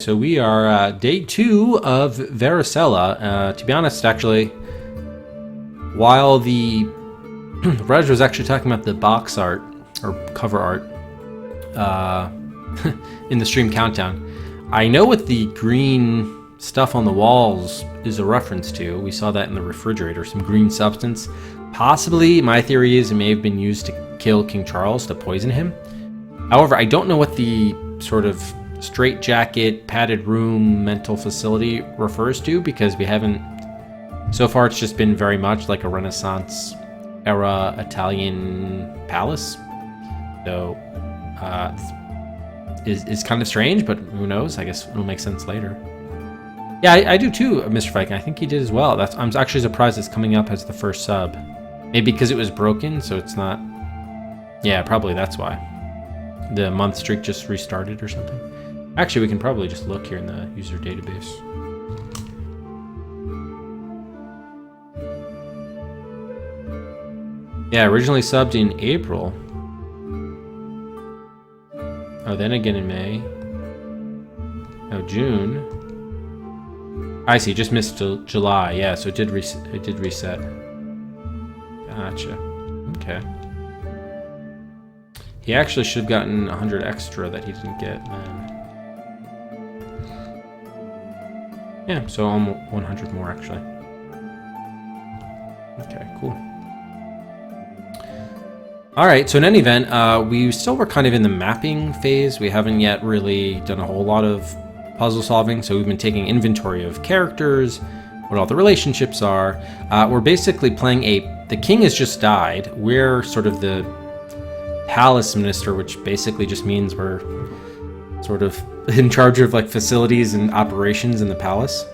so we are day 2 of Varicella. To be honest, actually, while the Reg was actually talking about the box art or cover art in the stream countdown, I know what the green stuff on the walls is a reference to. We saw that in the refrigerator, some green substance. Possibly, my theory is it may have been used to kill King Charles, to poison him. However, I don't know what the sort of straitjacket, padded room, mental facility refers to, because we haven't... So far, it's just been very much like a Renaissance era Italian palace. So, it's kind of strange, but who knows? I guess it'll make sense later. Yeah, I do too, Mr. Viking. I think he did as well. I'm actually surprised it's coming up as the first sub. Maybe because it was broken, so it's not... Yeah, probably that's why. The month streak just restarted or something. Actually, we can probably just look here in the user database. Yeah, originally subbed in April. Oh, then again in May. Oh, June. I see, just missed July. Yeah, so it did reset. Gotcha. Okay. He actually should have gotten 100 extra that he didn't get, man. Yeah, so almost 100 more, actually. Okay, cool. Alright, so in any event, we still were kind of in the mapping phase. We haven't yet really done a whole lot of puzzle solving, so we've been taking inventory of characters, what all the relationships are. We're basically playing the king has just died. We're sort of the palace minister, which basically just means we're sort of in charge of like facilities and operations in the palace.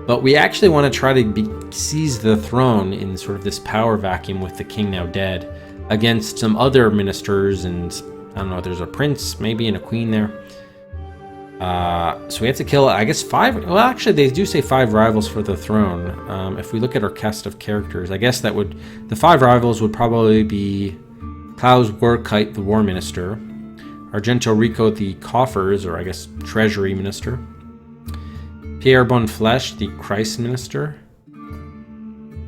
But we actually want to try to seize the throne in sort of this power vacuum with the king now dead, against some other ministers, and I don't know, there's a prince maybe and a queen there. So we have to kill, I guess, 5. Well, actually, they do say 5 rivals for the throne. If we look at our cast of characters, I guess the 5 rivals would probably be Klaus Werkite, the war minister, Argento Rico, the coffers, or I guess treasury minister, Pierre Bonfleche, the Christ minister,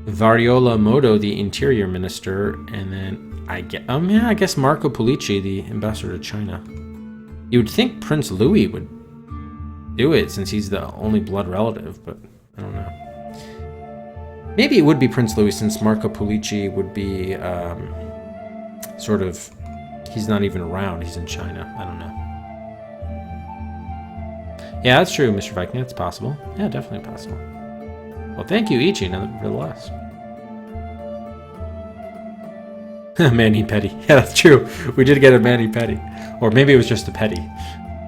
Variola Modo, the interior minister, and then I guess Marco Pulici, the ambassador to China. You would think Prince Louis would do it since he's the only blood relative, but I don't know. Maybe it would be Prince Louis since Marco Pulici would be sort of, he's not even around, he's in China. I don't know. Yeah, that's true, Mr. Viking, that's possible. Yeah, definitely possible. Well, thank you, Ichi, nevertheless. Mani Petty. Yeah, that's true. We did get a Mani Petty. Or maybe it was just a Petty.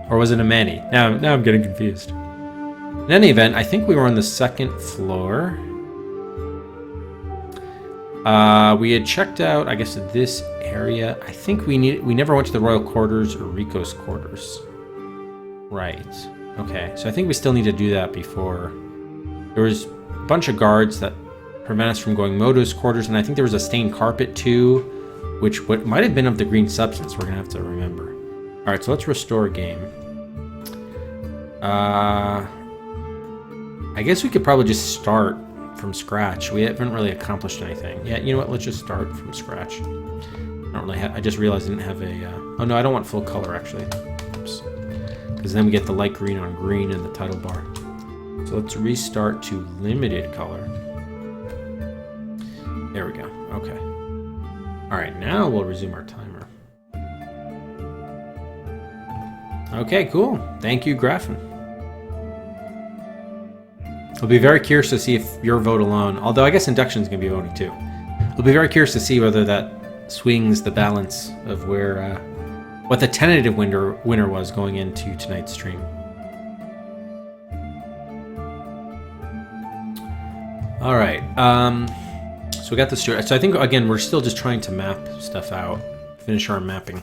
Or was it a Manny? Now I'm getting confused. In any event, I think we were on the 2nd floor. We had checked out, I guess, this area. I think we never went to the royal quarters or Rico's quarters. Right. Okay, so I think we still need to do that before. There was a bunch of guards that prevent us from going Moto's quarters, and I think there was a stained carpet too, which might have been of the green substance. We're gonna have to remember. All right, so let's restore game. I guess we could probably just start from scratch. We haven't really accomplished anything. Yeah, you know what? Let's just start from scratch. I don't really I just realized I didn't have a... oh no, I don't want full color actually. Oops. Because then we get the light green on green in the title bar. So let's restart to limited color. There we go. Okay. All right, now we'll resume our timer. Okay, cool. Thank you, Graffin. I'll be very curious to see if your vote alone, although I guess induction is going to be voting too. I'll be very curious to see whether that swings the balance of where, what the tentative winner was going into tonight's stream. All right. So we got this. So I think, again, we're still just trying to map stuff out, finish our mapping.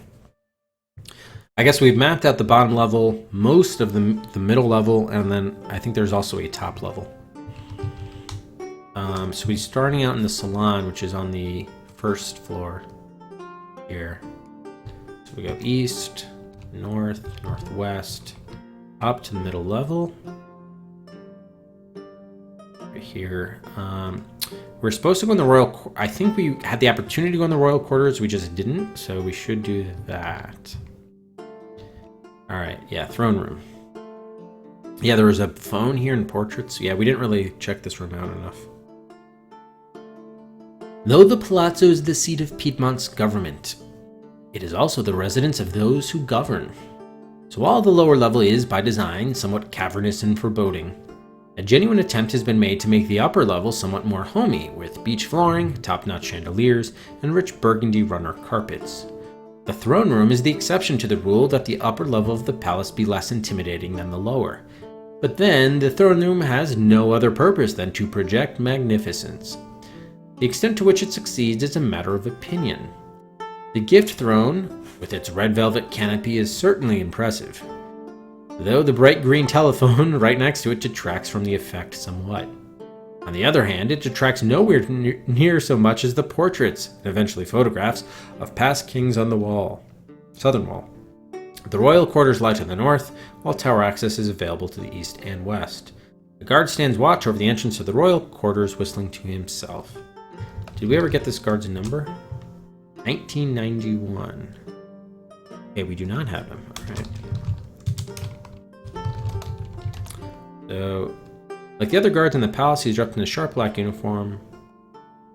I guess we've mapped out the bottom level, most of the middle level, and then I think there's also a top level. So we're starting out in the salon, which is on the 1st floor here. So we go east, north, northwest, up to the middle level. Right here. We're supposed to go in the royal... I think we had the opportunity to go in the royal quarters. We just didn't, so we should do that. All right, yeah, throne room. Yeah, there was a phone here and portraits. Yeah, we didn't really check this room out enough. Though the palazzo is the seat of Piedmont's government, it is also the residence of those who govern. So while the lower level is, by design, somewhat cavernous and foreboding, a genuine attempt has been made to make the upper level somewhat more homey, with beach flooring, top-notch chandeliers, and rich burgundy runner carpets. The throne room is the exception to the rule that the upper level of the palace be less intimidating than the lower. But then, the throne room has no other purpose than to project magnificence. The extent to which it succeeds is a matter of opinion. The gift throne, with its red velvet canopy, is certainly impressive, though the bright green telephone right next to it detracts from the effect somewhat. On the other hand, it detracts nowhere near so much as the portraits, and eventually photographs, of past kings on the wall, southern wall. The royal quarters lie to the north, while tower access is available to the east and west. The guard stands watch over the entrance to the royal quarters, whistling to himself. Did we ever get this guard's number? 1991. Okay, we do not have him. All right. So, like the other guards in the palace, he's dressed in a sharp black uniform,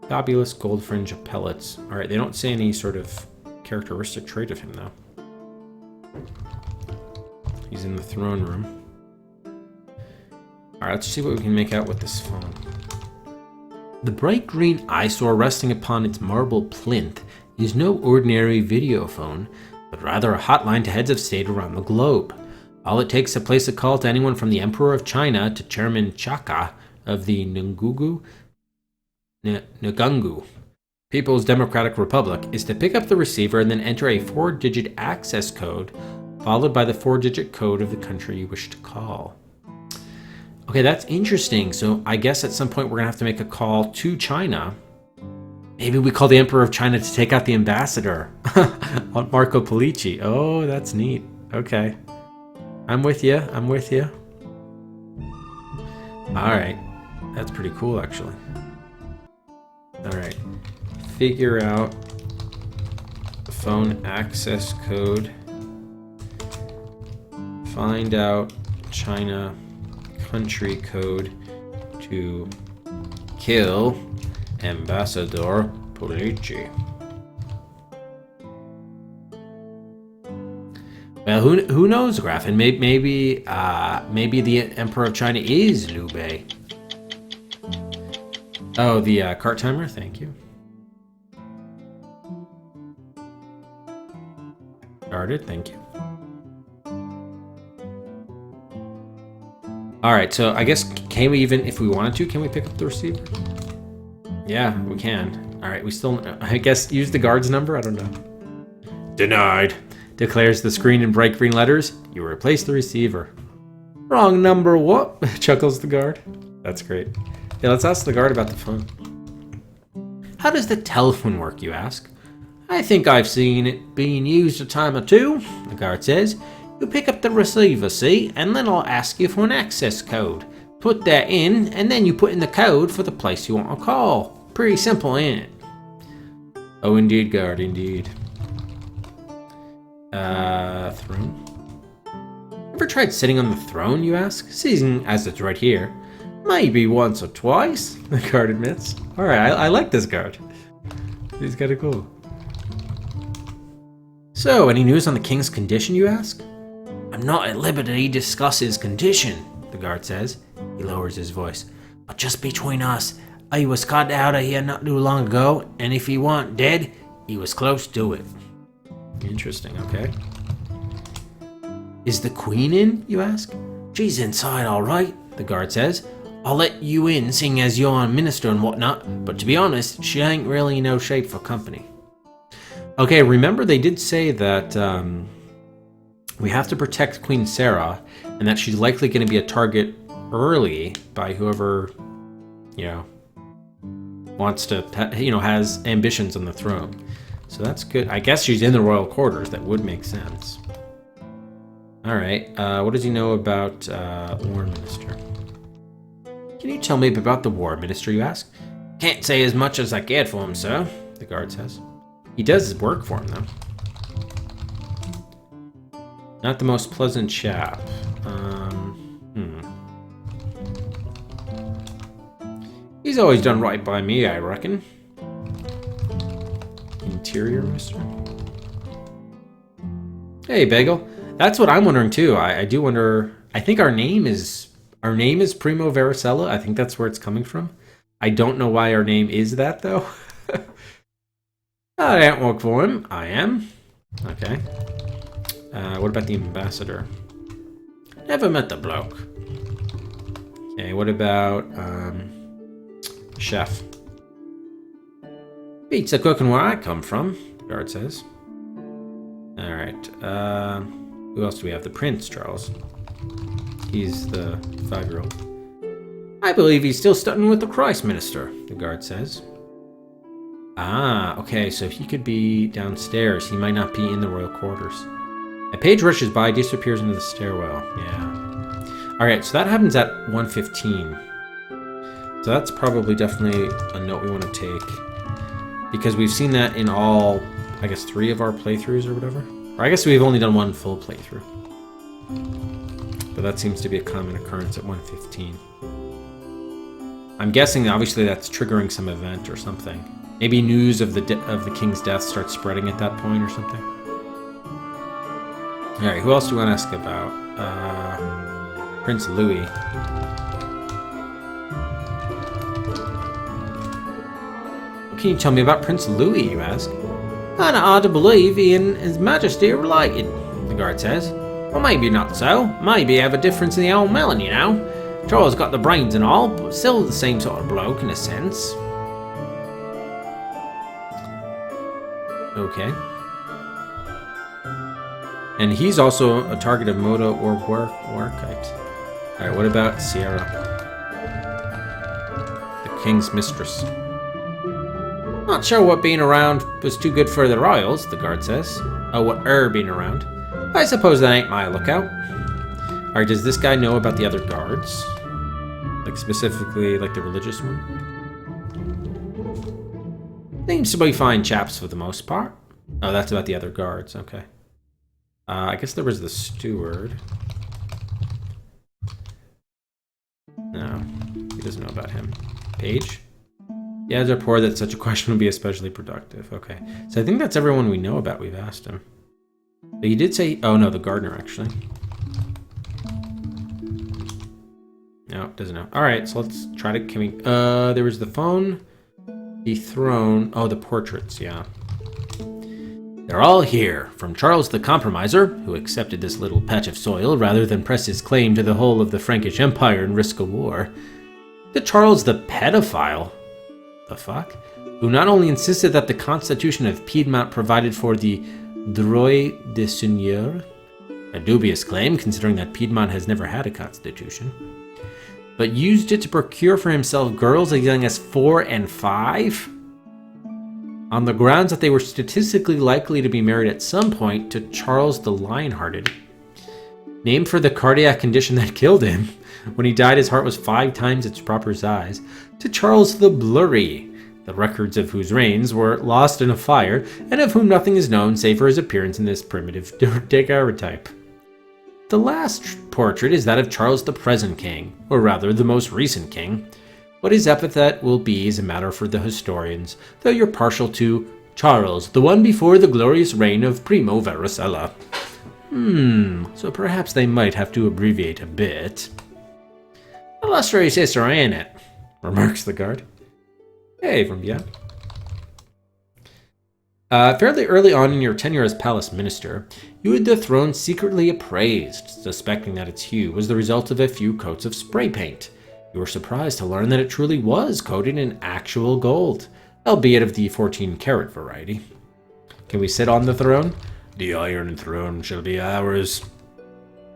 fabulous gold fringe epaulets. All right, they don't say any sort of characteristic trait of him, though. He's in the throne room. All right, let's see what we can make out with this phone. The bright green eyesore resting upon its marble plinth is no ordinary video phone, but rather a hotline to heads of state around the globe. All it takes to place a call to anyone from the Emperor of China to Chairman Chaka of the Ngungu People's Democratic Republic is to pick up the receiver and then enter a 4-digit access code, followed by the 4-digit code of the country you wish to call. Okay, that's interesting. So I guess at some point we're going to have to make a call to China. Maybe we call the Emperor of China to take out the ambassador, Marco Pollici. Oh, that's neat. Okay. I'm with you. I'm with you. All right. That's pretty cool, actually. All right. Figure out phone access code. Find out China country code to kill Ambassador Pollici. Well, who knows, Graffin? Maybe the Emperor of China is Liu Bei. Oh, the cart timer. Thank you. Started. Thank you. All right. So I guess can we even, if we wanted to, can we pick up the receiver? Yeah, we can. All right. We still, I guess, use the guard's number. I don't know. Denied. Declares the screen in bright green letters. You replace the receiver. Wrong number, what? Chuckles the guard. That's great. Yeah, let's ask the guard about the phone. How does the telephone work, you ask? I think I've seen it being used a time or two, the guard says. You pick up the receiver, see, and then I'll ask you for an access code. Put that in, and then you put in the code for the place you want to call. Pretty simple, ain't it? Oh, indeed, guard, indeed. Throne? Ever tried sitting on the throne, you ask? Seeing as it's right here. Maybe once or twice, the guard admits. Alright, I like this guard. He's kinda cool. So, any news on the king's condition, you ask? I'm not at liberty to discuss his condition, the guard says. He lowers his voice. But just between us, he was cut out of here not too long ago, and if he weren't dead, he was close to it. Interesting, okay. Is the queen in, you ask? She's inside, all right, the guard says. I'll let you in, seeing as you're a minister and whatnot, but to be honest, she ain't really no shape for company. Okay, remember they did say that we have to protect Queen Sarah, and that she's likely going to be a target early by whoever, wants to, has ambitions on the throne. So that's good. I guess she's in the royal quarters. That would make sense. Alright, what does he know about War Minister? Can you tell me about the War Minister, you ask? Can't say as much as I cared for him, sir, the guard says. He does his work for him, though. Not the most pleasant chap. He's always done right by me, I reckon. Interior Minister? Hey, Bagel. That's what I'm wondering, too. I do wonder... I think our name is Primo Varicella. I think that's where it's coming from. I don't know why our name is that, though. I don't work for him. I am. Okay. What about the ambassador? Never met the bloke. Okay, what about chef? Beats the cooking where I come from, the guard says. Alright, who else do we have? The Prince, Charles. He's the 5-year-old. I believe he's still studying with the Christ Minister, the guard says. Ah, okay, so he could be downstairs. He might not be in the royal quarters. A page rushes by, disappears into the stairwell. Yeah. Alright, so that happens at 1:15. So that's probably definitely a note we want to take. Because we've seen that in all, I guess, 3 of our playthroughs or whatever. Or I guess we've only done 1 full playthrough. But that seems to be a common occurrence at 1:15. I'm guessing, obviously, that's triggering some event or something. Maybe news of the king's death starts spreading at that point or something. Alright, who else do we want to ask about? Prince Louis. What can you tell me about Prince Louis, you ask? Kinda hard to believe he and His Majesty are related, the guard says. Well, maybe not so. Maybe have a difference in the old melon, you know. Charles got the brains and all, but still the same sort of bloke in a sense. Okay. And he's also a target of Moda or Warkite. Alright, what about Sierra? The king's mistress. Not sure what being around was too good for the royals, the guard says. Oh, what being around. I suppose that ain't my lookout. Alright, does this guy know about the other guards? Like, specifically, like, the religious one? Seems to be fine chaps for the most part. Oh, that's about the other guards, okay. I guess there was the steward. No, he doesn't know about him. Page? The odds are poor that such a question would be especially productive. Okay, so I think that's everyone we know about. We've asked him. But he did say... Oh, no, the gardener, actually. No, doesn't know. Alright, so let's try to... Can we... there was the phone, the throne... Oh, the portraits, yeah. They're all here, from Charles the Compromiser, who accepted this little patch of soil rather than press his claim to the whole of the Frankish Empire and risk a war, to Charles the Pedophile, the fuck, who not only insisted that the Constitution of Piedmont provided for the droit de seigneur, a dubious claim considering that Piedmont has never had a constitution, but used it to procure for himself girls as young as 4 and 5? On the grounds that they were statistically likely to be married at some point to Charles the Lionhearted, named for the cardiac condition that killed him. When he died, his heart was 5 times its proper size. To Charles the Blurry, the records of whose reigns were lost in a fire, and of whom nothing is known save for his appearance in this primitive daguerreotype. The last portrait is that of Charles the present king, or rather the most recent king. What his epithet will be is a matter for the historians, though you're partial to Charles, the one before the glorious reign of Primo Varicella. So perhaps they might have to abbreviate a bit. Illustrious history, ain't it? Remarks the guard. Hey, from beyond. Fairly early on in your tenure as palace minister, you had the throne secretly appraised, suspecting that its hue was the result of a few coats of spray paint. You were surprised to learn that it truly was coated in actual gold, albeit of the 14-karat variety. Can we sit on the throne? The Iron Throne shall be ours.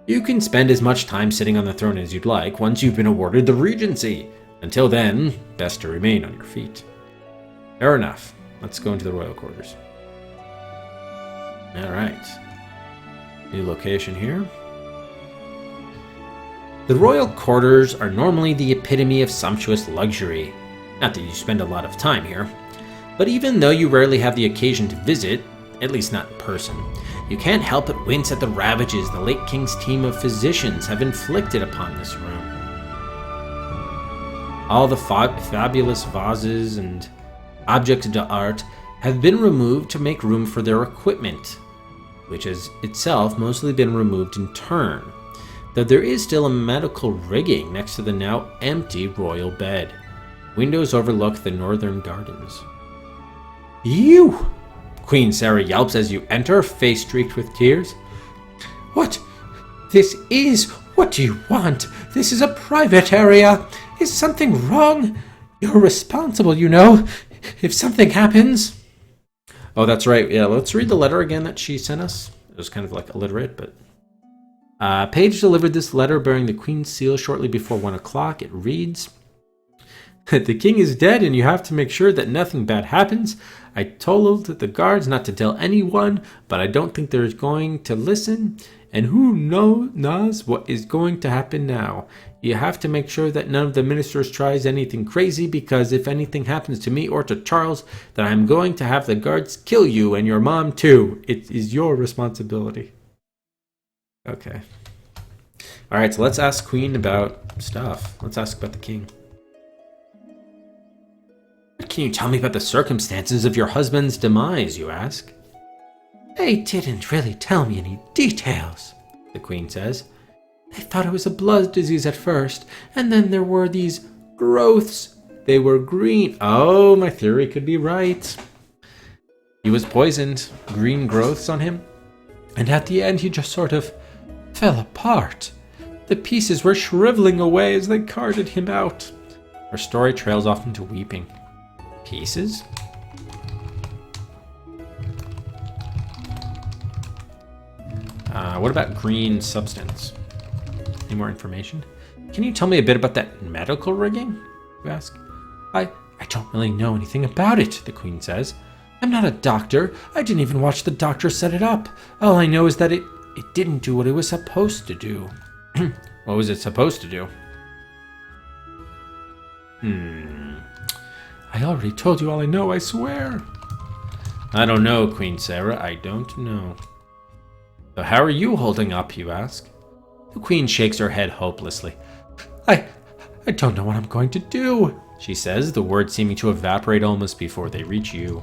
You can spend as much time sitting on the throne as you'd like once you've been awarded the regency. Until then, best to remain on your feet. Fair enough. Let's go into the royal quarters. Alright. New location here. The royal quarters are normally the epitome of sumptuous luxury. Not that you spend a lot of time here. But even though you rarely have the occasion to visit, at least not in person, you can't help but wince at the ravages the late king's team of physicians have inflicted upon this room. All the fabulous vases and objects d'art have been removed to make room for their equipment, which has itself mostly been removed in turn, though there is still a medical rigging next to the now empty royal bed. Windows overlook the northern gardens. You! Queen Sarah yelps as you enter, face streaked with tears. What? This is... What do you want? This is a private area. Is something wrong? You're responsible, you know, if something happens. Oh, that's right. Yeah, let's read the letter again that she sent us. It was kind of like illiterate, but... Paige delivered this letter bearing the Queen's seal shortly before 1 o'clock. It reads... The king is dead and you have to make sure that nothing bad happens. I told the guards not to tell anyone, but I don't think they're going to listen. And who knows what is going to happen now. You have to make sure that none of the ministers tries anything crazy, because if anything happens to me or to Charles, then I'm going to have the guards kill you and your mom too. It is your responsibility. Okay. All right, so let's ask Queen about stuff. Let's ask about the king. What can you tell me about the circumstances of your husband's demise, you ask? They didn't really tell me any details, the Queen says. They thought it was a blood disease at first, and then there were these growths. They were green. Oh, my theory could be right. He was poisoned. Green growths on him. And at the end, he just sort of fell apart. The pieces were shriveling away as they carted him out. Her story trails off into weeping. Pieces? What about green substance? Any more information? Can you tell me a bit about that medical rigging? You ask. I don't really know anything about it, the Queen says. I'm not a doctor. I didn't even watch the doctor set it up. All I know is that it didn't do what it was supposed to do. What was it supposed to do? I already told you all I know, I swear. I don't know, Queen Sarah. I don't know. So how are you holding up, you ask? The Queen shakes her head hopelessly. I don't know what I'm going to do, she says, the words seeming to evaporate almost before they reach you.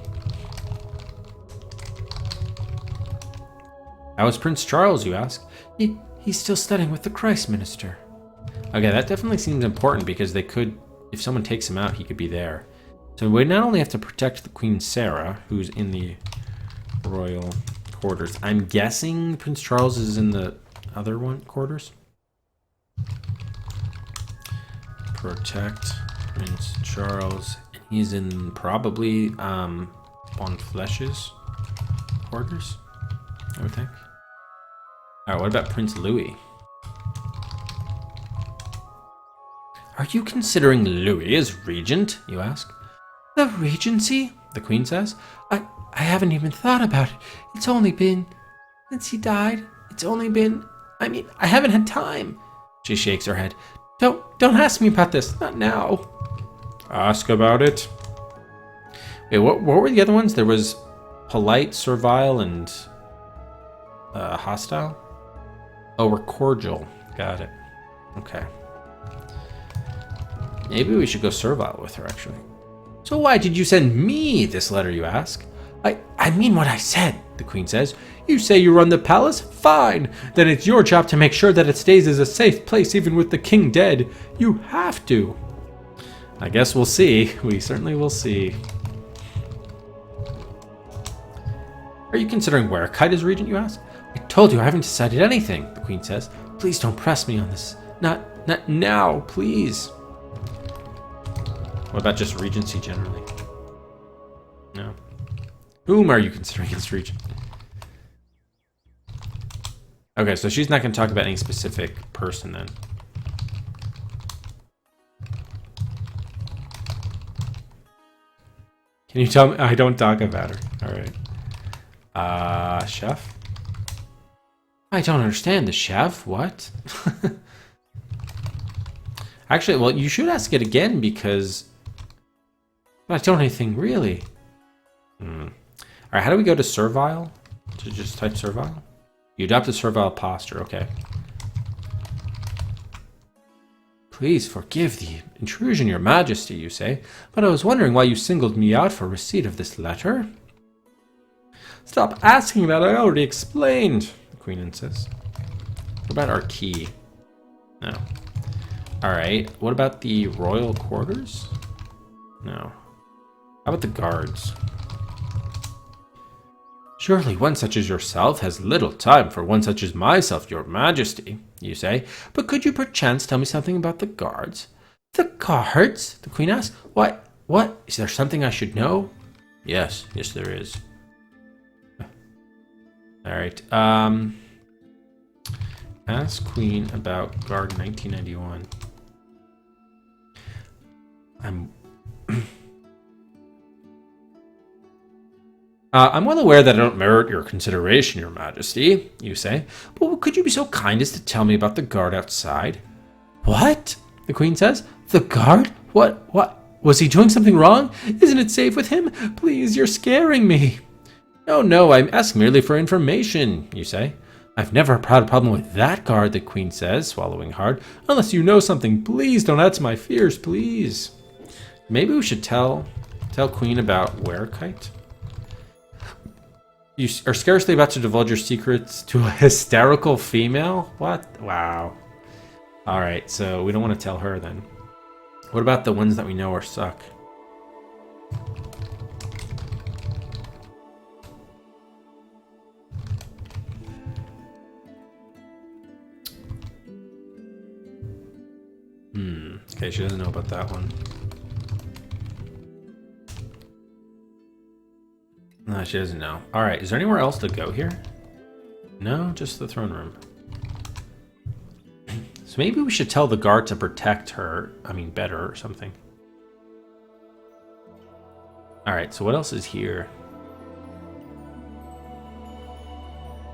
How is Prince Charles, you ask? He's still studying with the Christ Minister. Okay, that definitely seems important because they could, if someone takes him out, he could be there. So we not only have to protect the Queen Sarah, who's in the royal quarters. I'm guessing Prince Charles is in the other quarters. Protect Prince Charles. He's in probably Von Flesh's quarters, I would think. All right, what about Prince Louis? Are you considering Louis as regent, you ask? The regency? The Queen says. I haven't even thought about it. It's only been, since he died, it's only been, I haven't had time. She shakes her head. Don't ask me about this, not now. Ask about it. Wait, what were the other ones? There was polite, servile, and hostile? Oh, we're cordial. Got it. Okay. Maybe we should go servile with her, actually. So why did you send me this letter, you ask? I mean what I said, the Queen says. You say you run the palace? Fine. Then it's your job to make sure that it stays as a safe place even with the king dead. You have to. I guess we'll see. We certainly will see. Are you considering Werkite as regent, you ask? I told you I haven't decided anything, the Queen says. Please don't press me on this. Not now, please. What about just regency generally? No. Whom are you considering as regent? Okay, so she's not going to talk about any specific person then. Can you tell me? I don't talk about her. All right. Chef? I don't understand the chef. What? Actually, well, you should ask it again because I don't know anything really. All right, how do we go to servile? To just type servile? You adopt a servile posture, okay. Please forgive the intrusion, your majesty, you say, but I was wondering why you singled me out for receipt of this letter. Stop asking that, I already explained, the queen insists. What about our key? No. Alright, what about the royal quarters? No. How about the guards? Surely one such as yourself has little time for one such as myself, your majesty, you say. But could you perchance tell me something about the guards? The guards? The queen asks. What? Is there something I should know? Yes, there is. Alright, ask queen about guard 1991. I'm well aware that I don't merit your consideration, your majesty, you say, but could you be so kind as to tell me about the guard outside? What? The queen says. The guard? What? Was he doing something wrong? Isn't it safe with him? Please, you're scaring me. No, I'm asking merely for information, you say. I've never had a problem with that guard, the queen says, swallowing hard. Unless you know something, please don't add to my fears, please. Maybe we should tell queen about Werekite? You are scarcely about to divulge your secrets to a hysterical female? What? Wow. Alright, so we don't want to tell her then. What about the ones that we know are suck? Okay, she doesn't know about that one. No, she doesn't know. Alright, is there anywhere else to go here? No, just the throne room. So maybe we should tell the guard to protect her. I mean, better or something. Alright, so what else is here?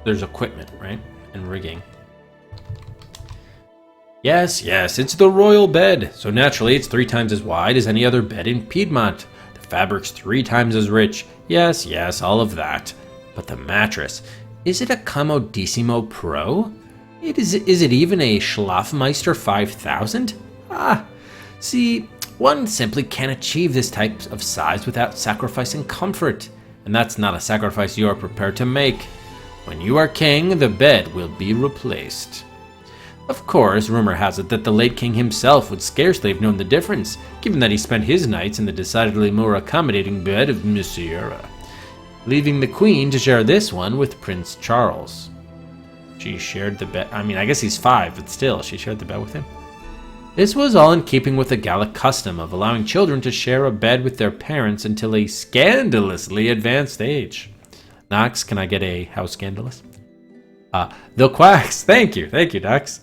There's equipment, right? And rigging. Yes, it's the royal bed. So naturally, it's 3 times as wide as any other bed in Piedmont. The fabric's 3 times as rich. Yes, all of that. But the mattress, is it a Commodissimo Pro? Is it even a Schlafmeister 5000? See, one simply can't achieve this type of size without sacrificing comfort. And that's not a sacrifice you are prepared to make. When you are king, the bed will be replaced. Of course, rumor has it that the late king himself would scarcely have known the difference, given that he spent his nights in the decidedly more accommodating bed of Monsieur, leaving the queen to share this one with Prince Charles. She shared the bed. I mean, I guess he's 5, but still, she shared the bed with him. This was all in keeping with the Gallic custom of allowing children to share a bed with their parents until a scandalously advanced age. Knox, can I get a how scandalous? The quacks, thank you, Knox.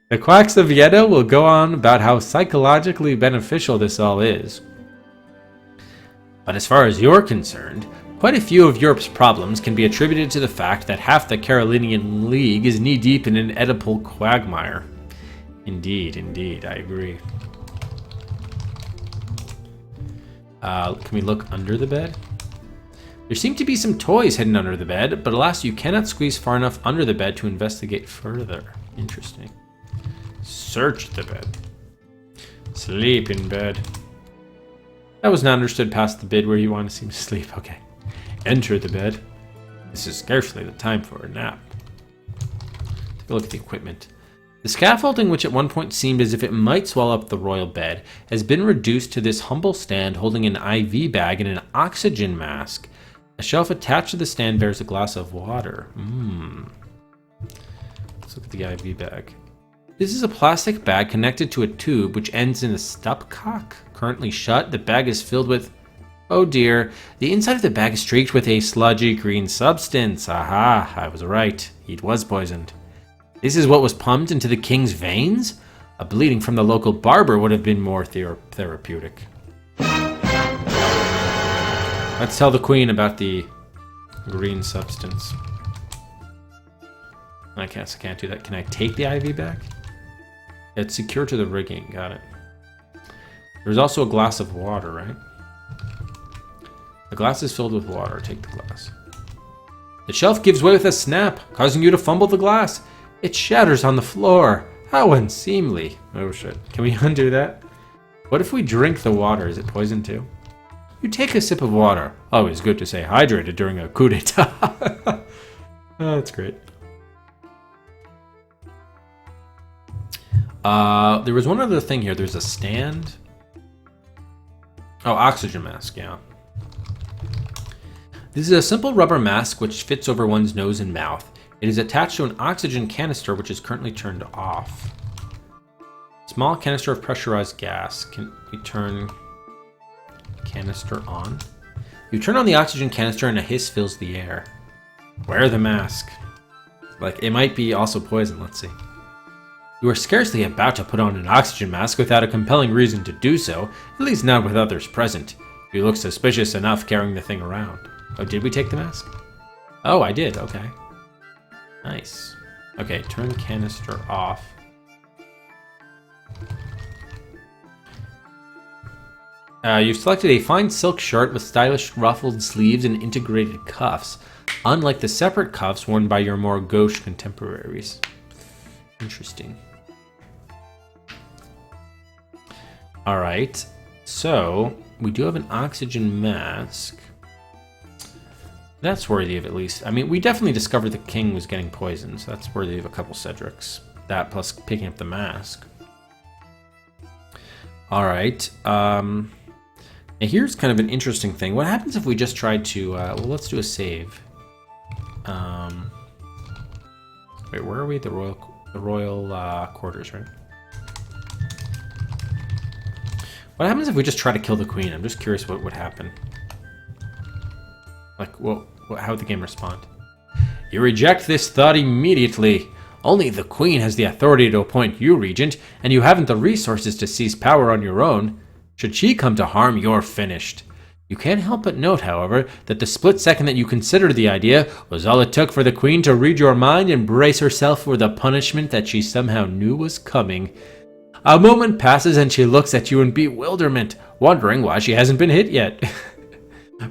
The quacks of Vienna will go on about how psychologically beneficial this all is. But as far as you're concerned, quite a few of Europe's problems can be attributed to the fact that half the Carolinian League is knee-deep in an Oedipal quagmire. Indeed, I agree. Can we look under the bed? There seem to be some toys hidden under the bed, but alas, you cannot squeeze far enough under the bed to investigate further. Interesting. Search the bed. Sleep in bed. That was not understood past the bid where you want to seem to sleep. Okay. Enter the bed. This is scarcely the time for a nap. Take a look at the equipment. The scaffolding, which at one point seemed as if it might swallow up the royal bed, has been reduced to this humble stand holding an IV bag and an oxygen mask. A shelf attached to the stand bears a glass of water. Let's look at the IV bag. This is a plastic bag connected to a tube which ends in a stopcock. Currently shut, the bag is filled with... Oh dear, the inside of the bag is streaked with a sludgy green substance. Aha, I was right. He was poisoned. This is what was pumped into the king's veins? A bleeding from the local barber would have been more therapeutic. Let's tell the queen about the green substance. I can't do that. Can I take the IV bag? It's secure to the rigging. Got it. There's also a glass of water, right? The glass is filled with water. Take the glass. The shelf gives way with a snap, causing you to fumble the glass. It shatters on the floor. How unseemly. Oh shit. Can we undo that? What if we drink the water? Is it poison too? You take a sip of water. Always good to stay hydrated during a coup d'etat. Oh, that's great. There was one other thing here. There's a stand. Oh, oxygen mask, yeah. This is a simple rubber mask which fits over one's nose and mouth. It is attached to an oxygen canister which is currently turned off. Small canister of pressurized gas. Can we turn canister on? You turn on the oxygen canister and a hiss fills the air. Wear the mask. Like, it might be also poison, let's see. You are scarcely about to put on an oxygen mask without a compelling reason to do so, at least not with others present. You look suspicious enough carrying the thing around. Oh, did we take the mask? Oh, I did, okay. Nice. Okay, turn canister off. You've selected a fine silk shirt with stylish ruffled sleeves and integrated cuffs, unlike the separate cuffs worn by your more gauche contemporaries. Interesting. Alright, so we do have an oxygen mask. That's worthy of at least... I mean, we definitely discovered the king was getting poisoned, so that's worthy of a couple Cedrics. That plus picking up the mask. Alright, now here's kind of an interesting thing. What happens if we just tried to... well, let's do a save. Wait, where are we? The royal quarters, right? What happens if we just try to kill the queen? I'm just curious what would happen. Like, well, how would the game respond? You reject this thought immediately. Only the queen has the authority to appoint you regent, and you haven't the resources to seize power on your own. Should she come to harm, you're finished. You can't help but note, however, that the split second that you considered the idea was all it took for the queen to read your mind and brace herself for the punishment that she somehow knew was coming. A moment passes and she looks at you in bewilderment, wondering why she hasn't been hit yet.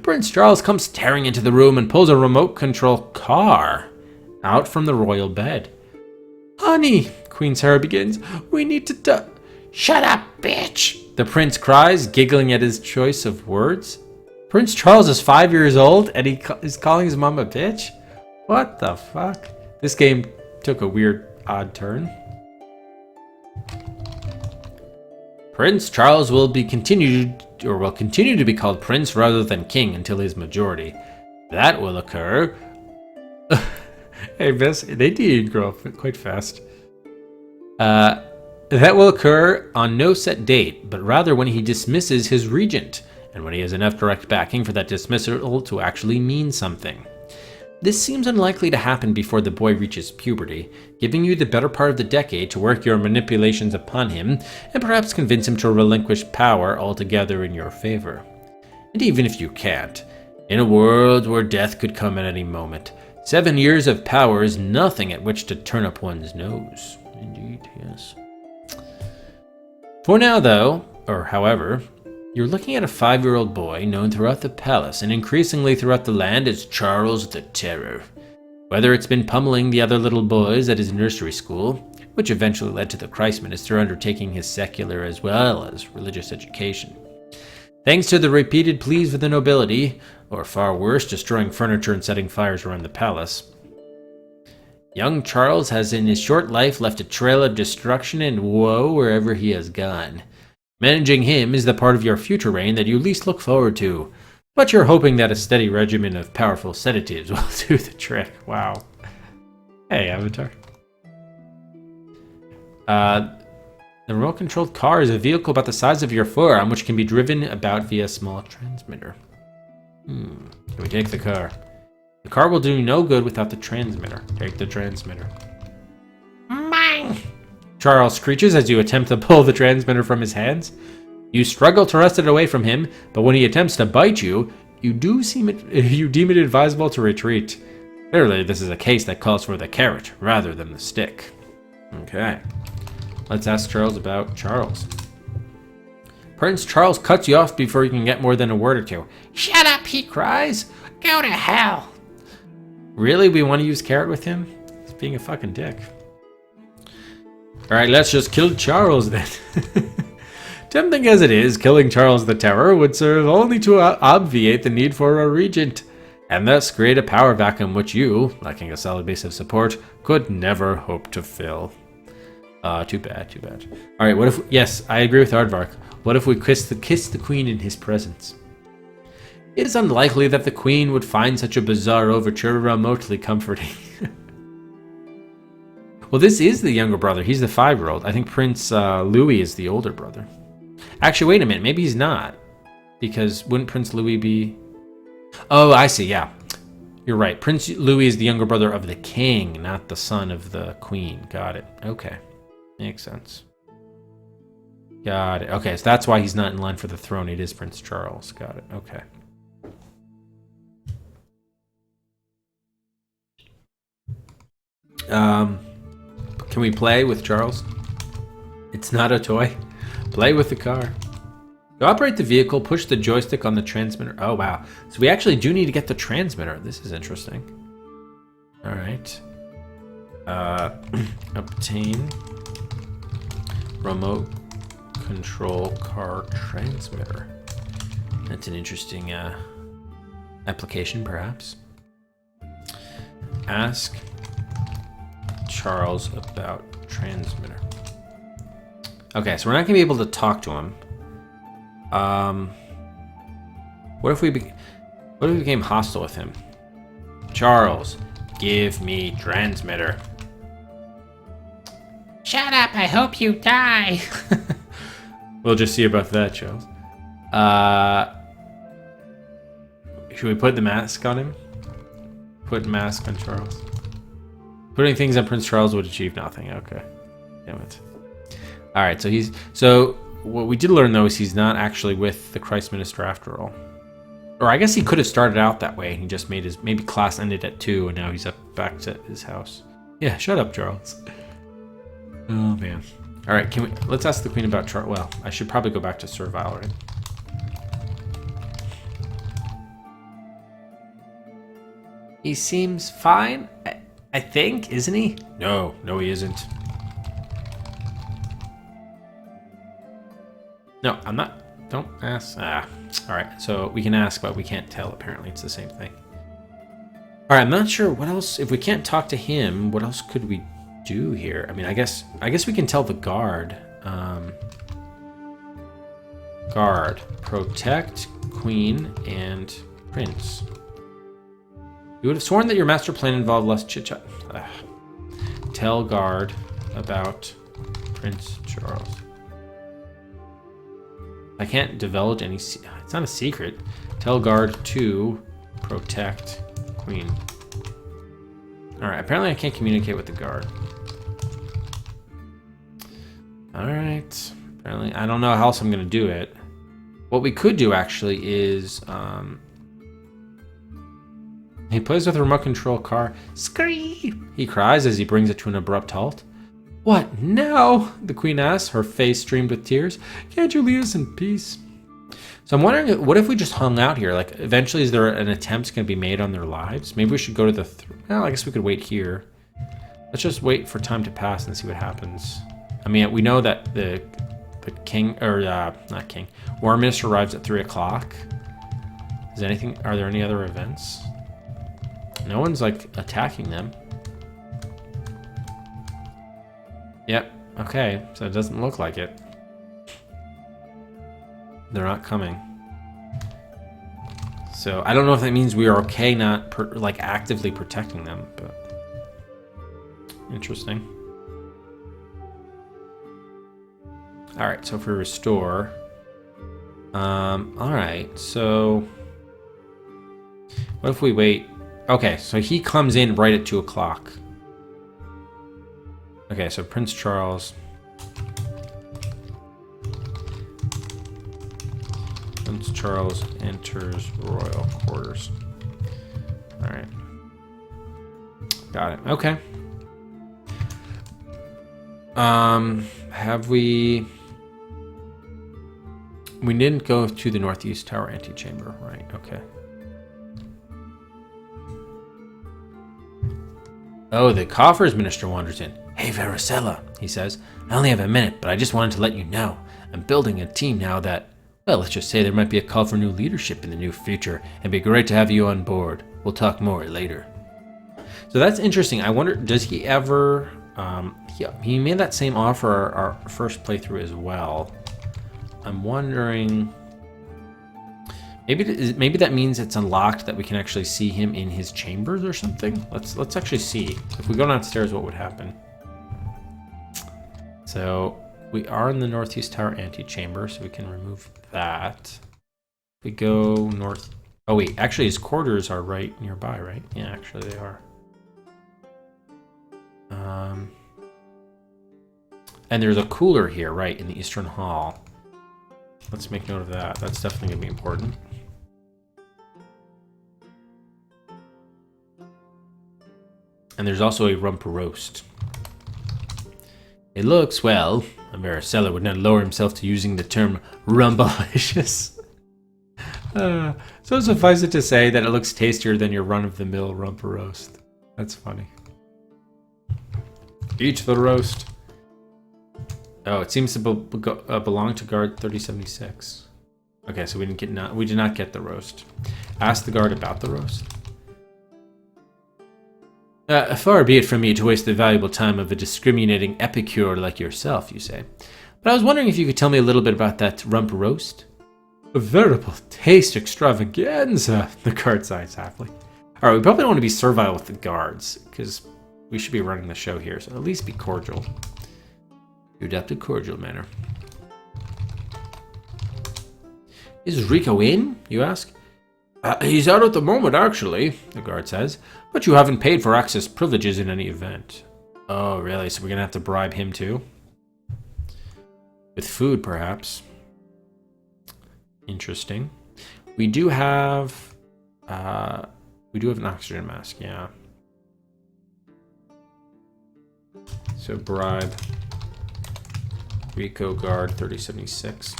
Prince Charles comes tearing into the room and pulls a remote control car out from the royal bed. Honey, Queen Sarah begins, we need to Shut up, bitch! The prince cries, giggling at his choice of words. Prince Charles is 5 years old and he is calling his mom a bitch? What the fuck? This game took a weird, odd turn. Prince Charles will continue to be called prince rather than king until his majority. That will occur. Hey, miss, they did grow up quite fast. That will occur on no set date, but rather when he dismisses his regent, and when he has enough direct backing for that dismissal to actually mean something. This seems unlikely to happen before the boy reaches puberty, giving you the better part of the decade to work your manipulations upon him, and perhaps convince him to relinquish power altogether in your favor. And even if you can't, in a world where death could come at any moment, 7 years of power is nothing at which to turn up one's nose. Indeed, yes. For now, though, or however, you're looking at a 5-year-old boy known throughout the palace and increasingly throughout the land as Charles the Terror. Whether it's been pummeling the other little boys at his nursery school, which eventually led to the Christ minister undertaking his secular as well as religious education. Thanks to the repeated pleas with the nobility, or far worse, destroying furniture and setting fires around the palace. Young Charles has in his short life left a trail of destruction and woe wherever he has gone. Managing him is the part of your future reign that you least look forward to, but you're hoping that a steady regimen of powerful sedatives will do the trick. Wow. Hey, Avatar. The remote-controlled car is a vehicle about the size of your forearm, which can be driven about via a small transmitter. Can we take the car? The car will do no good without the transmitter. Take the transmitter. Mine! Charles screeches as you attempt to pull the transmitter from his hands. You struggle to wrest it away from him, but when he attempts to bite you, you deem it advisable to retreat. Clearly, this is a case that calls for the carrot rather than the stick. Okay. Let's ask Charles about Charles. Prince Charles cuts you off before you can get more than a word or two. Shut up, he cries. Go to hell. Really? We want to use carrot with him? He's being a fucking dick. Alright, let's just kill Charles then. Tempting as it is, killing Charles the Terror would serve only to obviate the need for a regent, and thus create a power vacuum which you, lacking a solid base of support, could never hope to fill. Too bad, too bad. Alright, what if... Yes, I agree with Aardvark. What if we kiss the queen in his presence? It is unlikely that the queen would find such a bizarre overture remotely comforting. Well, this is the younger brother. He's the 5-year-old. I think Prince Louis is the older brother. Actually, wait a minute. Maybe he's not. Because wouldn't Prince Louis be... Oh, I see. Yeah. You're right. Prince Louis is the younger brother of the king, not the son of the queen. Got it. Okay. Makes sense. Got it. Okay, so that's why he's not in line for the throne. It is Prince Charles. Got it. Okay. Can we play with Charles? It's not a toy. Play with the car. To operate the vehicle, push the joystick on the transmitter. Oh, wow. So we actually do need to get the transmitter. This is interesting. All right. Obtain remote control car transmitter. That's an interesting application, perhaps. Ask Charles about transmitter. Okay, so we're not gonna be able to talk to him. What if we became hostile with him? Charles, give me transmitter. Shut up, I hope you die. We'll just see about that, Charles. Should we put the mask on him? Put mask on Charles. Putting things on Prince Charles would achieve nothing. Okay. Damn it. Alright, so what we did learn though is he's not actually with the Christ Minister after all. Or I guess he could have started out that way and he just made his, maybe class ended at 2 and now he's up back to his house. Yeah, shut up, Charles. Oh man. Alright, let's ask the Queen about Charles. Well, I should probably go back to Servile, right? He seems fine, I think, isn't he? No, he isn't. No, I'm not. Don't ask. Alright, so we can ask, but we can't tell, apparently. It's the same thing. Alright, I'm not sure what else. If we can't talk to him, what else could we do here? I mean, I guess we can tell the guard. Guard, protect Queen and Prince. You would have sworn that your master plan involved less chit-chat. Tell guard about Prince Charles. I can't divulge any... It's not a secret. Tell guard to protect Queen. Alright, apparently I can't communicate with the guard. Alright. Apparently, I don't know how else I'm going to do it. What we could do, actually, is... he plays with a remote control car. Scree! He cries as he brings it to an abrupt halt. What now? The Queen asks, her face streamed with tears. Can't you leave us in peace? So I'm wondering, what if we just hung out here? Like, eventually, is there an attempt going to be made on their lives? Maybe we should go to the... Well, I guess we could wait here. Let's just wait for time to pass and see what happens. I mean, we know that the king... Or, not king. War Minister arrives at 3 o'clock. Are there any other events? No one's, like, attacking them. Yep. Okay. So it doesn't look like it. They're not coming. So I don't know if that means we are okay not, actively protecting them, but... Interesting. Alright, so if we restore... Alright, so... What if we wait... Okay, so he comes in right at 2 o'clock. Okay, so Prince Charles. Prince Charles enters royal quarters. Alright. Got it. Okay. have we... We didn't go to the Northeast Tower antechamber, right? Okay. Oh, the coffers minister wanders in. Hey, Varicella, he says. I only have a minute, but I just wanted to let you know. I'm building a team now that, well, let's just say there might be a call for new leadership in the near future. It'd be great to have you on board. We'll talk more later. So that's interesting. I wonder, does he ever... he made that same offer our first playthrough as well. I'm wondering... Maybe that means it's unlocked, that we can actually see him in his chambers or something. Let's actually see. If we go downstairs, what would happen? So we are in the Northeast Tower antechamber, so we can remove that. If we go north... Oh wait, actually his quarters are right nearby, right? Yeah, actually they are. And there's a cooler here, right, in the Eastern Hall. Let's make note of that. That's definitely going to be important. And there's also a rump roast. It looks, well, a Varicella would not lower himself to using the term rumbalicious. So suffice it to say that it looks tastier than your run-of-the-mill rump roast. That's funny. Eat the roast. Oh, it seems to belong to guard 3076. Okay, so we did not get the roast. Ask the guard about the roast. Far be it from me to waste the valuable time of a discriminating epicure like yourself, you say. But I was wondering if you could tell me a little bit about that rump roast. A veritable taste extravaganza, the guard sighs happily. Alright, we probably don't want to be servile with the guards, because we should be running the show here, so at least be cordial. You adopt a cordial manner. Is Rico in, you ask? He's out at the moment, actually, the guard says. But you haven't paid for access privileges in any event. Oh, really? So we're going to have to bribe him, too? With food, perhaps. Interesting. We do have... an oxygen mask, yeah. So bribe... Rico Guard 3076.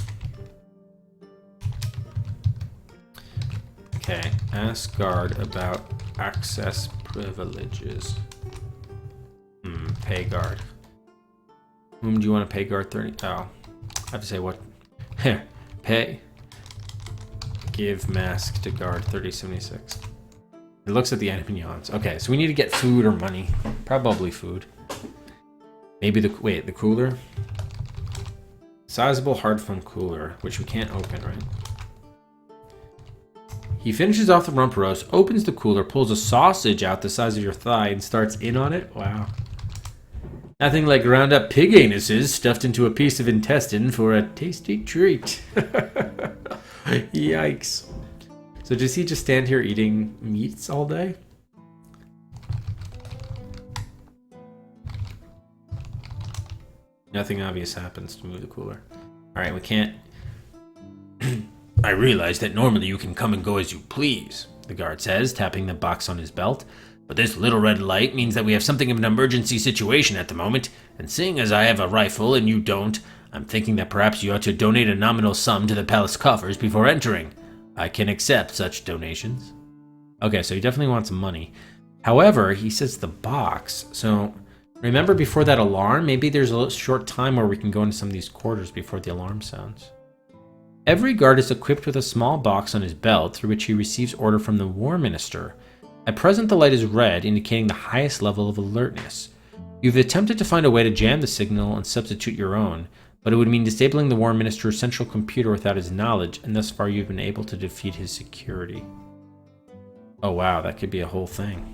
Okay, ask guard about access privileges. Pay guard. Whom do you want to pay guard 30? Oh, I have to say what? Pay. Give mask to guard 3076. It looks at the enemy yawns. Okay, so we need to get food or money. Probably food. Maybe the cooler? Sizable hard phone cooler, which we can't open, right? He finishes off the rump roast, opens the cooler, pulls a sausage out the size of your thigh, and starts in on it. Wow. Nothing like ground up pig anuses stuffed into a piece of intestine for a tasty treat. Yikes. So does he just stand here eating meats all day? Nothing obvious happens to move the cooler. Alright, we can't... I realize that normally you can come and go as you please, the guard says, tapping the box on his belt. But this little red light means that we have something of an emergency situation at the moment, and seeing as I have a rifle and you don't, I'm thinking that perhaps you ought to donate a nominal sum to the palace coffers before entering. I can accept such donations. Okay, so he definitely wants money. However, he says the box, so... Remember before that alarm? Maybe there's a short time where we can go into some of these quarters before the alarm sounds. Every guard is equipped with a small box on his belt through which he receives order from the War Minister. At present the light is red, indicating the highest level of alertness. You've attempted to find a way to jam the signal and substitute your own, but it would mean disabling the War Minister's central computer without his knowledge, and thus far you've been able to defeat his security. Oh wow, that could be a whole thing.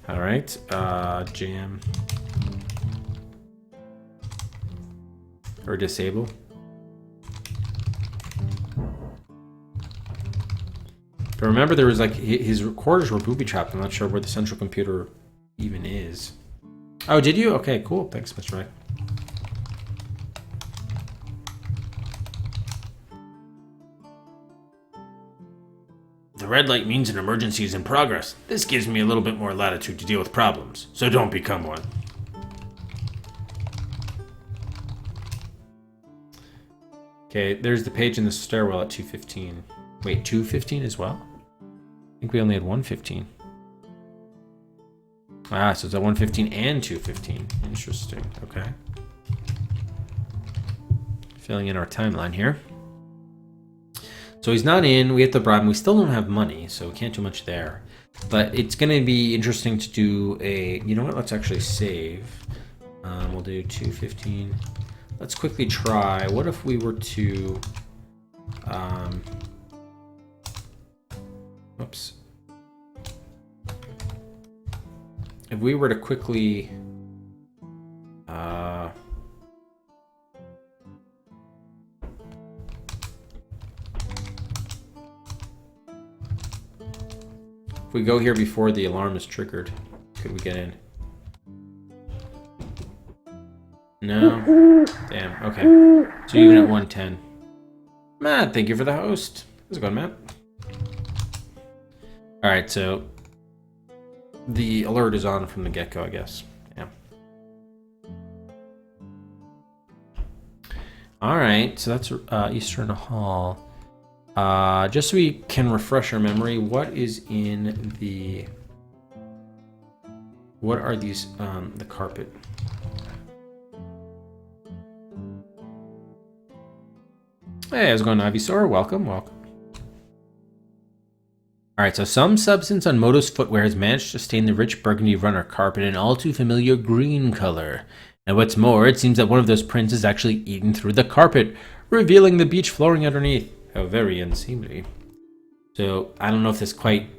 Alright, jam. Or disable. But remember there was like, his quarters were booby-trapped. I'm not sure where the central computer even is. Oh, did you? Okay, cool. Thanks, Mr. Wright. The red light means an emergency is in progress. This gives me a little bit more latitude to deal with problems, so don't become one. Okay, there's the page in the stairwell at 215. Wait, 215 as well? I think we only had 115. Ah, so it's at 115 and 215. Interesting. Okay. Filling in our timeline here. So he's not in. We have to bribe him. We still don't have money, so we can't do much there. But it's going to be interesting to do a... You know what? Let's actually save. We'll do 215. Let's quickly try. What if we were to... Oops. If we were to quickly... If we go here before the alarm is triggered, could we get in? No? Damn, okay. So even at 110. Matt, thank you for the host. How's it going, Matt? Alright, so the alert is on from the get-go, I guess. Yeah. Alright, so that's Eastern Hall. Just so we can refresh our memory, what is in the... What are these, the carpet? Hey, how's it going, Ivysaur? Welcome, welcome. Alright, so some substance on Moto's footwear has managed to stain the rich burgundy runner carpet an all too familiar green color. And what's more, it seems that one of those prints is actually eaten through the carpet, revealing the beach flooring underneath. How very unseemly. So, I don't know if this quite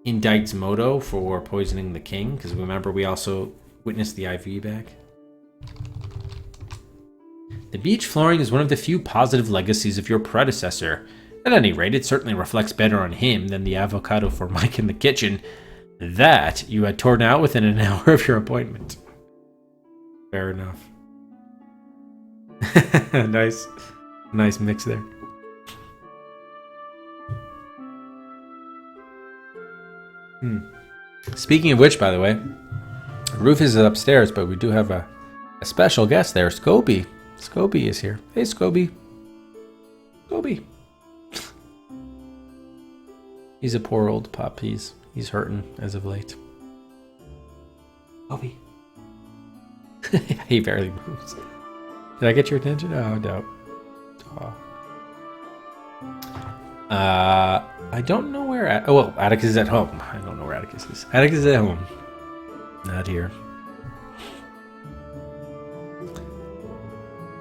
indicts Moto for poisoning the king, because remember we also witnessed the IV bag. The beach flooring is one of the few positive legacies of your predecessor. At any rate, it certainly reflects better on him than the avocado for Mike in the kitchen. That you had torn out within an hour of your appointment. Fair enough. Nice mix there. Speaking of which, by the way, Rufus is upstairs, but we do have a special guest there, Scobie. Scobie is here. Hey, Scobie. Scobie. He's a poor old pup. He's hurting as of late. Scobie. He barely moves. Did I get your attention? Oh, no. Oh. I don't know where... Oh, well, Atticus is at home. I don't know where Atticus is. Atticus is at home. Not here.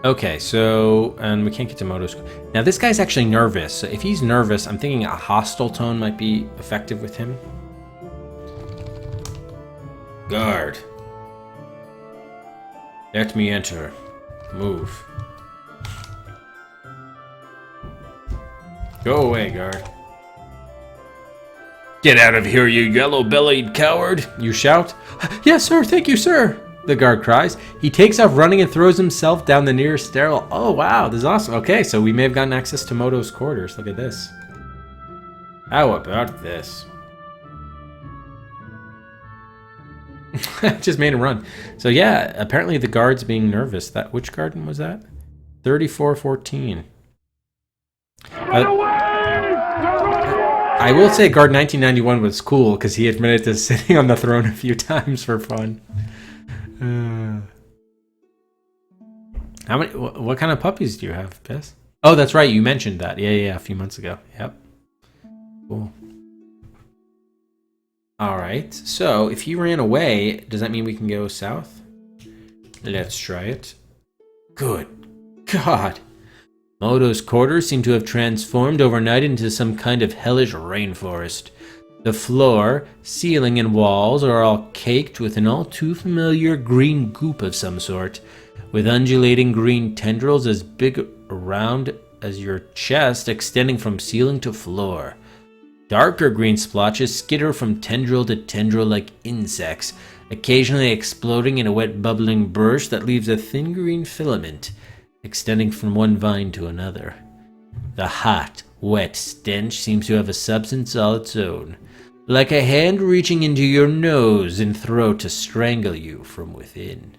Okay, so... And we can't get to Moto's... Now, this guy's actually nervous. So if he's nervous, I'm thinking a hostile tone might be effective with him. Guard. Let me enter. Move. Go away, guard. Get out of here, you yellow-bellied coward! You shout. Yes, sir, thank you, sir! The guard cries. He takes off running and throws himself down the nearest stairwell. Oh, wow, this is awesome. Okay, so we may have gotten access to Moto's quarters. Look at this. How about this? Just made him run. So yeah, apparently the guard's being nervous. Which garden was that? 3414. I will say guard 1991 was cool because he admitted to sitting on the throne a few times for fun. How many? What kind of puppies do you have, Piss? Oh, that's right. You mentioned that. Yeah, a few months ago. Yep. Cool. All right. So if he ran away, does that mean we can go south? Let's try it. Good God. Moto's quarters seem to have transformed overnight into some kind of hellish rainforest. The floor, ceiling, and walls are all caked with an all too familiar green goop of some sort, with undulating green tendrils as big around as your chest extending from ceiling to floor. Darker green splotches skitter from tendril to tendril like insects, occasionally exploding in a wet bubbling burst that leaves a thin green filament extending from one vine to another. The hot, wet stench seems to have a substance all its own, like a hand reaching into your nose and throat to strangle you from within.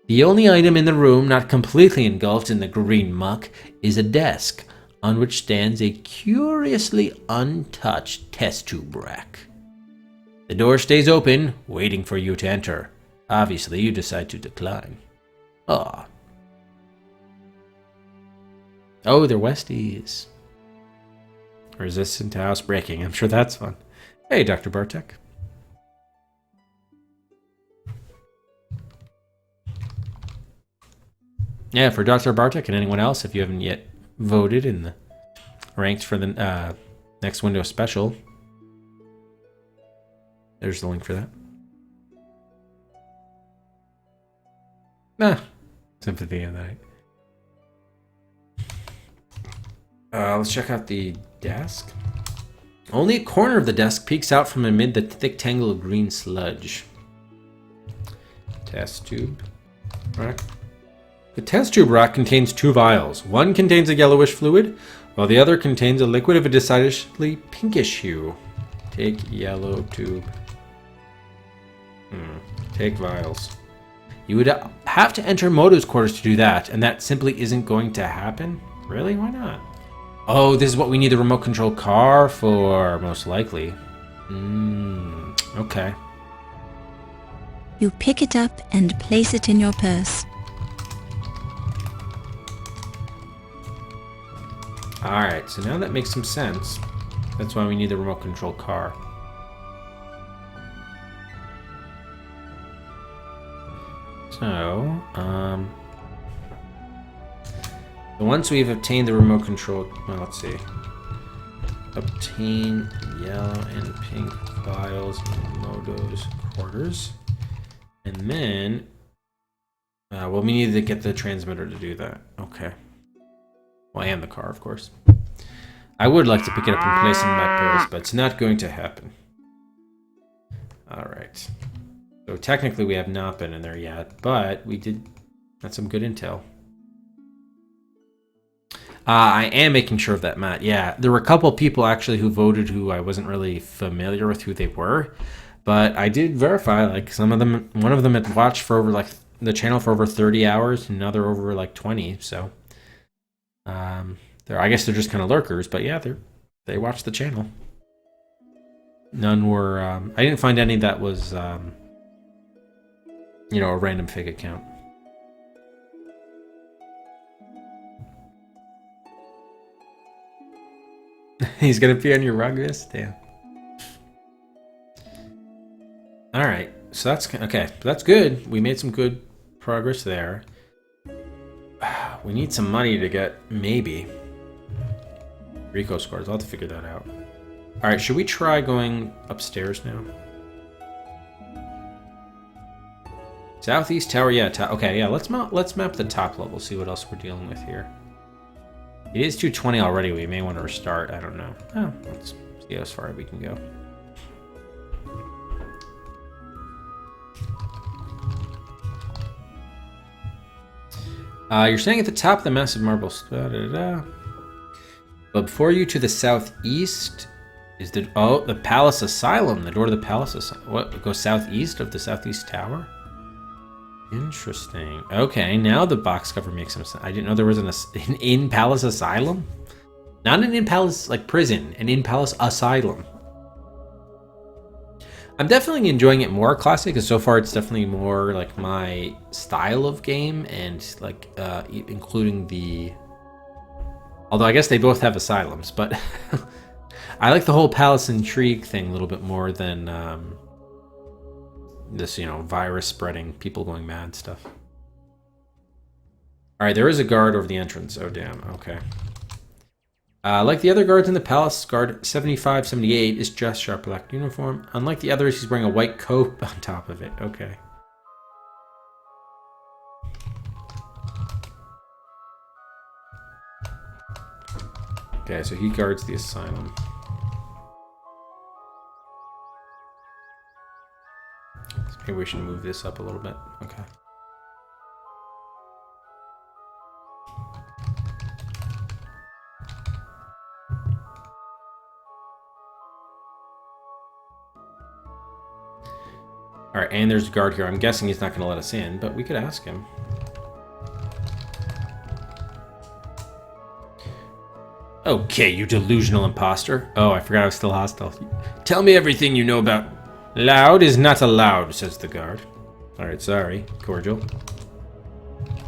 The only item in the room not completely engulfed in the green muck is a desk, on which stands a curiously untouched test tube rack. The door stays open, waiting for you to enter. Obviously, you decide to decline. Ah. Oh, they're Westies. Resistant to housebreaking. I'm sure that's fun. Hey, Dr. Bartek. Yeah, for Dr. Bartek and anyone else, if you haven't yet voted in the ranked for the next Windows special, there's the link for that. Sympathy of the night. Let's check out the desk. Only a corner of the desk peeks out from amid the thick tangle of green sludge. Test tube rack. The test tube rack contains 2 vials. One contains a yellowish fluid, while the other contains a liquid of a decidedly pinkish hue. Take yellow tube. Take vials. You would have to enter Moto's quarters to do that, and that simply isn't going to happen? Really? Why not? Oh, this is what we need the remote control car for, most likely. Okay. You pick it up and place it in your purse. Alright, so now that makes some sense. That's why we need the remote control car. So, once we've obtained the remote control, well, let's see. Obtain yellow and pink vials in Moto's quarters. And then, well, we need to get the transmitter to do that. Okay. Well, and the car, of course. I would like to pick it up and place it in my purse, but it's not going to happen. Alright. So technically we have not been in there yet, but we did get some good intel. I am making sure of that, Matt. Yeah, there were a couple people actually who voted who I wasn't really familiar with who they were, but I did verify, like, some of them, one of them had watched for over, like, the channel for over 30 hours, and another over, like, 20, so... I guess they're just kind of lurkers, but yeah, they watch the channel. None were. I didn't find any that was, you know, a random fake account. He's gonna pee on your rug, this? Damn. All right, so that's okay. That's good. We made some good progress there. We need some money to get maybe Rico scores. I'll have to figure that out. All right, should we try going upstairs now? Southeast tower, yeah. Okay, yeah. Let's map the top level. See what else we're dealing with here. It is 2:20 already. We may want to restart. I don't know. Oh, let's see how far we can go. You're standing at the top of the massive marble. But before you to the southeast is the Palace Asylum. The door to the Palace Asylum. What? Go southeast of the southeast tower? Interesting. Okay, now the box cover makes some sense. I didn't know there was an in-palace asylum. Not an in-palace like prison, an in-palace asylum. I'm definitely enjoying it more classic, because so far it's definitely more like my style of game, and like including the. Although I guess they both have asylums, but I like the whole palace intrigue thing a little bit more than this, you know, virus spreading, people going mad stuff. All right, there is a guard over the entrance. Oh damn. Okay. Like the other guards in the palace, guard 7578 is dressed sharp black uniform. Unlike the others, he's wearing a white coat on top of it. Okay. Okay, so he guards the asylum. So maybe we should move this up a little bit. Okay. Alright, and there's a guard here. I'm guessing he's not going to let us in, but we could ask him. Okay, you delusional imposter. Oh, I forgot I was still hostile. Tell me everything you know about... Loud is not allowed, says the guard. Alright, sorry. Cordial.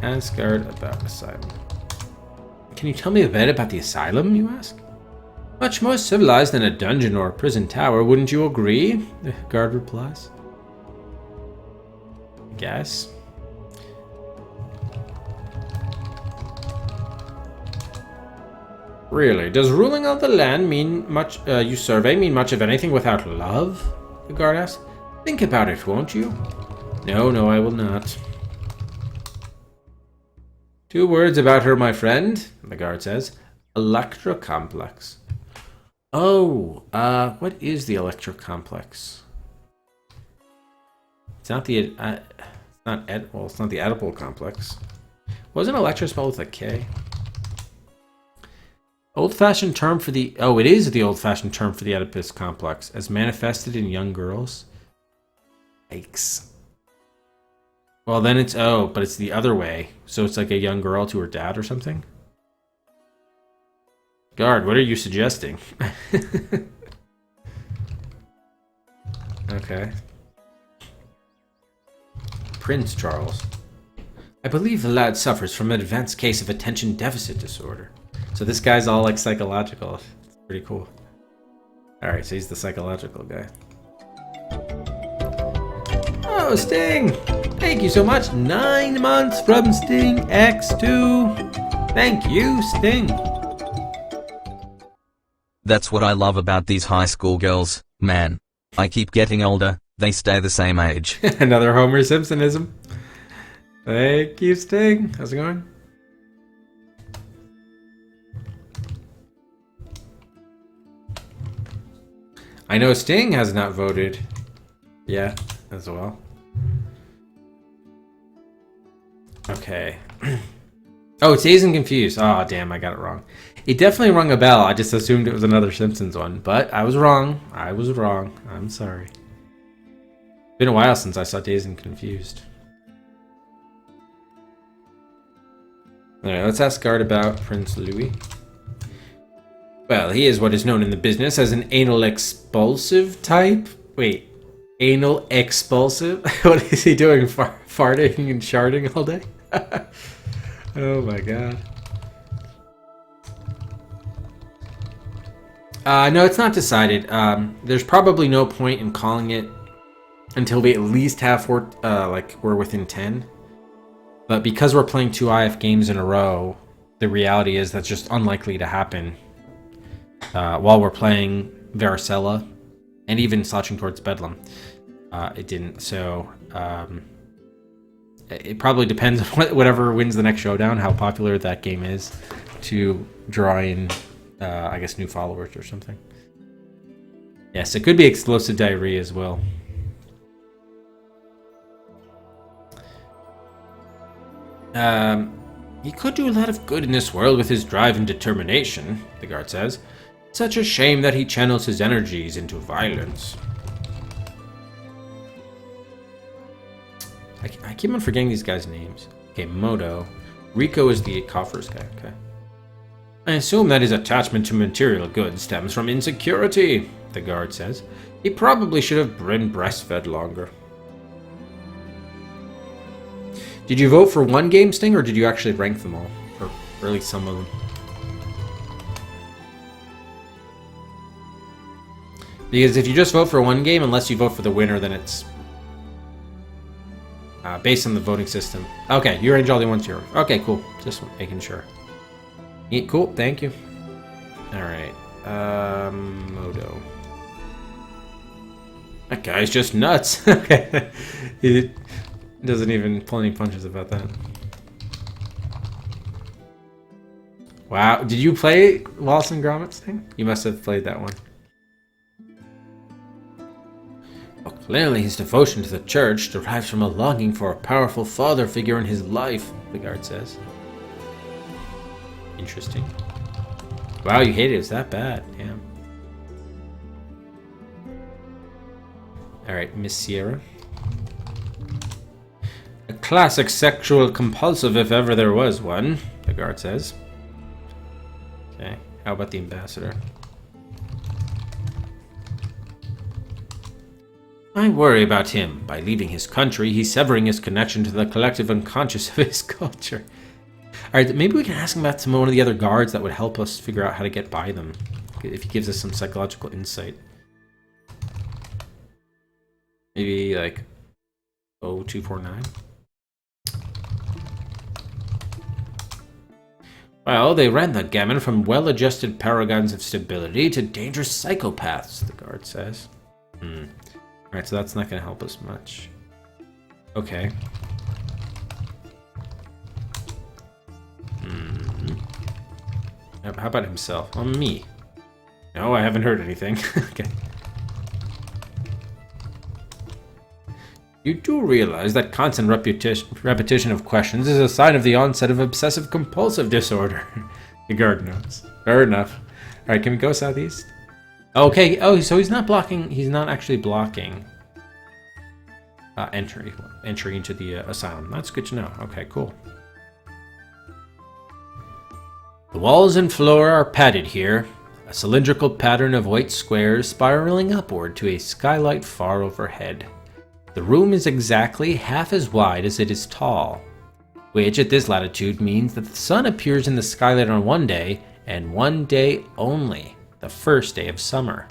Ask guard about asylum. Can you tell me a bit about the asylum, you ask? Much more civilized than a dungeon or a prison tower, wouldn't you agree? The guard replies. I guess. Really, does ruling of the land mean much, you survey, mean much of anything without love? The guard asks. Think about it, won't you? No, I will not. 2 words about her, my friend, the guard says. Electrocomplex. Oh, what is the electrocomplex? It's not the, it's not the edible complex. Wasn't electro spelled with a K? Old-fashioned term for the... Oh, it is the old-fashioned term for the Oedipus complex, as manifested in young girls. Yikes. Well, then it's... Oh, but it's the other way. So it's like a young girl to her dad or something? Guard, what are you suggesting? Okay. Prince Charles. I believe the lad suffers from an advanced case of attention deficit disorder. So this guy's all like psychological. It's pretty cool. Alright, so he's the psychological guy. Oh, Sting! Thank you so much. 9 months from Sting X2. Thank you, Sting. That's what I love about these high school girls, man. I keep getting older, they stay the same age. Another Homer Simpsonism. Thank you, Sting. How's it going? I know Sting has not voted yet as well. Okay. Oh, it's Dazed and Confused. Oh, damn, I got it wrong. It definitely rung a bell. I just assumed it was another Simpsons one, but I was wrong. I was wrong. I'm sorry. Been a while since I saw Dazed and Confused. Alright, let's ask Guard about Prince Louis. Well, he is what is known in the business as an anal expulsive type. Wait, anal expulsive? What is he doing? Farting and sharding all day? Oh my god. No, it's not decided. There's probably no point in calling it until we at least have we're within 10. But because we're playing 2 IF games in a row, the reality is that's just unlikely to happen. While we're playing Varicella and even Slouching Towards Bedlam, it didn't. So it probably depends on whatever wins the next showdown, how popular that game is, to draw in, I guess, new followers or something. Yes, it could be explosive diarrhea as well. He could do a lot of good in this world with his drive and determination, the guard says. Such a shame that he channels his energies into violence. I keep on forgetting these guys' names. Okay, Moto. Rico is the coffers guy, okay. I assume that his attachment to material goods stems from insecurity, the guard says. He probably should have been breastfed longer. Did you vote for one game, Sting, or did you actually rank them all? Or at least some of them? Because if you just vote for one game, unless you vote for the winner, then it's based on the voting system. Okay, you arrange all the ones here. Okay, cool. Just making sure. Cool, thank you. Alright. Moto. That guy's just nuts. Okay. He doesn't even pull any punches about that. Wow. Did you play Wallace and Gromit's thing? You must have played that one. Well, clearly his devotion to the church derives from a longing for a powerful father figure in his life, the guard says. Interesting. Wow, you hate it. It's that bad. Damn. Alright, Miss Sierra. classic sexual compulsive if ever there was one, the guard says. Okay, how about the ambassador? I worry about him. By leaving his country, he's severing his connection to the collective unconscious of his culture. Alright, maybe we can ask him about one of the other guards that would help us figure out how to get by them. If he gives us some psychological insight. Maybe like 0249. Well, they ran the gamut from well-adjusted paragons of stability to dangerous psychopaths, the guard says. Alright, so that's not going to help us much. Okay. How about himself? Oh, me. No, I haven't heard anything. Okay. You do realize that constant repetition of questions is a sign of the onset of obsessive-compulsive disorder. The guard knows. Fair enough. Alright, can we go southeast? Okay, oh, so he's not blocking, he's not actually blocking entry into the asylum. That's good to know. Okay, cool. The walls and floor are padded here, a cylindrical pattern of white squares spiraling upward to a skylight far overhead. The room is exactly half as wide as it is tall, which at this latitude means that the sun appears in the skylight on one day, and one day only, the first day of summer.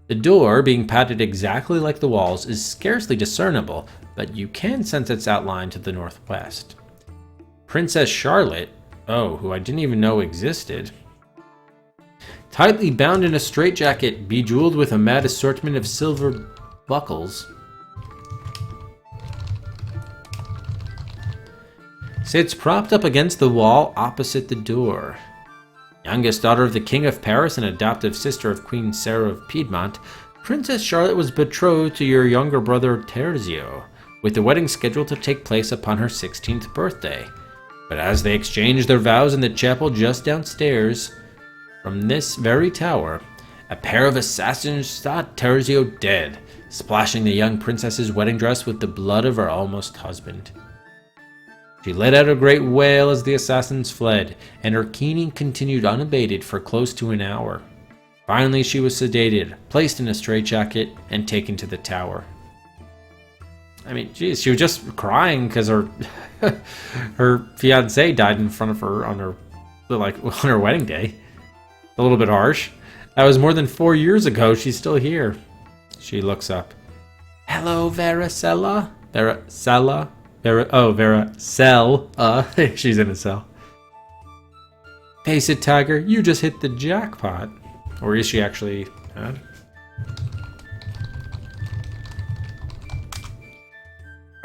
The door, being padded exactly like the walls, is scarcely discernible, but you can sense its outline to the northwest. Princess Charlotte, who I didn't even know existed, tightly bound in a straitjacket, bejeweled with a mad assortment of silver buckles, sits propped up against the wall opposite the door. Youngest daughter of the King of Paris and adoptive sister of Queen Sarah of Piedmont, Princess Charlotte was betrothed to your younger brother Terzio, with the wedding scheduled to take place upon her 16th birthday. But as they exchanged their vows in the chapel just downstairs from this very tower, a pair of assassins shot Terzio dead, splashing the young princess's wedding dress with the blood of her almost husband. She let out a great wail as the assassins fled, and her keening continued unabated for close to an hour. Finally, she was sedated, placed in a straitjacket, and taken to the tower. I mean, geez, she was just crying because her her fiancé died in front of her on her wedding day. A little bit harsh. That was more than 4 years ago. She's still here. She looks up. Hello, Varicella? Varicella? Varicella. She's in a cell. Face it, Tiger. You just hit the jackpot. Or is she actually mad?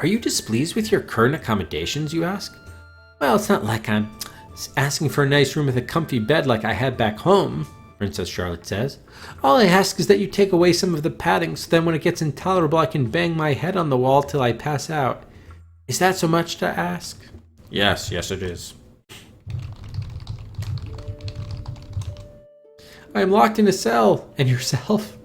Are you displeased with your current accommodations, you ask? Well, it's not like I'm asking for a nice room with a comfy bed like I had back home, Princess Charlotte says. All I ask is that you take away some of the padding so then when it gets intolerable I can bang my head on the wall till I pass out. Is that so much to ask? Yes, it is. I am locked in a cell. And yourself?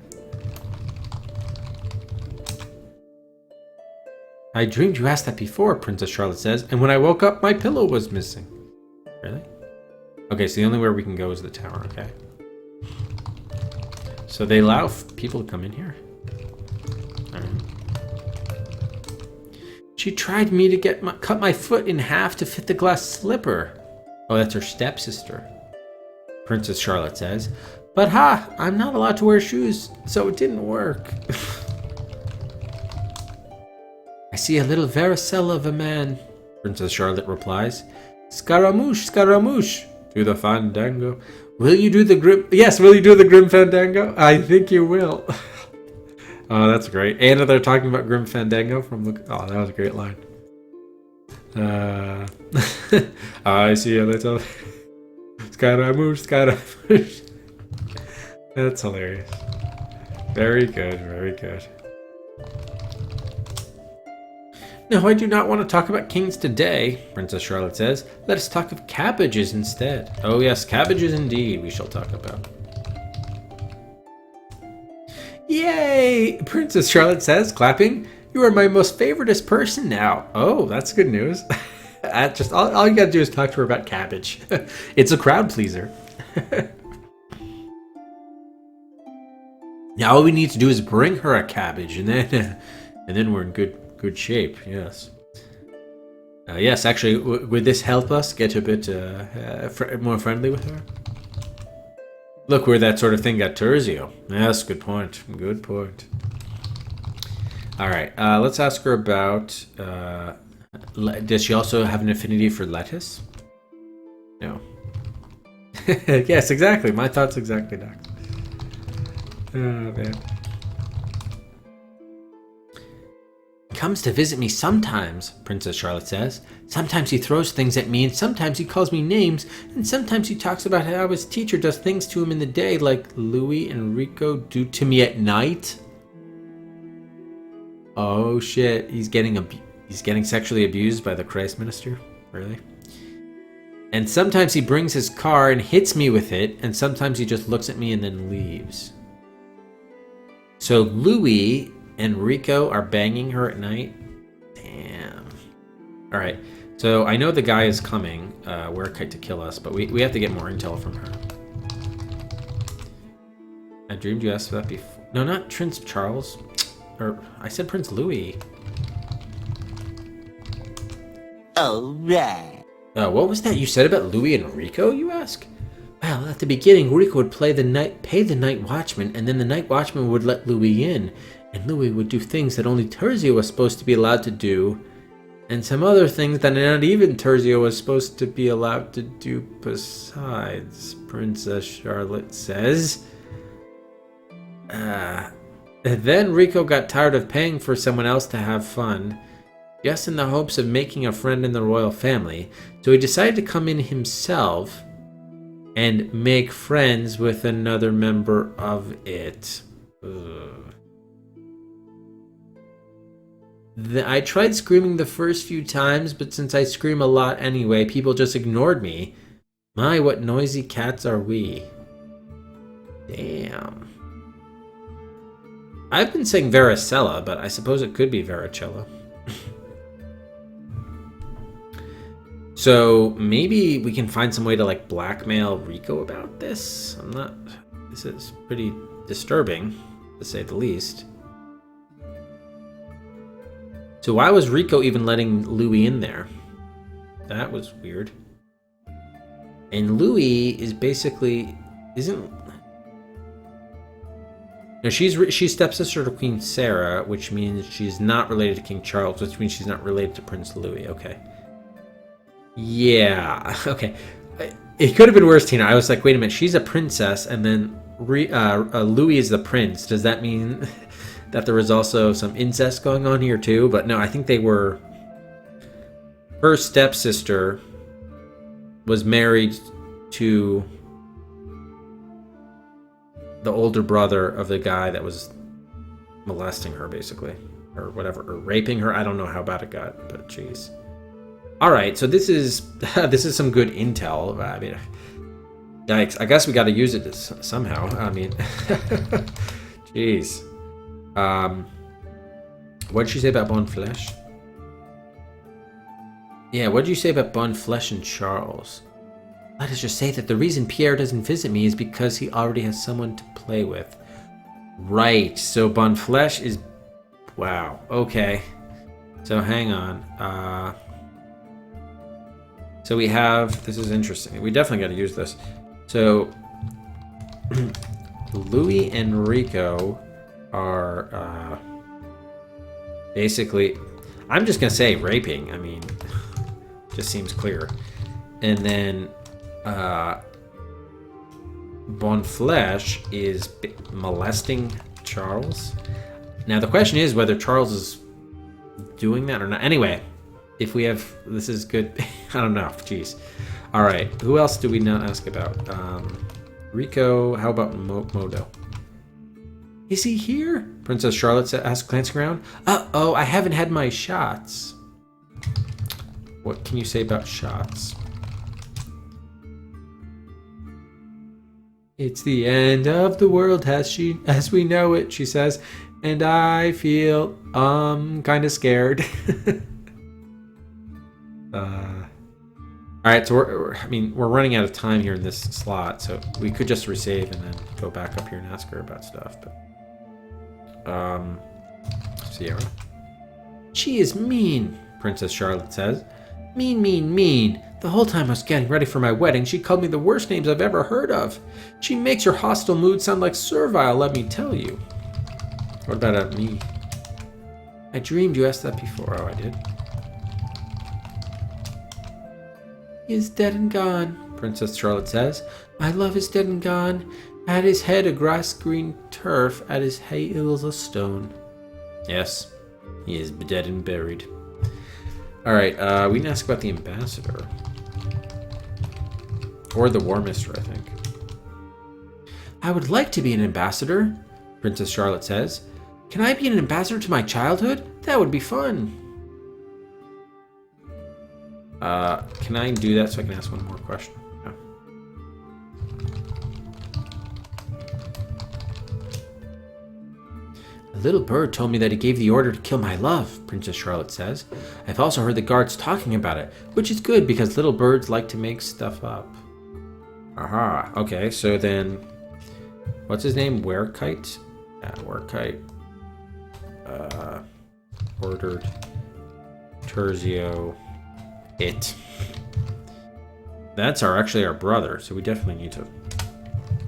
I dreamed you asked that before, Princess Charlotte says, and when I woke up, my pillow was missing. Really? Okay, so the only way we can go is the tower, okay. So they allow people to come in here? Alright. She tried me to cut my foot in half to fit the glass slipper. Oh, that's her stepsister, Princess Charlotte says. But I'm not allowed to wear shoes, so it didn't work. I see a little varicella of a man, Princess Charlotte replies. Scaramouche, Scaramouche, do the fandango. Will you do the grim... Yes, will you do the grim fandango? I think you will. Oh, that's great. And they're talking about grim fandango from the... Oh, that was a great line. I see a little... Scaramouche, Scaramouche. That's hilarious. Very good, very good. No, I do not want to talk about kings today, Princess Charlotte says. Let us talk of cabbages instead. Oh yes, cabbages indeed we shall talk about. Yay! Princess Charlotte says, clapping. You are my most favoritist person now. Oh, that's good news. Just all you gotta do is talk to her about cabbage. It's a crowd pleaser. Now all we need to do is bring her a cabbage, and then we're in good shape. Yes. Yes, actually, would this help us get a bit more friendly with her? Look where that sort of thing got Terzio. Yes, good point. Good point. All right, let's ask her about. Does she also have an affinity for lettuce? No. Yes, exactly. My thoughts exactly, Doc. Oh, man. Comes to visit me sometimes, Princess Charlotte says. Sometimes he throws things at me, and sometimes he calls me names, and sometimes he talks about how his teacher does things to him in the day like Louis and Rico do to me at night. Oh shit, he's getting sexually abused by the Christ minister? Really? And sometimes he brings his car and hits me with it, and sometimes he just looks at me and then leaves. So Louis and Rico are banging her at night? Damn. Alright, so I know the guy is coming, Werekite, to kill us, but we have to get more intel from her. I dreamed you asked that before. No, not Prince Charles. Or, I said Prince Louis. Alright. What was that you said about Louis and Rico, you ask? Well, at the beginning, Rico would pay the night watchman, and then the night watchman would let Louis in. And Louis would do things that only Terzio was supposed to be allowed to do, and some other things that not even Terzio was supposed to be allowed to do besides, Princess Charlotte says. Then Rico got tired of paying for someone else to have fun, just in the hopes of making a friend in the royal family, so he decided to come in himself and make friends with another member of it. Ugh. I tried screaming the first few times, but since I scream a lot anyway, people just ignored me. My, what noisy cats are we. Damn. I've been saying Varicella, but I suppose it could be Varicella. So maybe we can find some way to like blackmail Rico about this. This is pretty disturbing, to say the least. So why was Rico even letting Louis in there? That was weird. And Louis is basically she's stepsister to Queen Sarah, which means she's not related to King Charles, which means she's not related to Prince Louis. Okay. Yeah. Okay. It could have been worse, Tina. I was like, wait a minute, she's a princess, and then Louis is the prince. Does that mean that there was also some incest going on here too? But no, I think they were. Her stepsister was married to the older brother of the guy that was molesting her, basically, or whatever, or raping her. I don't know how bad it got, but jeez. All right, so this is some good intel. I mean, yikes! I guess we got to use it somehow. I mean, jeez. What did she say about Bonflesh? Yeah, what did you say about Bonflesh and Charles? Let us just say that the reason Pierre doesn't visit me is because he already has someone to play with. Right, so Bonflesh is... Wow, okay. So hang on. So we have... This is interesting. We definitely got to use this. So Louis and Rico are basically... I'm just going to say raping. I mean, just seems clear. And then... Bonflesh is molesting Charles. Now the question is whether Charles is doing that or not. Anyway, if we have, this is good. I don't know. Jeez. All right. Who else do we not ask about? Rico. How about Modo? Is he here? Princess Charlotte asked, glancing around. Uh-oh, I haven't had my shots. What can you say about shots? It's the end of the world as we know it, she says. And I feel kind of scared. All right, so we're running out of time here in this slot, so we could just resave and then go back up here and ask her about stuff. But Sierra. She is mean, Princess Charlotte says. Mean, mean, mean. The whole time I was getting ready for my wedding, she called me the worst names I've ever heard of. She makes her hostile mood sound like servile, let me tell you. What about me? I dreamed you asked that before. Oh, I did. He is dead and gone, Princess Charlotte says. My love is dead and gone. At his head a grass-green turf, at his heels a stone. Yes, he is dead and buried. Alright, we can ask about the ambassador. Or the war mister, I think. I would like to be an ambassador, Princess Charlotte says. Can I be an ambassador to my childhood? That would be fun. Can I do that so I can ask one more question? No. A little bird told me that he gave the order to kill my love, Princess Charlotte says. I've also heard the guards talking about it, which is good because little birds like to make stuff up. Aha, okay, so then, what's his name? Werekite? Yeah, Werekite. Ordered Terzio it. That's actually our brother, so we definitely need to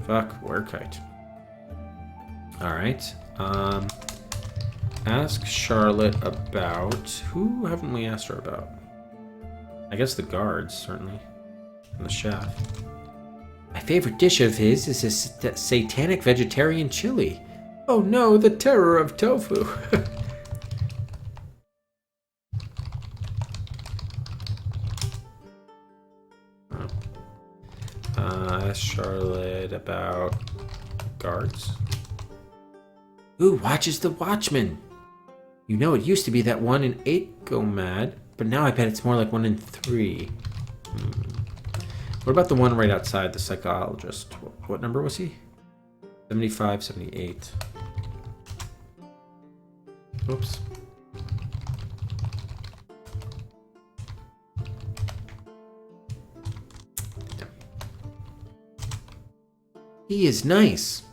fuck Werekite. Alright. Ask Charlotte about... Who haven't we asked her about? I guess the guards, certainly. And the chef. My favorite dish of his is his satanic vegetarian chili. Oh no, the terror of tofu. Ask Charlotte about guards. Who watches the Watchmen? You know, it used to be that 1 in 8 go mad, but now I bet it's more like 1 in 3. What about the one right outside, the psychologist? What number was he? 75, 78. Oops. He is nice.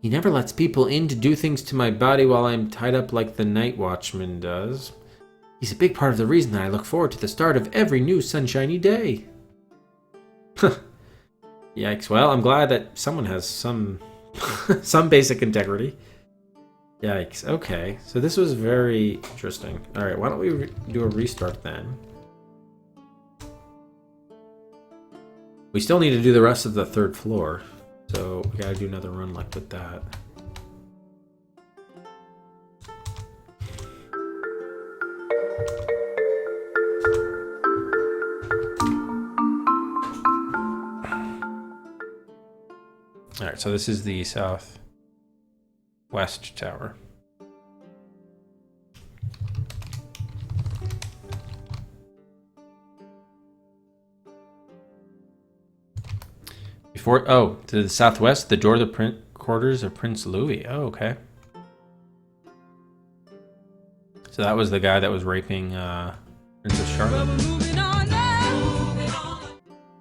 He never lets people in to do things to my body while I'm tied up like the night watchman does. He's a big part of the reason that I look forward to the start of every new sunshiny day. Yikes. Well, I'm glad that someone has some some basic integrity. Yikes. Okay. So this was very interesting. All right. Why don't we do a restart then? We still need to do the rest of the 3rd floor. So we gotta do another run like with that. Alright, so this is the southwest tower. To the southwest, the door of the quarters of Prince Louis. Oh, okay. So that was the guy that was raping Princess Charlotte.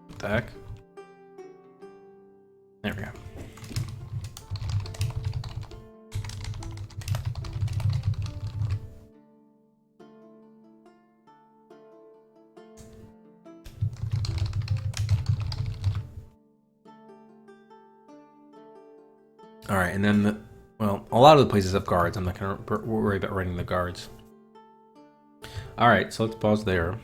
What the heck? There we go. All right, and then, well, a lot of the places have guards. I'm not going to worry about writing the guards. All right, so let's pause there.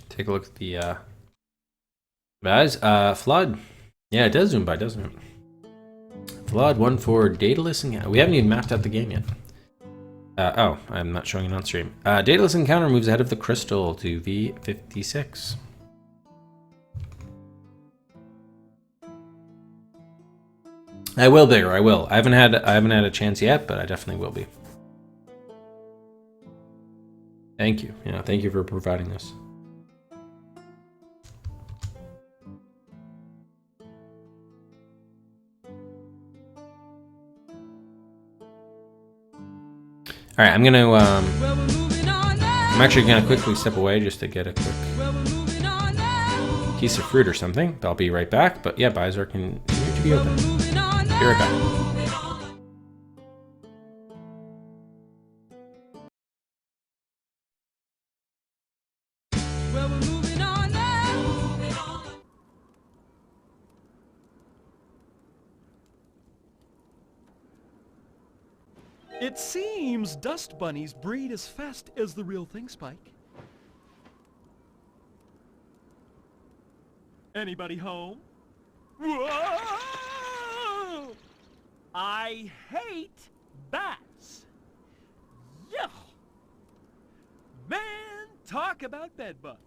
Take a look at the guys. Flood. Yeah, it does zoom by, doesn't it? Flood 1 for Daedalus Encounter. We haven't even mapped out the game yet. Oh, I'm not showing it on stream. Daedalus Encounter moves ahead of the crystal to V56. I will, Bigger. I will. I haven't had a chance yet, but I definitely will be. Thank you. Yeah, thank you for providing this. right, I'm gonna I'm actually gonna quickly step away just to get a quick piece of fruit or something. I'll be right back. But yeah, eyes are continue to be open. Be right back. It seems dust bunnies breed as fast as the real thing, Spike. Anybody home? Whoa! I hate bats. Yuck! Man, talk about bedbugs.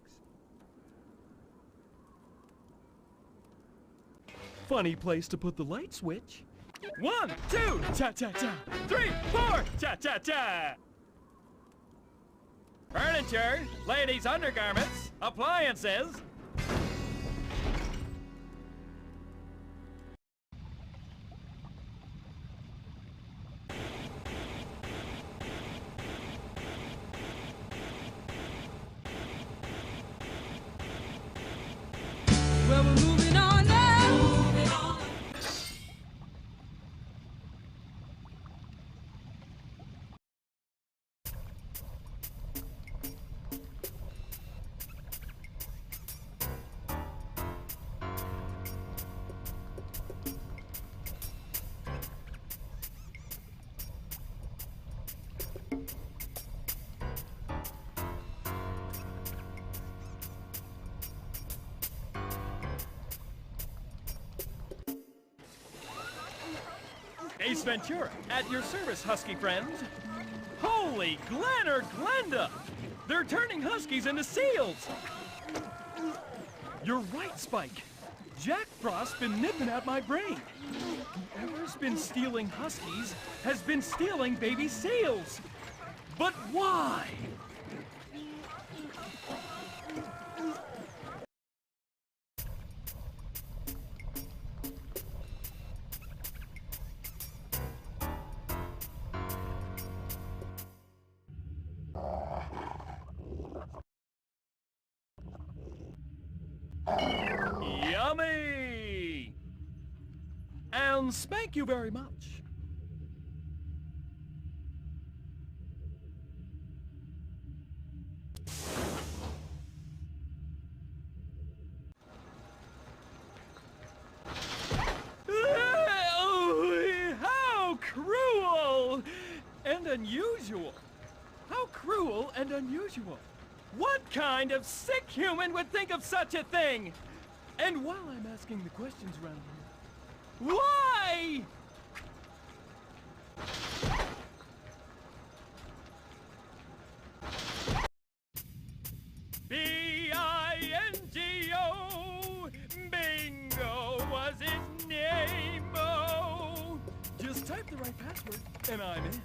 Funny place to put the light switch. 1, 2, cha-cha-cha. 3, 4, cha-cha-cha. Furniture, ladies' undergarments, appliances. Well, we're moving on now. Ace Ventura, at your service, Husky friends. Holy Glenn or Glenda! They're turning Huskies into seals! You're right, Spike. Jack Frost's been nipping at my brain. Whoever's been stealing Huskies has been stealing baby seals. But why? Yummy! And thank you very much. How cruel and unusual! How cruel and unusual! What kind of sick human would think of such a thing? And while I'm asking the questions around here, why? B-I-N-G-O, Bingo was his name-o. Just type the right password, and I'm in.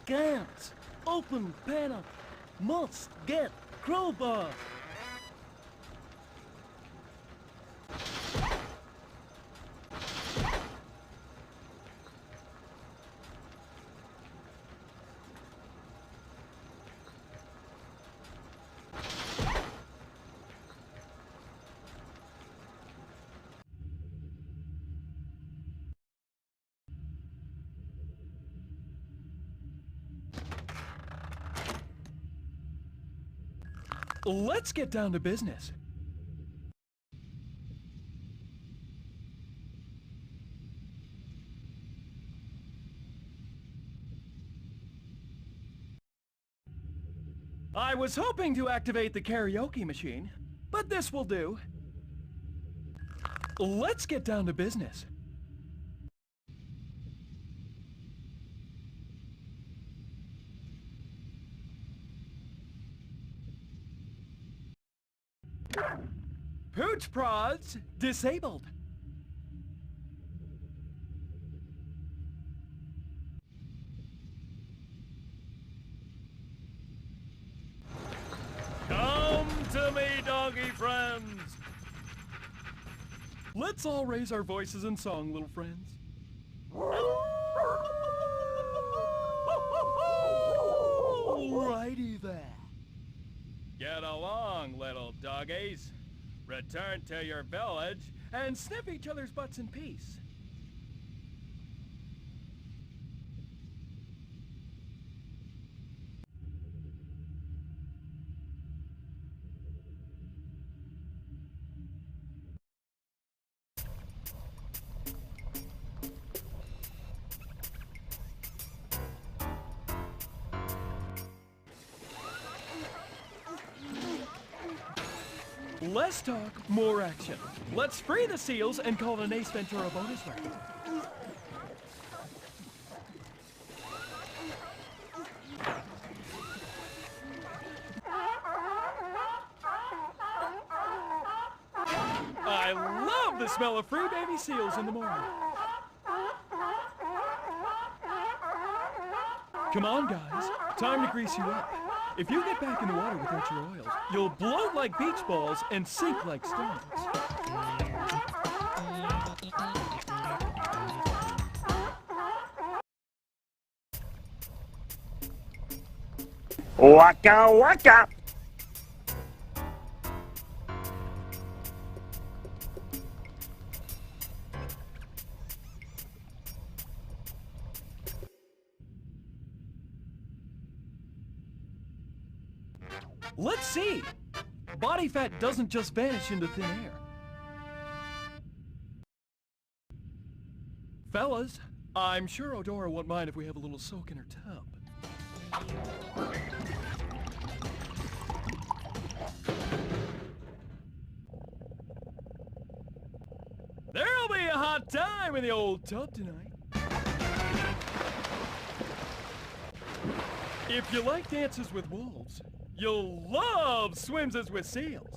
Can't open panel. Must get crowbar. Let's get down to business. I was hoping to activate the karaoke machine, but this will do. Let's get down to business. Pooch prods disabled. Let's all raise our voices in song, little friends. Alrighty then. Get along, little doggies. Return to your village and sniff each other's butts in peace. Less talk, more action. Let's free the seals and call an Ace Ventura bonus round. I love the smell of free baby seals in the morning. Come on, guys. Time to grease you up. If you get back in the water without your oils, you'll bloat like beach balls and sink like stones. Waka waka! Let's see! Body fat doesn't just vanish into thin air. Fellas, I'm sure Odora won't mind if we have a little soak in her tub. There'll be a hot time in the old tub tonight. If you like dances with wolves, you'll love swimses with seals.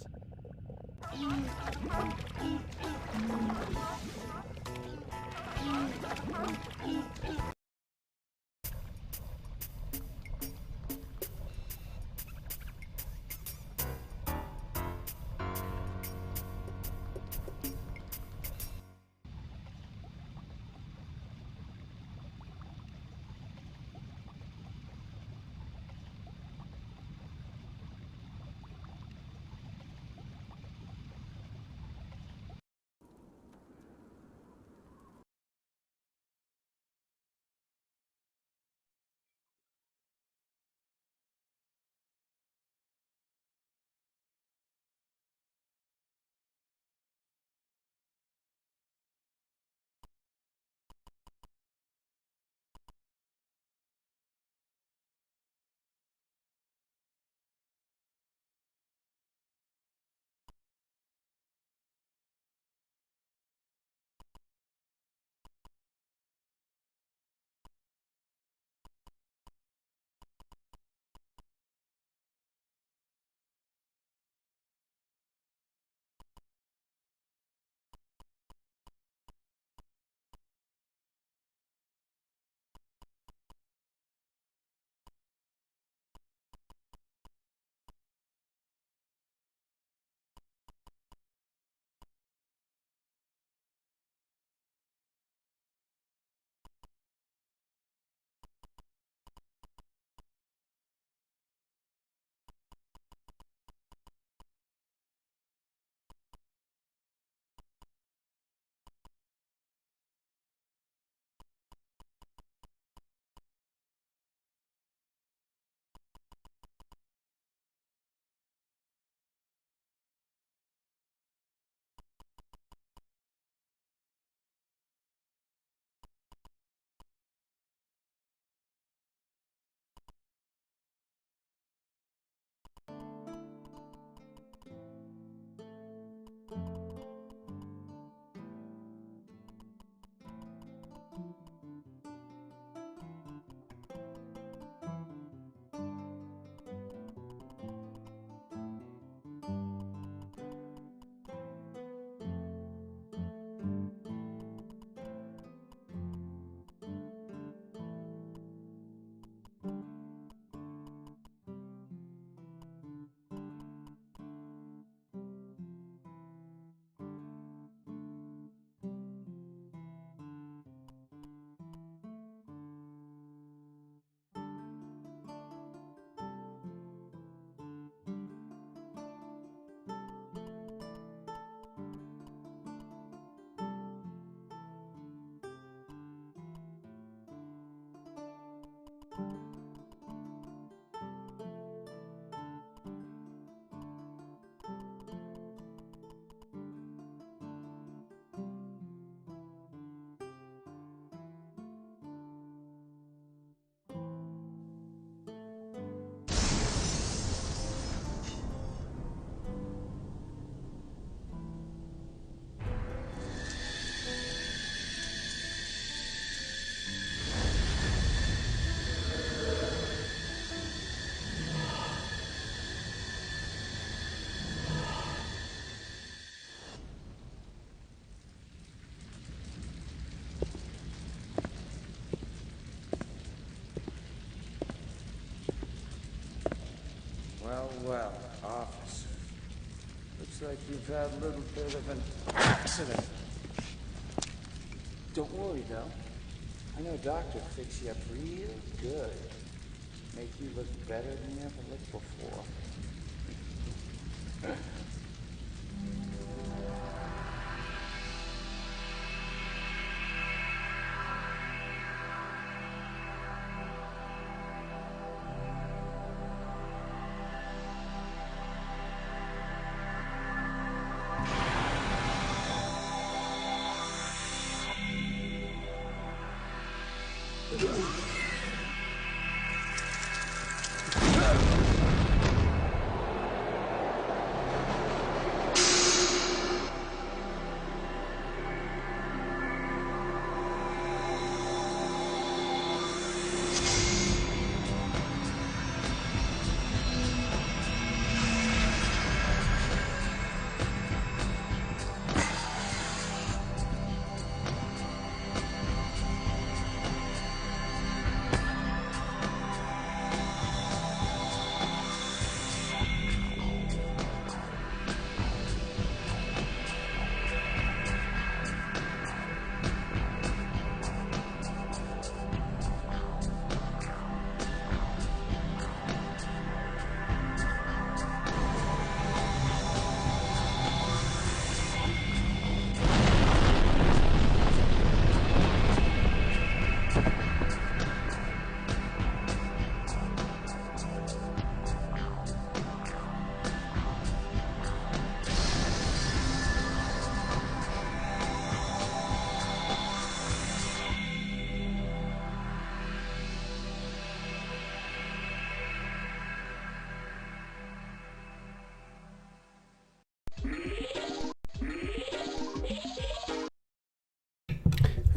Well, well, officer. Looks like you've had a little bit of an accident. Don't worry, though. I know a doctor will fix you up real good. Make you look better than you ever looked before.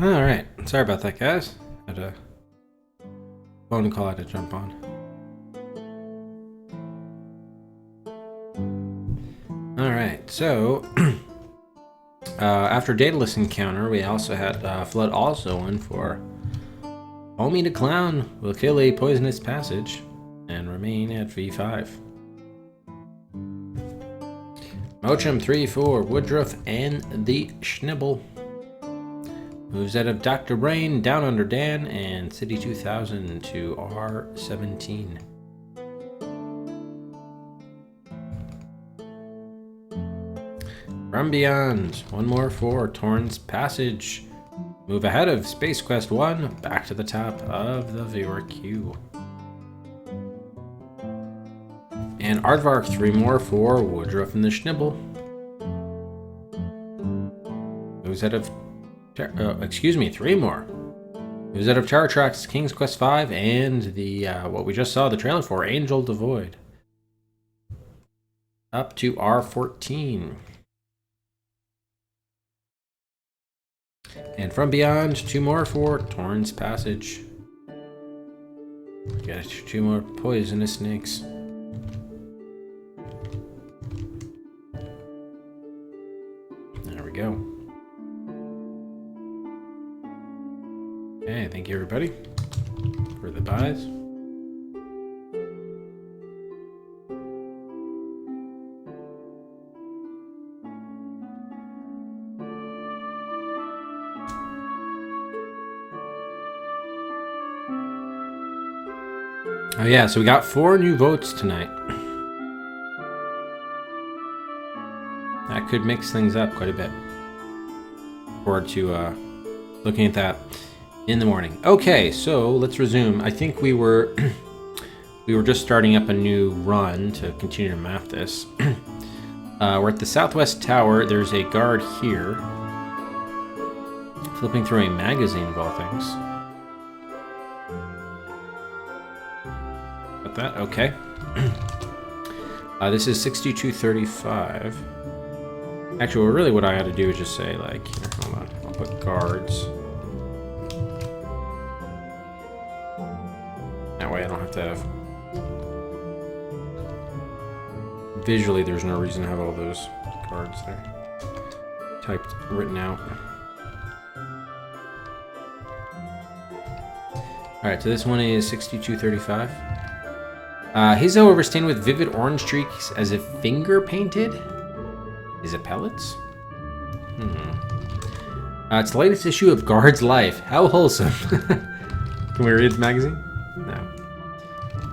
Alright, sorry about that, guys. Had a phone call I had to jump on. Alright, so after Daedalus encounter, we also had Flood also in for Homie the Clown will kill a poisonous passage and remain at V5. Mochum 3 for Woodruff and the Schnibble. Moves out of Dr. Brain, Down Under Dan, and City 2000 to R17. From Beyond, one more for Torrance Passage. Move ahead of Space Quest 1, back to the top of the viewer queue. And Aardvark, 3 more for Woodruff and the Schnibble. Moves out of 3 more. It was out of Terror Tracks, King's Quest 5, and the what we just saw the trailer for, Angel Devoid. Up to R14. And From Beyond, 2 more for Torrance Passage. We got 2 more poisonous snakes. There we go. Okay, thank you everybody for the buys. Oh yeah, so we got 4 new votes tonight. That could mix things up quite a bit. Forward to looking at that. In the morning. Okay, so let's resume. I think we were we were just starting up a new run to continue to map this. We're at the southwest tower. There's a guard here. Flipping through a magazine of all things. Got that? Okay. This is 6235. Actually, well, really what I had to do is just say, like, here, hold on. I'll put guards. That way I don't have to have... Visually, there's no reason to have all those guards there. Typed, written out. Alright, so this one is 6235. His, however, stained with vivid orange streaks as if finger painted. Is it pellets? It's the latest issue of Guard's Life. How wholesome. Can we read the magazine? No.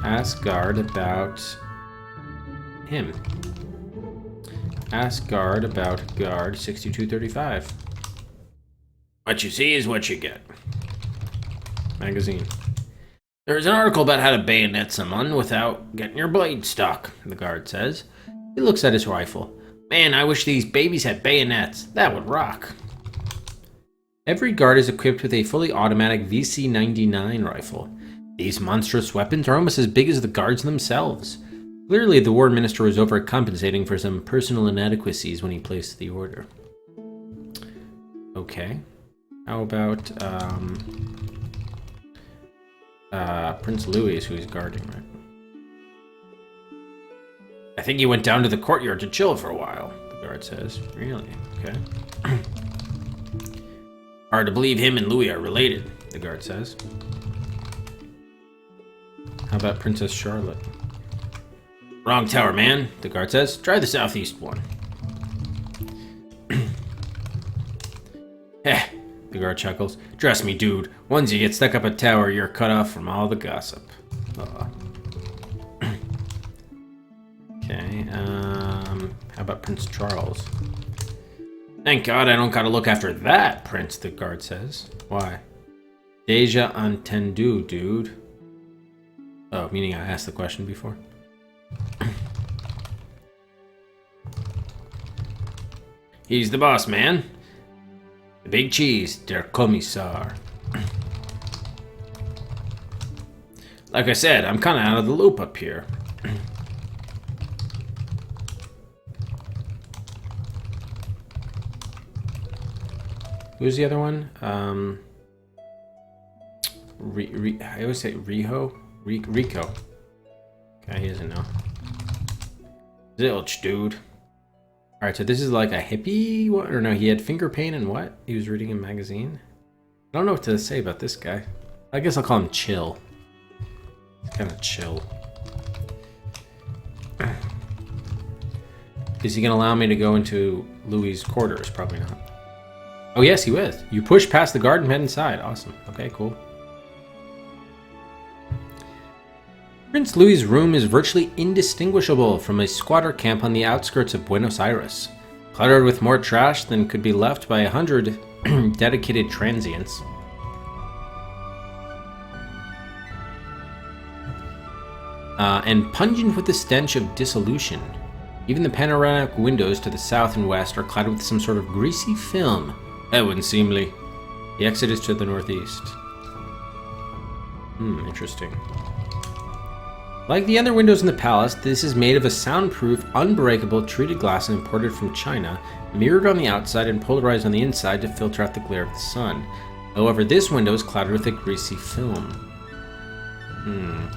Ask Guard about him. Ask Guard about Guard 6235. What you see is what you get. Magazine. There's an article about how to bayonet someone without getting your blade stuck, the guard says. He looks at his rifle. Man, I wish these babies had bayonets. That would rock. Every guard is equipped with a fully automatic VC-99 rifle. These monstrous weapons are almost as big as the guards themselves. Clearly, the war minister was overcompensating for some personal inadequacies when he placed the order. Okay. How about, Prince Louis is who he's guarding, right? I think he went down to the courtyard to chill for a while, the guard says. Really? Okay. Hard to believe him and Louis are related, the guard says. How about Princess Charlotte? Wrong tower, man, the guard says. Try the southeast one. Heh, the guard chuckles. Trust me, dude. Once you get stuck up a tower, you're cut off from all the gossip. Okay, how about Prince Charles? Thank God I don't gotta look after that, Prince, the guard says. Why? Deja entendu, dude. Oh, meaning I asked the question before. He's the boss, man. The big cheese, der Kommissar. Like I said, I'm kinda out of the loop up here. Who's the other one? I always say Rico. Okay, he doesn't know. Zilch, dude. Alright, so this is like a hippie one? Or no, he had finger paint and what? He was reading a magazine? I don't know what to say about this guy. I guess I'll call him chill. He's kind of chill. Is he going to allow me to go into Louis' quarters? Probably not. Oh yes, he was. You push past the guard and head inside. Awesome. Okay, cool. Prince Louis' room is virtually indistinguishable from a squatter camp on the outskirts of Buenos Aires, cluttered with more trash than could be left by 100 dedicated transients. And pungent with the stench of dissolution. Even the panoramic windows to the south and west are clad with some sort of greasy film. That wouldn't seemly. The exit is to the northeast. Interesting. Like the other windows in the palace, this is made of a soundproof, unbreakable, treated glass imported from China, mirrored on the outside and polarized on the inside to filter out the glare of the sun. However, this window is clouded with a greasy film.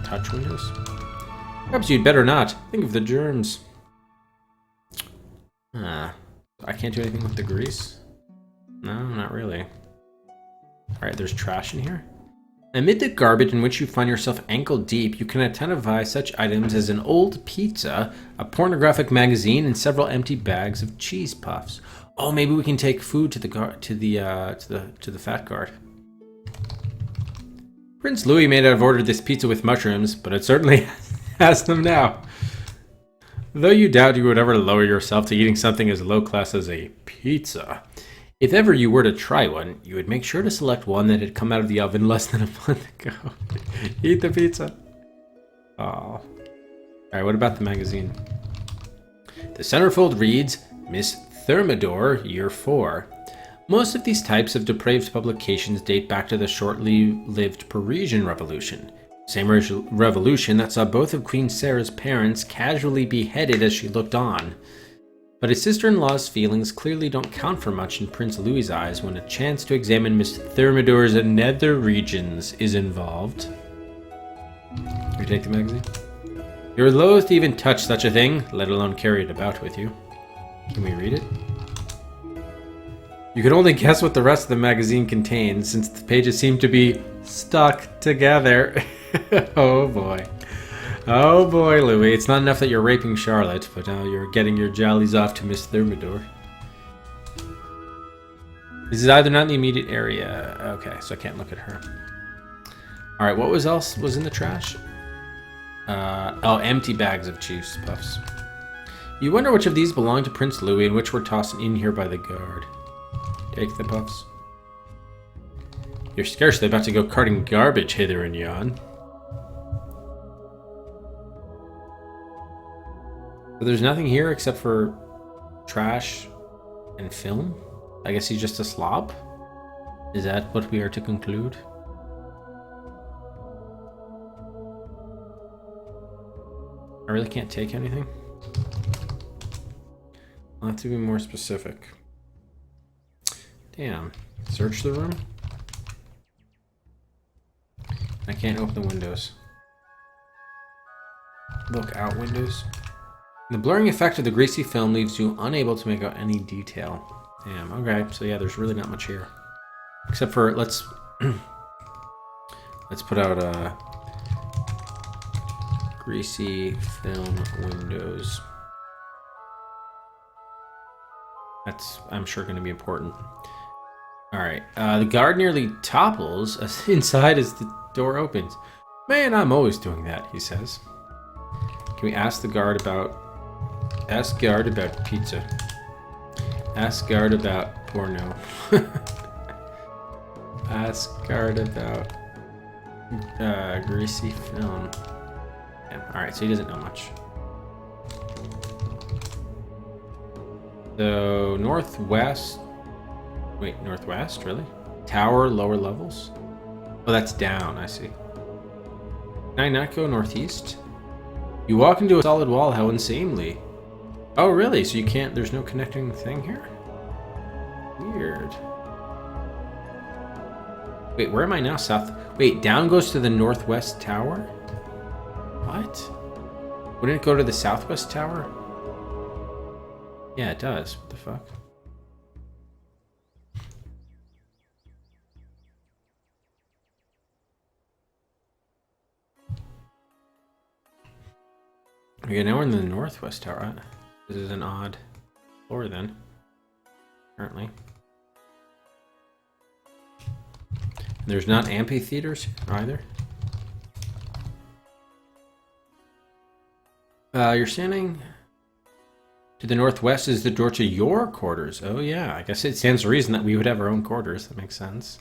Touch windows? Perhaps you'd better not. Think of the germs. I can't do anything with the grease? No, not really. Alright, there's trash in here. Amid the garbage in which you find yourself ankle deep, you can identify such items as an old pizza, a pornographic magazine, and several empty bags of cheese puffs. Oh, maybe we can take food to the fat guard. Prince Louis may not have ordered this pizza with mushrooms, but it certainly has them now. Though you doubt you would ever lower yourself to eating something as low class as a pizza, If ever you were to try one, you would make sure to select one that had come out of the oven less than a month ago. Eat the pizza. Oh. Alright, what about the magazine? The centerfold reads, Miss Thermidor, Year 4. Most of these types of depraved publications date back to the shortly lived Parisian Revolution. Same revolution that saw both of Queen Sarah's parents casually beheaded as she looked on. But his sister-in-law's feelings clearly don't count for much in Prince Louis's eyes when a chance to examine Miss Thermidor's nether regions is involved. Can you take the magazine? You're loath to even touch such a thing, let alone carry it about with you. Can we read it? You can only guess what the rest of the magazine contains, since the pages seem to be stuck together. Oh boy. Oh boy, Louis. It's not enough that you're raping Charlotte, but now you're getting your jollies off to Miss Thermidor. This is either not in the immediate area. Okay, so I can't look at her. Alright, what else was in the trash? Empty bags of juice puffs. You wonder which of these belong to Prince Louis and which were tossed in here by the guard. Take the puffs. You're scarcely about to go carting garbage hither and yon. So there's nothing here except for trash and film? I guess he's just a slob? Is that what we are to conclude? I really can't take anything? I'll have to be more specific. Damn. Search the room? I can't open the windows. Look out windows. The blurring effect of the greasy film leaves you unable to make out any detail. Damn, okay, so yeah, there's really not much here. Except for, let's put out greasy film windows. That's, I'm sure, going to be important. Alright, the guard nearly topples inside as the door opens. Man, I'm always doing that, he says. Can we ask the guard about... Ask guard about pizza. Ask guard about porno. Ask guard about greasy film. Yeah, alright, so he doesn't know much. So, northwest... Wait, northwest? Really? Tower, lower levels? Oh, that's down, I see. Can I not go northeast? You walk into a solid wall, how insanely. Oh, really? So you can't... There's no connecting thing here? Weird. Wait, where am I now? South... Wait, down goes to the northwest tower? What? Wouldn't it go to the southwest tower? Yeah, it does. What the fuck? Okay, now we're in the northwest tower. This is an odd floor then, apparently. And there's not amphitheaters either. You're standing to the northwest is the door to your quarters. Oh yeah, I guess it stands to reason that we would have our own quarters. That makes sense.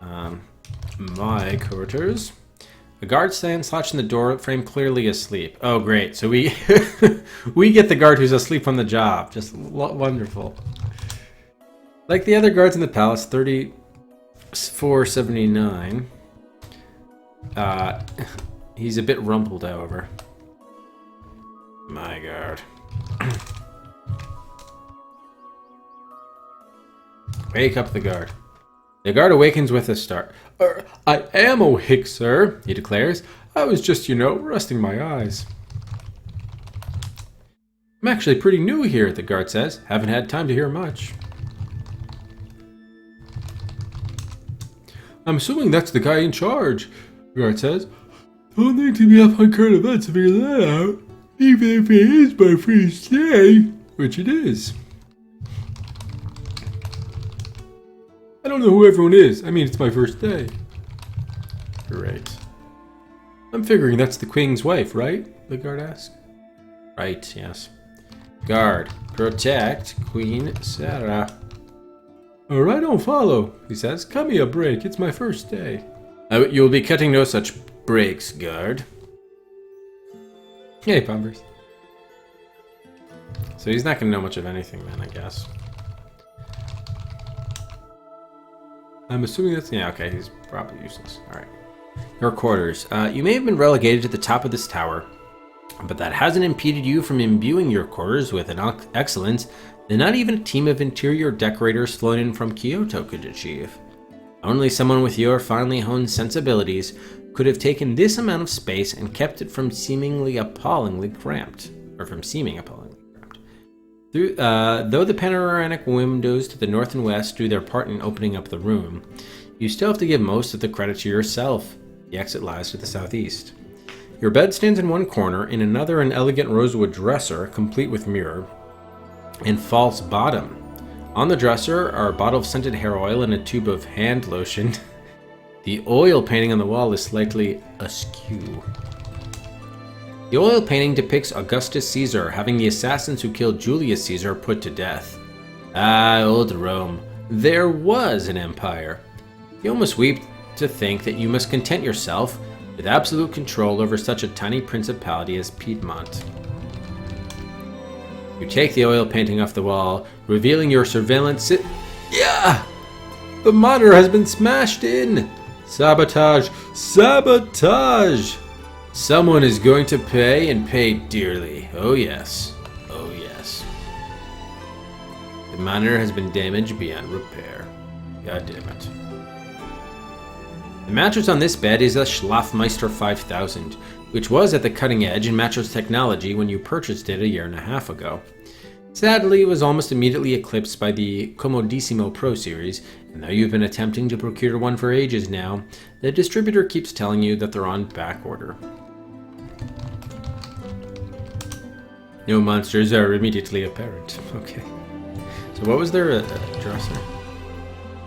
My quarters. The guard stands slouched in the door frame, clearly asleep. Oh, great. So we we get the guard who's asleep on the job. Just wonderful. Like the other guards in the palace, 3479. He's a bit rumpled, however. My guard. Wake up the guard. The guard awakens with a start. I am awake, sir, he declares. I was just, resting my eyes. I'm actually pretty new here, the guard says. Haven't had time to hear much. I'm assuming that's the guy in charge, the guard says. Don't need to be up on current events to figure that out, even if it is my first day, which it is. I don't know who everyone is. I mean, it's my first day. Great. I'm figuring that's the Queen's wife, right? The guard asks. Right, yes. Guard, protect Queen Sarah. I don't follow, he says. Cut me a break. It's my first day. You'll be cutting no such breaks, guard. Hey, Pumbers. So he's not going to know much of anything then, I guess. I'm assuming that's... Yeah, okay, he's probably useless. Alright. Your quarters. You may have been relegated to the top of this tower, but that hasn't impeded you from imbuing your quarters with an excellence that not even a team of interior decorators flown in from Kyoto could achieve. Only someone with your finely honed sensibilities could have taken this amount of space and kept it from seeming appallingly cramped. Though the panoramic windows to the north and west do their part in opening up the room, you still have to give most of the credit to yourself. The exit lies to the southeast. Your bed stands in one corner, in another an elegant rosewood dresser, complete with mirror and false bottom. On the dresser are a bottle of scented hair oil and a tube of hand lotion. The oil painting on the wall is slightly askew. The oil painting depicts Augustus Caesar having the assassins who killed Julius Caesar put to death. Ah, old Rome. There was an empire. You almost weep to think that you must content yourself with absolute control over such a tiny principality as Piedmont. You take the oil painting off the wall, revealing your surveillance. Yeah! The monitor has been smashed in! Sabotage! Sabotage! Someone is going to pay and pay dearly. Oh yes. Oh yes. The monitor has been damaged beyond repair. God damn it. The mattress on this bed is a Schlafmeister 5000, which was at the cutting edge in mattress technology when you purchased it a year and a half ago. Sadly, it was almost immediately eclipsed by the Comodissimo Pro series, and though you've been attempting to procure one for ages now, the distributor keeps telling you that they're on back order. No monsters are immediately apparent. Okay. So what was their dresser?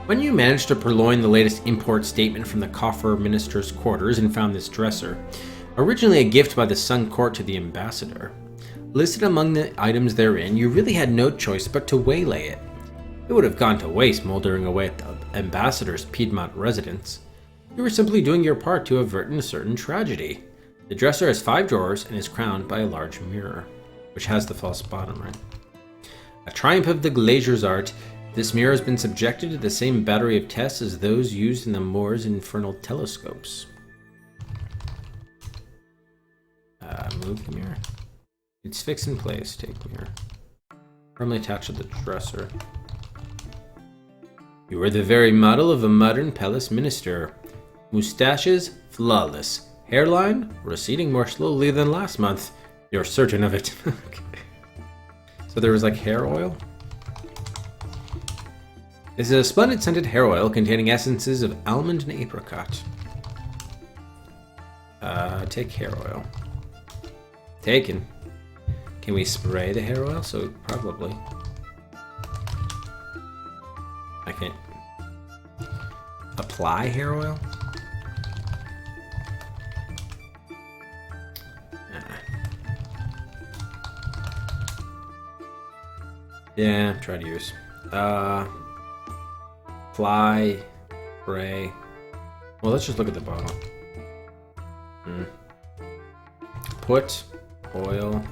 When you managed to purloin the latest import statement from the coffer minister's quarters and found this dresser, originally a gift by the Sun Court to the ambassador, listed among the items therein, you really had no choice but to waylay it. It would have gone to waste moldering away at the ambassador's Piedmont residence. You were simply doing your part to avert a certain tragedy. The dresser has 5 drawers and is crowned by a large mirror, which has the false bottom, right? A triumph of the glazier's art, this mirror has been subjected to the same battery of tests as those used in the Moore's infernal telescopes. Move the mirror. It's fixed in place. Take mirror. Firmly attached to the dresser. You are the very model of a modern palace minister. Mustaches, flawless. Hairline, receding more slowly than last month. You're certain of it. Okay. So there was like hair oil? This is a splendid scented hair oil containing essences of almond and apricot. Take hair oil. Taken. Can we spray the hair oil? So probably. I can't. Apply hair oil? Yeah, try to use. Fly, spray. Well, let's just look at the bottle. Put oil,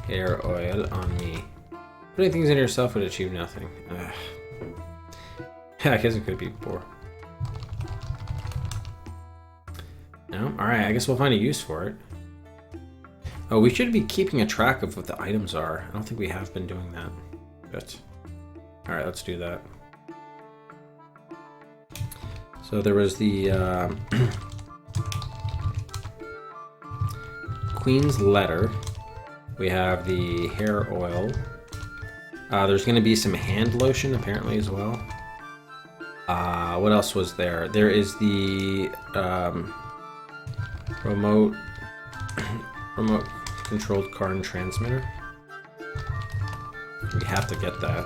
hair oil on me. Putting things in yourself would achieve nothing. I guess it could be poor. No? Alright, I guess we'll find a use for it. Oh, we should be keeping a track of what the items are. I don't think we have been doing that. But alright, let's do that. So there was the Queen's Letter. We have the hair oil. There's going to be some hand lotion apparently as well. What else was there? There is the remote controlled car and transmitter. We have to get that.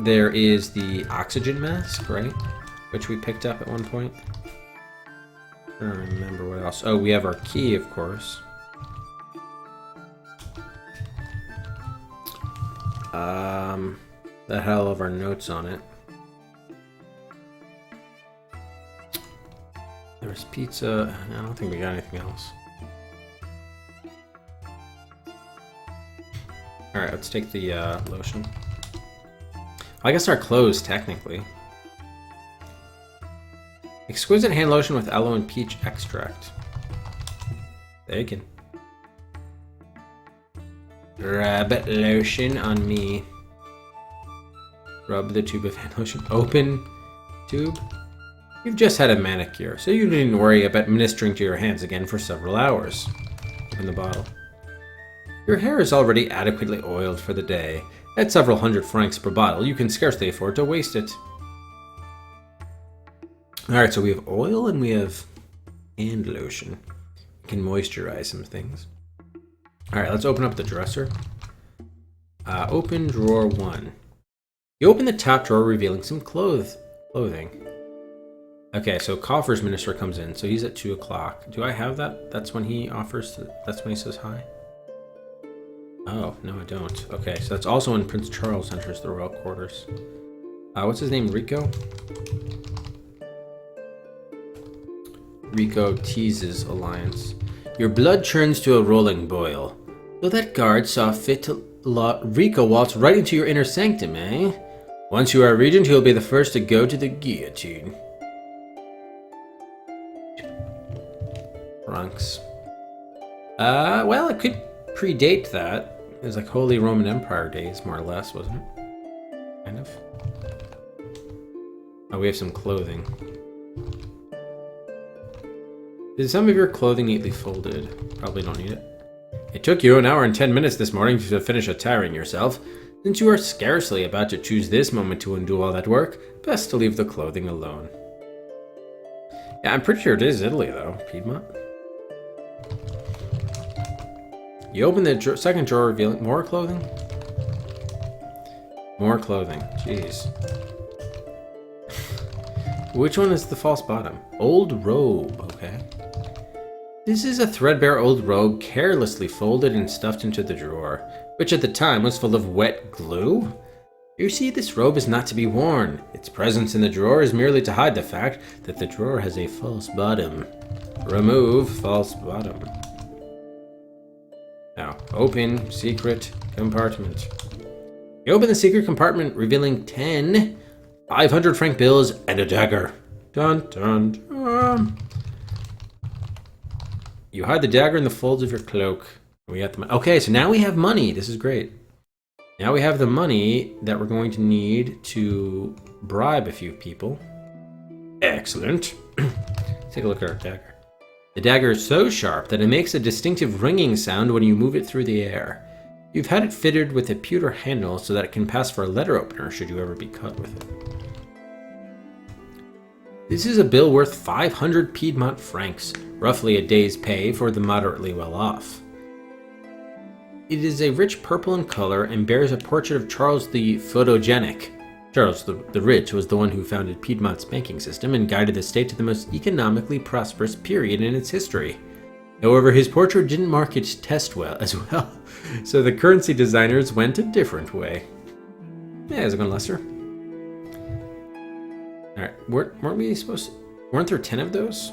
There is the oxygen mask, right? Which we picked up at one point. I don't remember what else. Oh, we have our key, of course. That had all of our notes on it. There's pizza. I don't think we got anything else. Alright, let's take the lotion. I guess our clothes, technically. Exquisite hand lotion with aloe and peach extract. Bacon. Rabbit lotion on me. Rub the tube of hand lotion. Open tube. You've just had a manicure, so you needn't worry about ministering to your hands again for several hours. Open the bottle. Your hair is already adequately oiled for the day. At several hundred francs per bottle, you can scarcely afford to waste it. Alright, so we have oil and we have hand lotion. We can moisturize some things. Alright, let's open up the dresser. Open drawer 1. You open the top drawer, revealing some clothing. Okay, so Coffer's Minister comes in, so he's at 2 o'clock. Do I have that? That's when he offers, that's when he says hi? Oh, no I don't. Okay, so that's also when Prince Charles enters the royal quarters. What's his name, Rico? Rico teases alliance. Your blood churns to a rolling boil. Though that guard saw fit to Rico waltz right into your inner sanctum, eh? Once you are regent, he'll be the first to go to the guillotine. Francs. Well, it could predate that. It was like Holy Roman Empire days, more or less, wasn't it? Kind of. Oh, we have some clothing. Is some of your clothing neatly folded? Probably don't need it. It took you an hour and 10 minutes this morning to finish attiring yourself. Since you are scarcely about to choose this moment to undo all that work, best to leave the clothing alone. Yeah, I'm pretty sure it is Italy, though. Piedmont. You open the second drawer, revealing more clothing? More clothing. Jeez. Which one is the false bottom? Old robe, okay. This is a threadbare old robe carelessly folded and stuffed into the drawer, which at the time was full of wet glue? You see, this robe is not to be worn. Its presence in the drawer is merely to hide the fact that the drawer has a false bottom. Remove false bottom. Now, open secret compartment. You open the secret compartment, revealing 10 500-franc bills and a dagger. Dun dun dun. You hide the dagger in the folds of your cloak. We got the money. Okay, so now we have money. This is great. Now we have the money that we're going to need to bribe a few people. Excellent. Take a look at our dagger. The dagger is so sharp that it makes a distinctive ringing sound when you move it through the air. You've had it fitted with a pewter handle so that it can pass for a letter opener should you ever be caught with it. This is a bill worth 500 Piedmont francs, roughly a day's pay for the moderately well-off. It is a rich purple in color and bears a portrait of Charles the Photogenic. Charles the Rich was the one who founded Piedmont's banking system and guided the state to the most economically prosperous period in its history. However, his portrait didn't mark its test well as well, so the currency designers went a different way. Yeah, how's it going, Lester? Alright, weren't we supposed to... Weren't there 10 of those?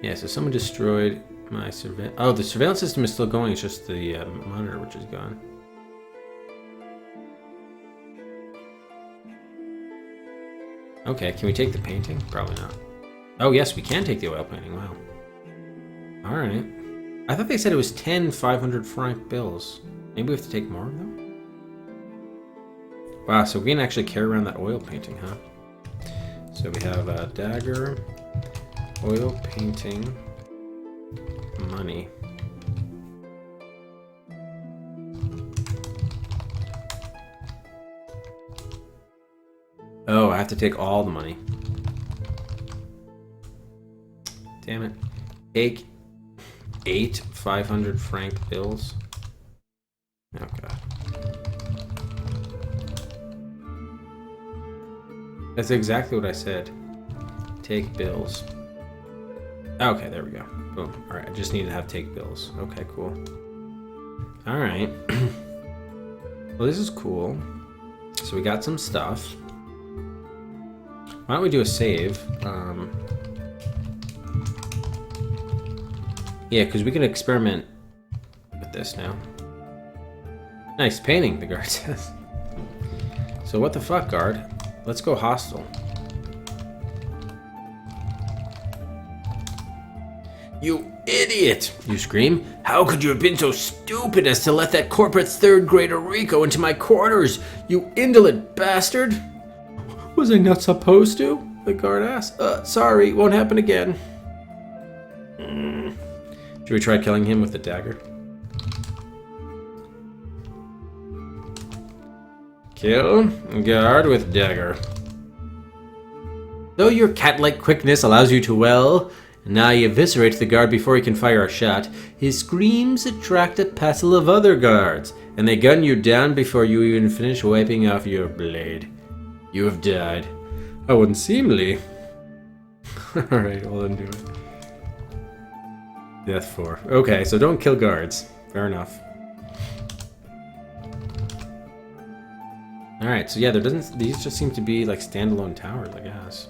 Yeah, so someone destroyed my surveillance... Oh, the surveillance system is still going, it's just the monitor which is gone. Okay, can we take the painting? Probably not. Oh yes, we can take the oil painting, wow. Alright. I thought they said it was 10 500-franc bills. Maybe we have to take more of them? Wow, so we can actually carry around that oil painting, huh? So we have a dagger, oil painting, money. Oh, I have to take all the money. Damn it. Take 8 500-franc bills. Oh, God. That's exactly what I said. Take bills. Okay, there we go. Boom. Alright, I just need to have take bills. Okay, cool. Alright. Well, this is cool. So we got some stuff. Why don't we do a save? Yeah, because we can experiment with this now. Nice painting, the guard says. So what the fuck, guard? Let's go hostile. You idiot! You scream. How could you have been so stupid as to let that corporate third grader Rico into my quarters? You indolent bastard! Was I not supposed to? The guard asked. Sorry, won't happen again. Should we try killing him with the dagger? Kill guard with dagger. Though your cat-like quickness allows you to now you eviscerate the guard before he can fire a shot, his screams attract a passel of other guards, and they gun you down before you even finish wiping off your blade. You have died. How unseemly. Alright, we'll undo it. Death 4. Okay, so don't kill guards. Fair enough. Alright, so yeah, these just seem to be like standalone towers, I guess.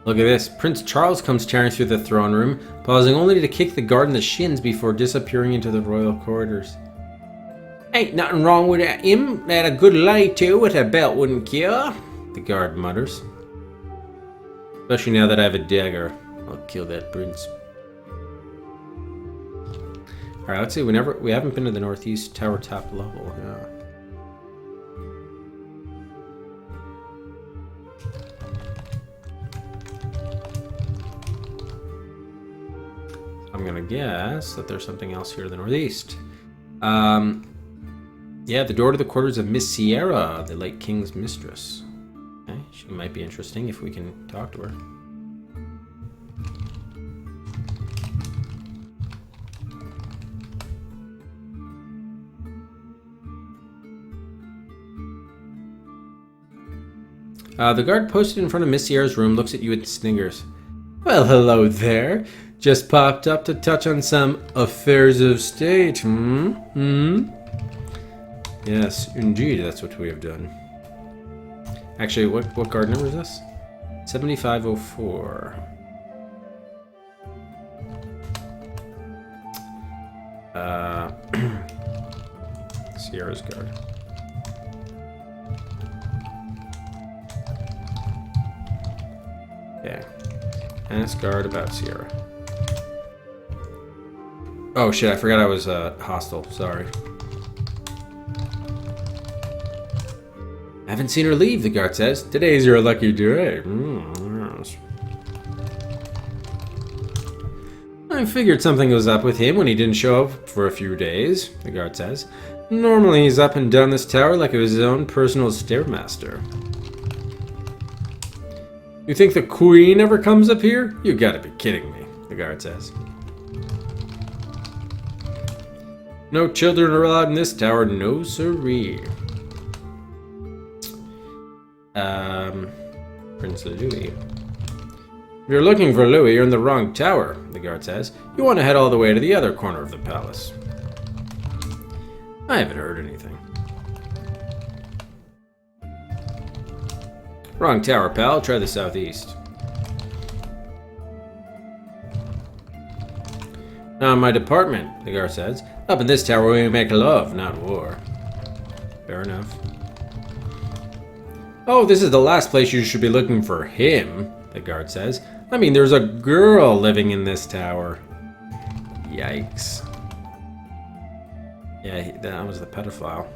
Look at this. Prince Charles comes tearing through the throne room, pausing only to kick the guard in the shins before disappearing into the royal corridors. Ain't nothing wrong with him. They had a good lay to with a belt wouldn't cure, the guard mutters. Especially now that I have a dagger. I'll kill that prince. Alright, let's see. We haven't been to the northeast tower top level. Yeah. I'm gonna guess that there's something else here in the northeast. Yeah, the door to the quarters of Miss Sierra, the late king's mistress. Okay, she might be interesting if we can talk to her. The guard posted in front of Miss Sierra's room looks at you and sniggers. Well, hello there. Just popped up to touch on some affairs of state, Yes, indeed, that's what we have done. Actually, what guard number is this? 7504. Sierra's guard. Yeah. Ask guard about Sierra. Oh shit, I forgot I was hostile. Sorry. I haven't seen her leave, the guard says. Today's your lucky day. Yes. I figured something was up with him when he didn't show up for a few days, the guard says. Normally he's up and down this tower like it was his own personal stairmaster. You think the queen ever comes up here? You gotta be kidding me, the guard says. No children are allowed in this tower, no siree. Prince Louis. If you're looking for Louis, you're in the wrong tower, the guard says. You want to head all the way to the other corner of the palace. I haven't heard anything. Wrong tower, pal. Try the southeast. Not in my department, the guard says. Up in this tower we make love, not war. Fair enough. Oh, this is the last place you should be looking for him, the guard says. I mean, there's a girl living in this tower. Yikes. Yeah, that was the pedophile.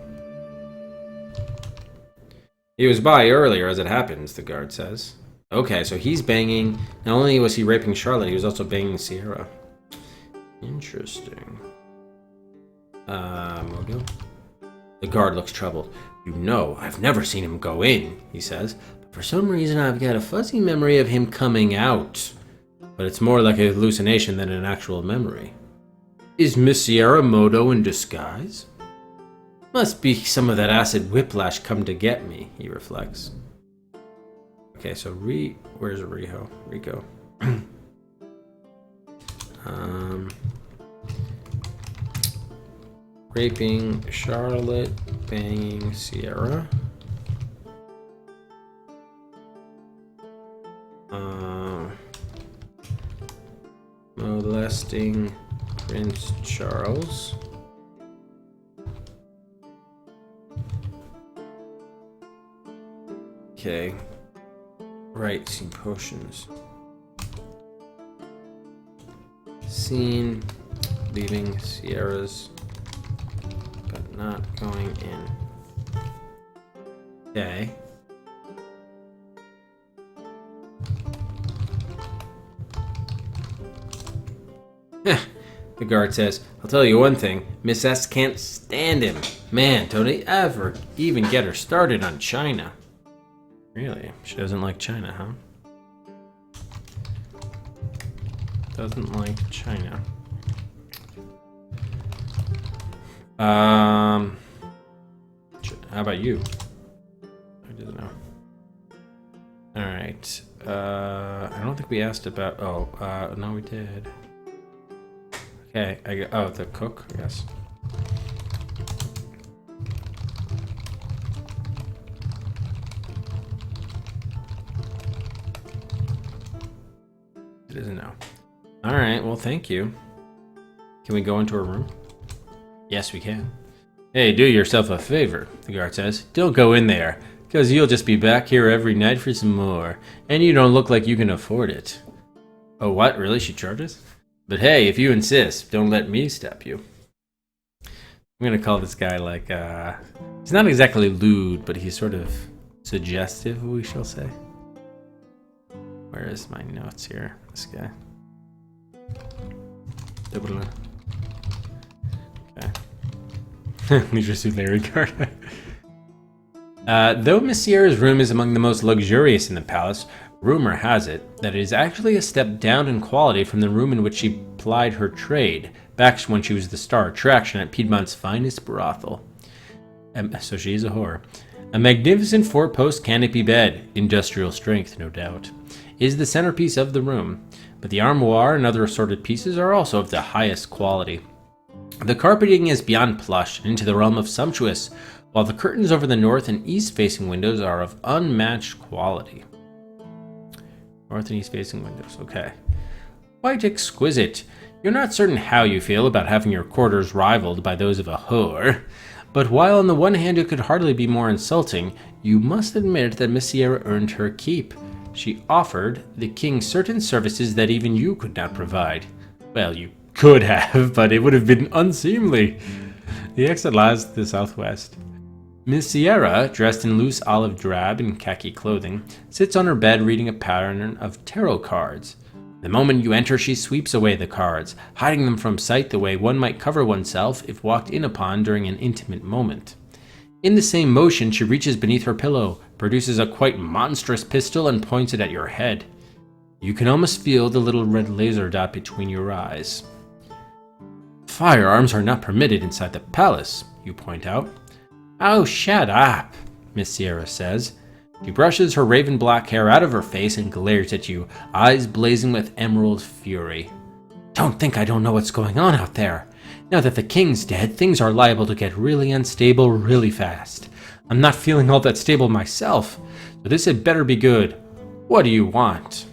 He was by earlier, as it happens, the guard says. Okay, so he's banging... Not only was he raping Charlotte, he was also banging Sierra. Interesting. We'll go. The guard looks troubled. You know, I've never seen him go in, he says. But for some reason, I've got a fuzzy memory of him coming out. But it's more like a hallucination than an actual memory. Is Miss Sierra Moto in disguise? Must be some of that acid whiplash come to get me, he reflects. Okay, so where's Rico? Raping Charlotte, banging Sierra. Molesting Prince Charles. Okay. Right, scene potions. Scene leaving Sierra's, but not going in. Okay. The guard says, I'll tell you one thing, Miss S can't stand him. Man, don't they ever even get her started on China. Really? She doesn't like China, huh? Doesn't like China. How about you? I didn't know. Alright. I don't think we asked about... Oh, no we did. Okay, the cook, yes. It is a no. Alright, well thank you. Can we go into her room? Yes, we can. Hey, do yourself a favor, the guard says. Don't go in there, because you'll just be back here every night for some more, and you don't look like you can afford it. Oh, what? Really? She charges? But hey, if you insist, don't let me stop you. I'm gonna call this guy like, he's not exactly lewd, but he's sort of suggestive, we shall say. Where is my notes here? This guy. Okay. Leisure Suit Larry card. Though Miss Sierra's room is among the most luxurious in the palace, rumor has it that it is actually a step down in quality from the room in which she plied her trade, back when she was the star attraction at Piedmont's finest brothel. So she is a whore. A magnificent four-post canopy bed, industrial strength, no doubt, is the centerpiece of the room, but the armoire and other assorted pieces are also of the highest quality. The carpeting is beyond plush and into the realm of sumptuous, while the curtains over the north and east-facing windows are of unmatched quality. North and east-facing windows, okay. Quite exquisite. You're not certain how you feel about having your quarters rivaled by those of a whore, but while on the one hand it could hardly be more insulting, you must admit that Miss Sierra earned her keep. She offered the king certain services that even you could not provide. Well, you could have, but it would have been unseemly. The exit lies to the southwest. Miss Sierra, dressed in loose olive drab and khaki clothing, sits on her bed reading a pattern of tarot cards. The moment you enter, she sweeps away the cards, hiding them from sight the way one might cover oneself if walked in upon during an intimate moment. In the same motion, she reaches beneath her pillow, produces a quite monstrous pistol, and points it at your head. You can almost feel the little red laser dot between your eyes. Firearms are not permitted inside the palace, you point out. Oh, shut up, Miss Sierra says. She brushes her raven black hair out of her face and glares at you, eyes blazing with emerald fury. Don't think I don't know what's going on out there. Now that the king's dead, things are liable to get really unstable really fast. I'm not feeling all that stable myself, so this had better be good. What do you want?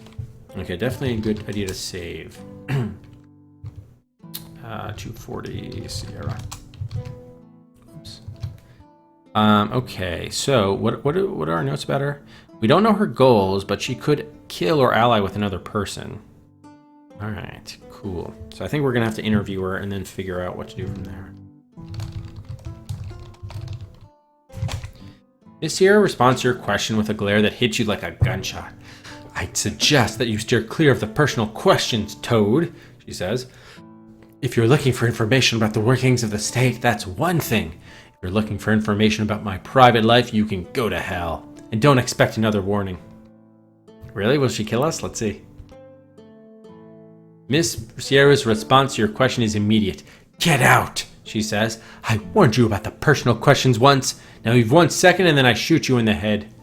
Okay, definitely a good idea to save. 240 Sierra. Oops. Okay, so what are our notes about her? We don't know her goals, but she could kill or ally with another person. All right, cool. So I think we're gonna have to interview her and then figure out what to do from there. Miss Sierra responds to your question with a glare that hits you like a gunshot. I'd suggest that you steer clear of the personal questions, Toad, she says. If you're looking for information about the workings of the state, that's one thing. If you're looking for information about my private life, you can go to hell. And don't expect another warning. Really? Will she kill us? Let's see. Miss Sierra's response to your question is immediate. Get out, she says. I warned you about the personal questions once. Now you've 1 second and then I shoot you in the head.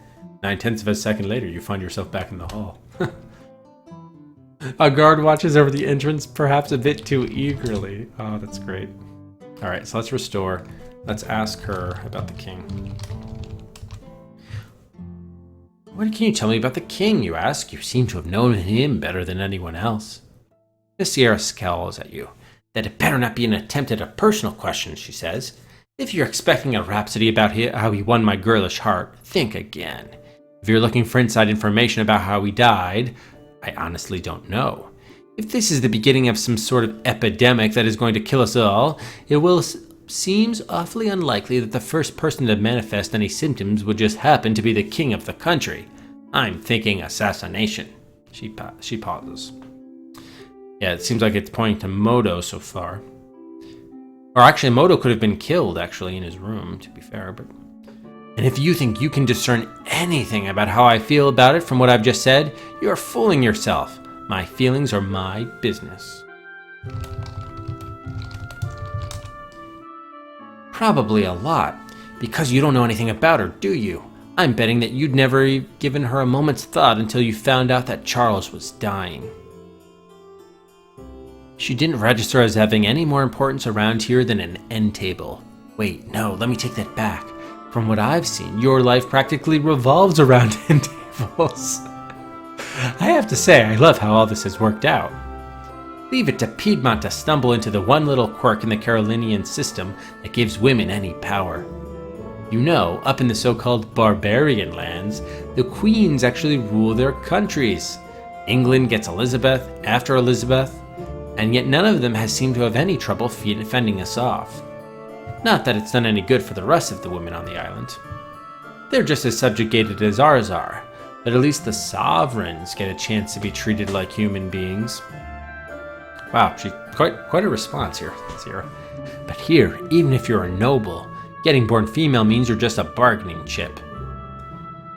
9/10 of a second later, you find yourself back in the hall. A guard watches over the entrance, perhaps a bit too eagerly. Oh, that's great. All right, so let's restore. Let's ask her about the king. What can you tell me about the king, you ask? You seem to have known him better than anyone else. Miss Sierra scowls at you. That it better not be an attempt at a personal question, she says. If you're expecting a rhapsody about how he won my girlish heart, think again. If you're looking for inside information about how he died, I honestly don't know. If this is the beginning of some sort of epidemic that is going to kill us all, seems awfully unlikely that the first person to manifest any symptoms would just happen to be the king of the country. I'm thinking assassination. She pauses. Yeah, it seems like it's pointing to Moto so far. Or actually, Moto could have been killed, actually, in his room, to be fair. And if you think you can discern anything about how I feel about it from what I've just said, you're fooling yourself. My feelings are my business. Probably a lot, because you don't know anything about her, do you? I'm betting that you'd never given her a moment's thought until you found out that Charles was dying. She didn't register as having any more importance around here than an end table. Wait, no, let me take that back. From what I've seen, your life practically revolves around end tables. I have to say, I love how all this has worked out. Leave it to Piedmont to stumble into the one little quirk in the Carolinian system that gives women any power. You know, up in the so-called barbarian lands, the queens actually rule their countries. England gets Elizabeth after Elizabeth, and yet none of them has seemed to have any trouble fending us off. Not that it's done any good for the rest of the women on the island. They're just as subjugated as ours are, but at least the sovereigns get a chance to be treated like human beings. Wow, quite a response here, Sierra. But here, even if you're a noble, getting born female means you're just a bargaining chip.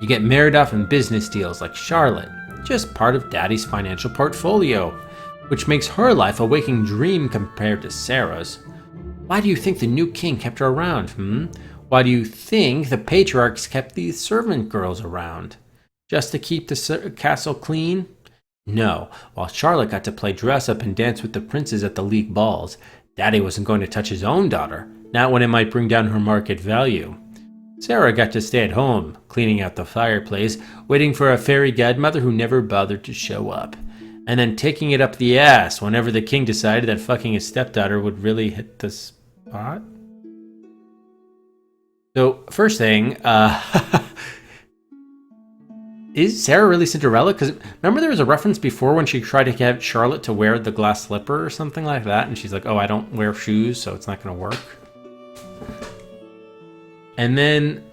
You get married off in business deals like Charlotte, just part of Daddy's financial portfolio, which makes her life a waking dream compared to Sarah's. Why do you think the new king kept her around, Why do you think the patriarchs kept these servant girls around? Just to keep the castle clean? No, while Charlotte got to play dress-up and dance with the princes at the league balls, Daddy wasn't going to touch his own daughter, not when it might bring down her market value. Sarah got to stay at home, cleaning out the fireplace, waiting for a fairy godmother who never bothered to show up, and then taking it up the ass whenever the king decided that fucking his stepdaughter would really hit the spot. So, first thing, is Sarah really Cinderella? Because remember there was a reference before when she tried to get Charlotte to wear the glass slipper or something like that, and she's like, oh, I don't wear shoes, so it's not going to work. And then,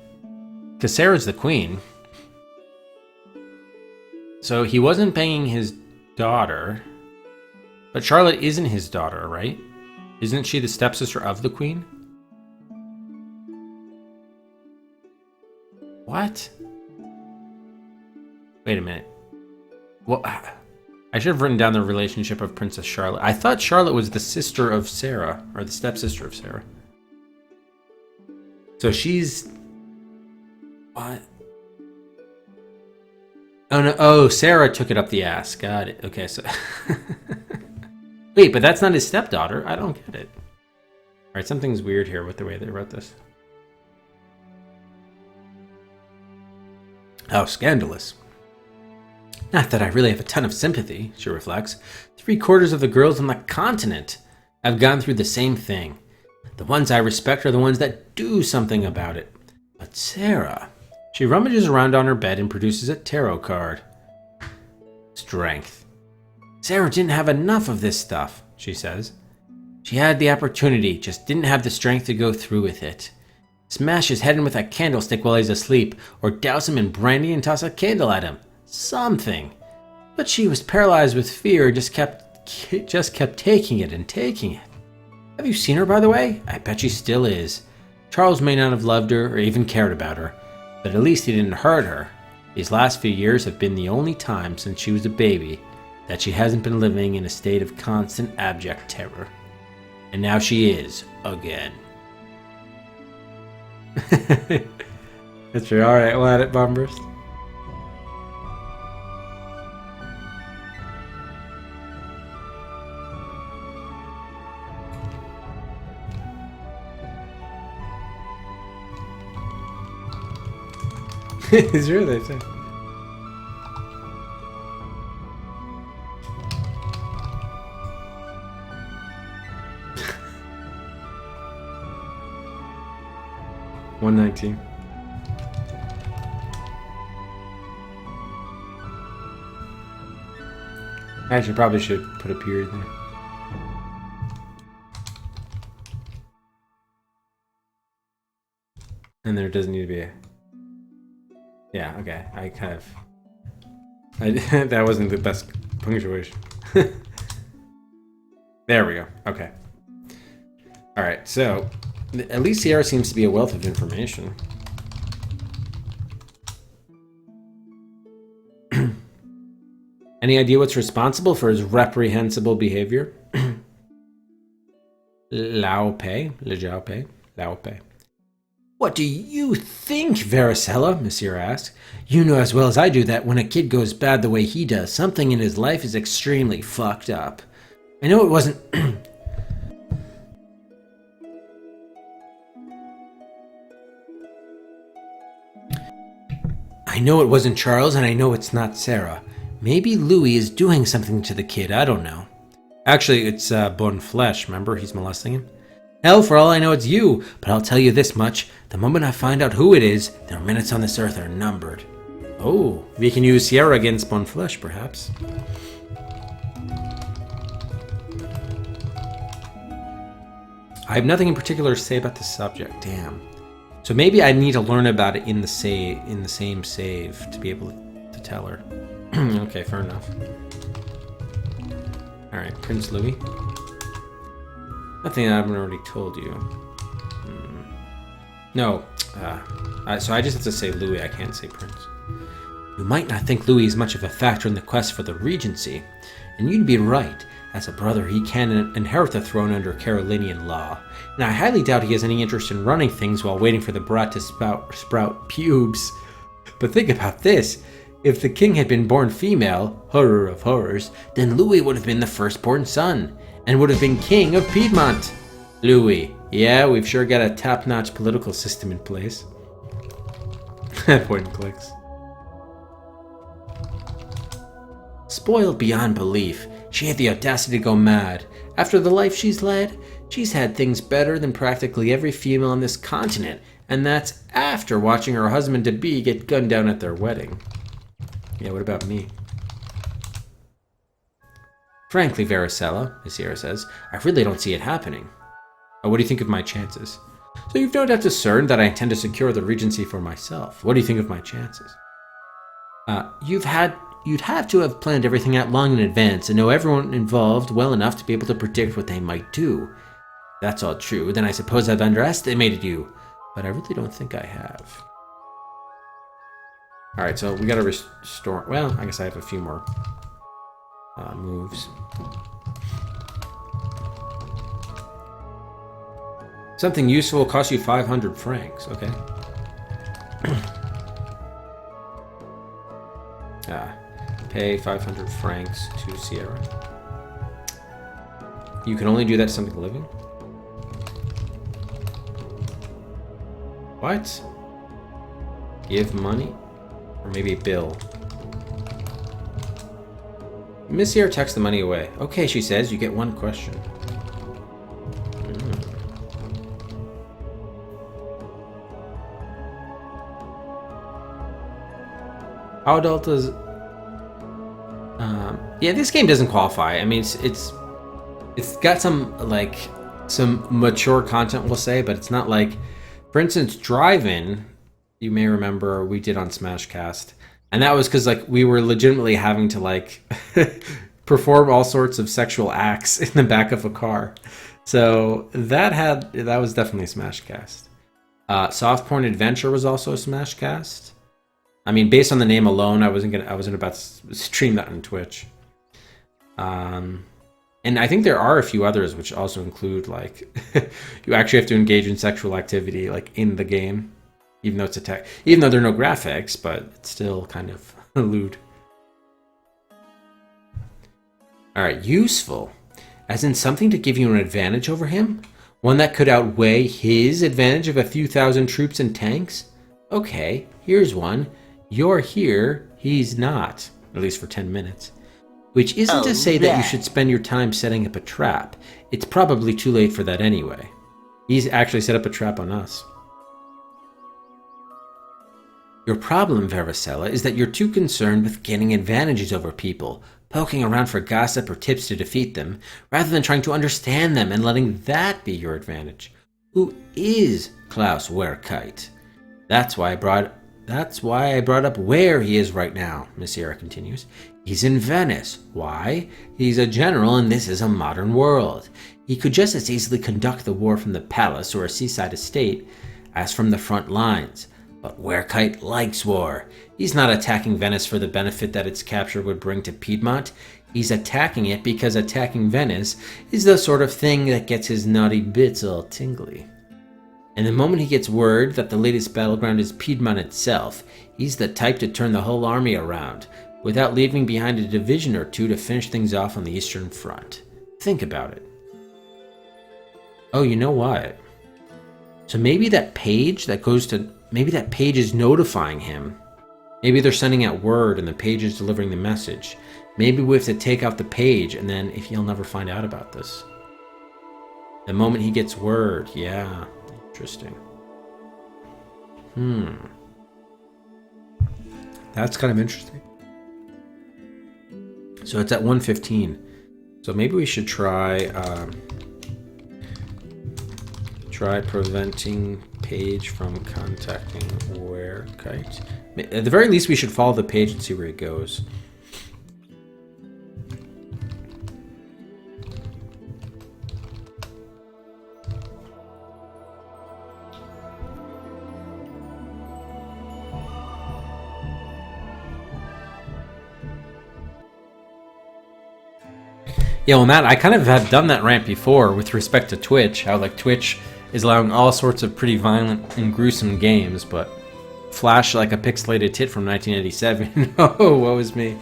because Sarah's the queen, so he wasn't banging his daughter, but Charlotte isn't his daughter, right? Isn't she the stepsister of the queen? What? Wait a minute. Well, I should have written down the relationship of Princess Charlotte. I thought Charlotte was the sister of Sarah, or the stepsister of Sarah. So she's... What? Oh, no. Oh, Sarah took it up the ass. Got it. Okay, so... Wait, but that's not his stepdaughter. I don't get it. All right, something's weird here with the way they wrote this. How scandalous. Not that I really have a ton of sympathy, she reflects. 3/4 of the girls on the continent have gone through the same thing. The ones I respect are the ones that do something about it. But Sarah... She rummages around on her bed and produces a tarot card. Strength. Sarah didn't have enough of this stuff, she says. She had the opportunity, just didn't have the strength to go through with it. Smash his head in with a candlestick while he's asleep, or douse him in brandy and toss a candle at him. Something. But she was paralyzed with fear, just kept taking it and taking it. Have you seen her, by the way? I bet she still is. Charles may not have loved her or even cared about her, but at least he didn't hurt her. These last few years have been the only time since she was a baby that she hasn't been living in a state of constant abject terror. And now she is, again. That's true. Alright, we'll add it, Bombers. It's true, they say. $119. Actually, probably should put a period there. And there doesn't need to be a... Yeah, okay. I kind of... that wasn't the best punctuation. There we go. Okay. Alright, so... At least Sierra seems to be a wealth of information. Any idea what's responsible for his reprehensible behavior? Lao Pei? What do you think, Varicella? Monsieur asked. You know as well as I do that when a kid goes bad the way he does, something in his life is extremely fucked up. I know it wasn't... I know it wasn't Charles, and I know it's not Sarah. Maybe Louis is doing something to the kid, I don't know. Actually, it's Bonne Flesh, remember? He's molesting him. Hell, for all I know it's you, but I'll tell you this much. The moment I find out who it is, their minutes on this earth are numbered. Oh, we can use Sierra against Bonne Flesh, perhaps. I have nothing in particular to say about this subject, damn. So maybe I need to learn about it in the same save to be able to tell her. Okay, fair enough. Alright, Prince Louis. Nothing I haven't already told you. No. So I just have to say Louis, I can't say Prince. You might not think Louis is much of a factor in the quest for the Regency, and you'd be right. As a brother, he can inherit the throne under Carolinian law, and I highly doubt he has any interest in running things while waiting for the brat to sprout pubes. But think about this. If the king had been born female, horror of horrors, then Louis would have been the firstborn son, and would have been king of Piedmont. Louis. Yeah, we've sure got a top-notch political system in place. Point and clicks. Spoiled beyond belief, she had the audacity to go mad. After the life she's led, she's had things better than practically every female on this continent, and that's after watching her husband-to-be get gunned down at their wedding. Yeah, what about me? Frankly, Varicella, as Sierra says, I really don't see it happening. Oh, what do you think of my chances? So you've no doubt discerned that I intend to secure the Regency for myself. What do you think of my chances? You'd have to have planned everything out long in advance and know everyone involved well enough to be able to predict what they might do. If that's all true, then I suppose I've underestimated you, but I really don't think I have. Alright, so we gotta restore... Well, I guess I have a few more moves. Something useful will cost you 500 francs. Okay. Pay 500 francs to Sierra. You can only do that to something living? What? Give money? Or maybe a bill. Miss Sierra tucks the money away. Okay, she says, you get one question. How adult is... yeah, this game doesn't qualify. I mean, it's got some, like, some mature content, we'll say, but it's not like... For instance, Drive-In, you may remember we did on Smashcast. And that was because, like, we were legitimately having to, like, perform all sorts of sexual acts in the back of a car. So that was definitely Smashcast. Soft Porn Adventure was also a Smashcast. I mean, based on the name alone, I wasn't about to stream that on Twitch. And I think there are a few others which also include, like, you actually have to engage in sexual activity, like, in the game, even though even though there are no graphics, but it's still kind of lewd. All right, useful, as in something to give you an advantage over him, one that could outweigh his advantage of a few thousand troops and tanks. Okay, Here's one. You're here, he's not. At least for 10 minutes. Which isn't to say that you should spend your time setting up a trap. It's probably too late for that anyway. He's actually set up a trap on us. Your problem, Varicella, is that you're too concerned with gaining advantages over people, poking around for gossip or tips to defeat them, rather than trying to understand them and letting that be your advantage. Who is Klaus Werkite? That's why I brought up where he is right now, Miss Sierra continues. He's in Venice. Why? He's a general and this is a modern world. He could just as easily conduct the war from the palace or a seaside estate as from the front lines. But Werkite likes war. He's not attacking Venice for the benefit that its capture would bring to Piedmont. He's attacking it because attacking Venice is the sort of thing that gets his naughty bits all tingly. And the moment he gets word that the latest battleground is Piedmont itself, he's the type to turn the whole army around, without leaving behind a division or two to finish things off on the Eastern Front. Think about it. Oh, you know what? So maybe that page is notifying him. Maybe they're sending out word and the page is delivering the message. Maybe we have to take out the page and then if he'll never find out about this. The moment he gets word, yeah. Interesting. That's kind of interesting. So it's at 1:15. So maybe we should try preventing page from contacting Werkite. At the very least, we should follow the page and see where it goes. Yeah, well, Matt, I kind of have done that rant before with respect to Twitch. How, like, Twitch is allowing all sorts of pretty violent and gruesome games, but flash like a pixelated tit from 1987. Oh, woe is me.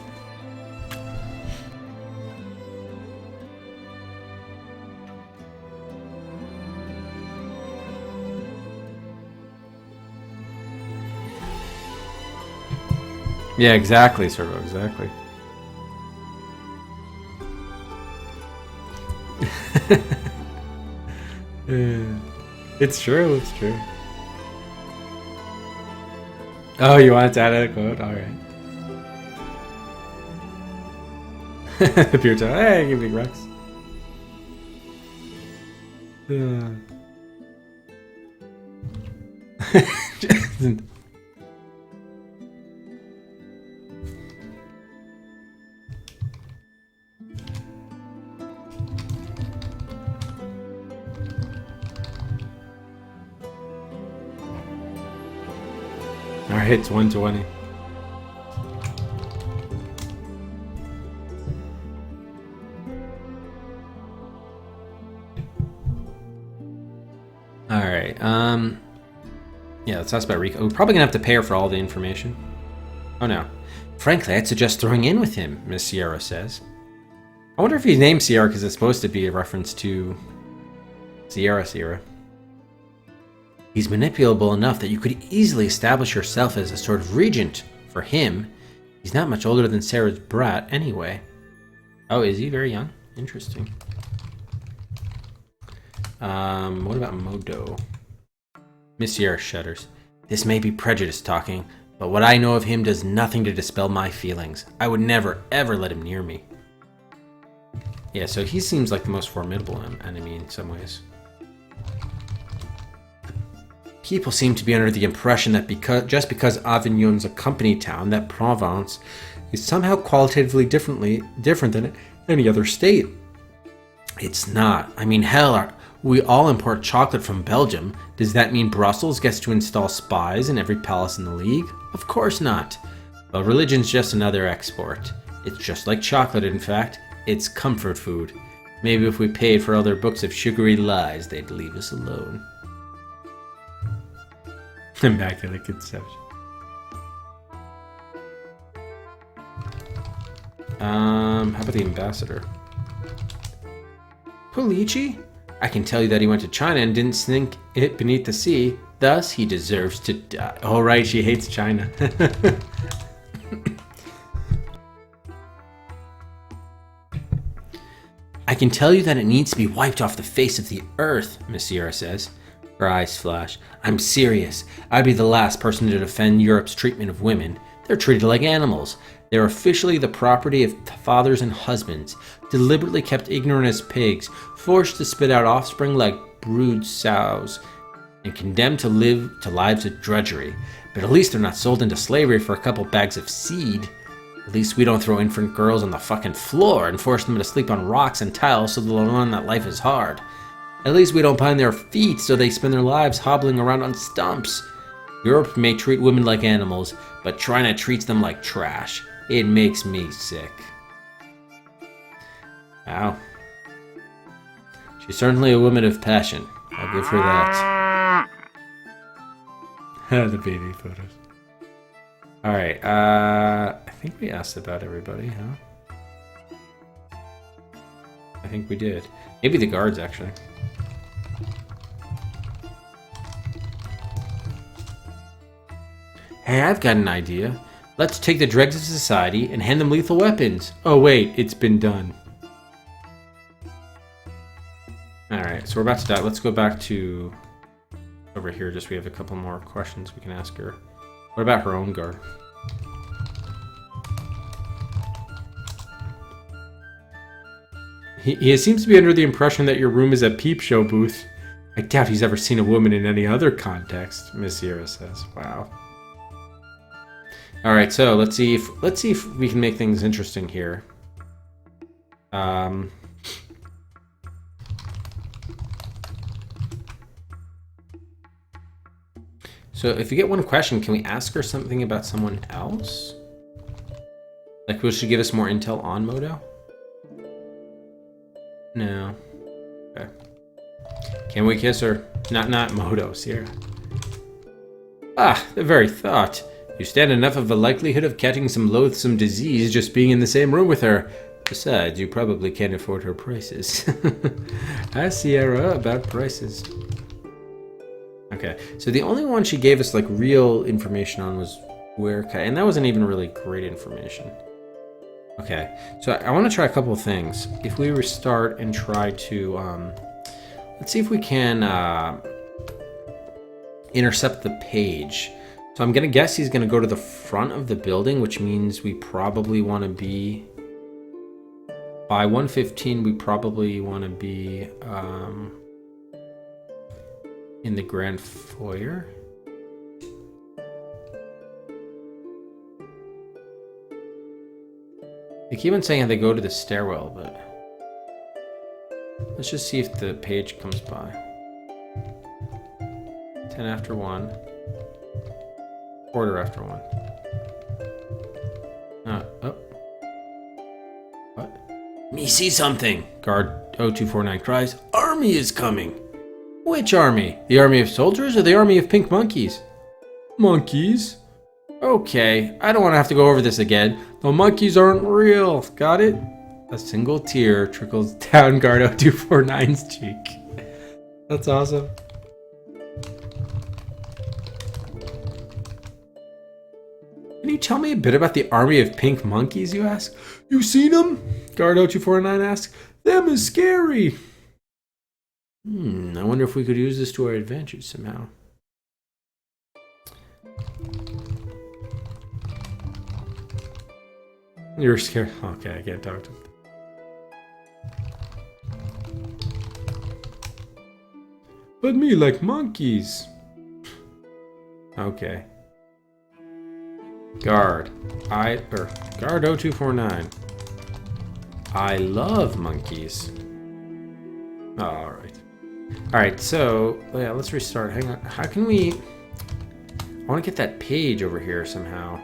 Yeah, exactly, Servo, exactly. It's true, it's true. Oh, you want to add a quote? Alright. Pure time. Hey, give me Rex. Alright, it's 120. Alright, yeah, let's ask about Rika. We're probably gonna have to pay her for all the information. Oh no. Frankly, I'd suggest throwing in with him, Miss Sierra says. I wonder if he's named Sierra because it's supposed to be a reference to Sierra. He's manipulable enough that you could easily establish yourself as a sort of regent for him. He's not much older than Sarah's brat anyway. Oh, is he very young? Interesting. What about Modo? Miss Sierra shudders. This may be prejudice talking, but what I know of him does nothing to dispel my feelings. I would never, ever let him near me. Yeah, so he seems like the most formidable enemy in some ways. People seem to be under the impression that just because Avignon's a company town, that Provence is somehow qualitatively different than any other state. It's not. I mean, hell, we all import chocolate from Belgium. Does that mean Brussels gets to install spies in every palace in the league? Of course not. Well, religion's just another export. It's just like chocolate, in fact. It's comfort food. Maybe if we paid for all their books of sugary lies, they'd leave us alone. Immaculate conception. How about the ambassador? Pulici? I can tell you that he went to China and didn't sink it beneath the sea. Thus, he deserves to die. Oh, right, she hates China. I can tell you that it needs to be wiped off the face of the earth, Miss Sierra says. Her eyes flash. I'm serious. I'd be the last person to defend Europe's treatment of women. They're treated like animals. They're officially the property of fathers and husbands, deliberately kept ignorant as pigs, forced to spit out offspring like brood sows, and condemned to live to lives of drudgery. But at least they're not sold into slavery for a couple bags of seed. At least we don't throw infant girls on the fucking floor and force them to sleep on rocks and tiles so they'll learn that life is hard. At least we don't bind their feet so they spend their lives hobbling around on stumps. Europe may treat women like animals, but China treats them like trash. It makes me sick. Wow. She's certainly a woman of passion. I'll give her that. The baby photos. Alright, I think we asked about everybody, huh? I think we did. Maybe the guards, actually. Hey, I've got an idea. Let's take the dregs of society and hand them lethal weapons. Oh wait, it's been done. Alright, so we're about to die. Let's go back to over here. Just we have a couple more questions we can ask her. What about her own guard? He seems to be under the impression that your room is a peep show booth. I doubt he's ever seen a woman in any other context, Miss Sierra says. Wow. All right, so let's see if we can make things interesting here. So if you get one question, can we ask her something about someone else? Like, will she give us more intel on Modo? No. Okay. Can we kiss her? Not Modo, Sierra. Ah, the very thought. You stand enough of a likelihood of catching some loathsome disease just being in the same room with her. Besides, you probably can't afford her prices. Ask Sierra about prices. Okay, so the only one she gave us like real information on was where, and that wasn't even really great information. Okay, so I want to try a couple of things. If we restart and try to, let's see if we can intercept the page. So I'm going to guess he's going to go to the front of the building, which means we probably want to be, by 1:15, we probably want to be in the grand foyer. They keep on saying how they go to the stairwell, but let's just see if the page comes by. 10 after 1. Quarter after 1. Oh. What? Me see something! Guard 0249 cries. Army is coming! Which army? The army of soldiers or the army of pink monkeys? Monkeys? Okay, I don't want to have to go over this again. The monkeys aren't real. Got it? A single tear trickles down Guard 0249's cheek. That's awesome. Can you tell me a bit about the army of pink monkeys, you ask? You seen them? Guard 0249 asks. Them is scary. I wonder if we could use this to our advantage somehow. You're scared? Okay, I can't talk to him. But me like monkeys. Okay. Guard 0249. I love monkeys. Alright, so yeah, let's restart. Hang on. How can we, I want to get that page over here somehow.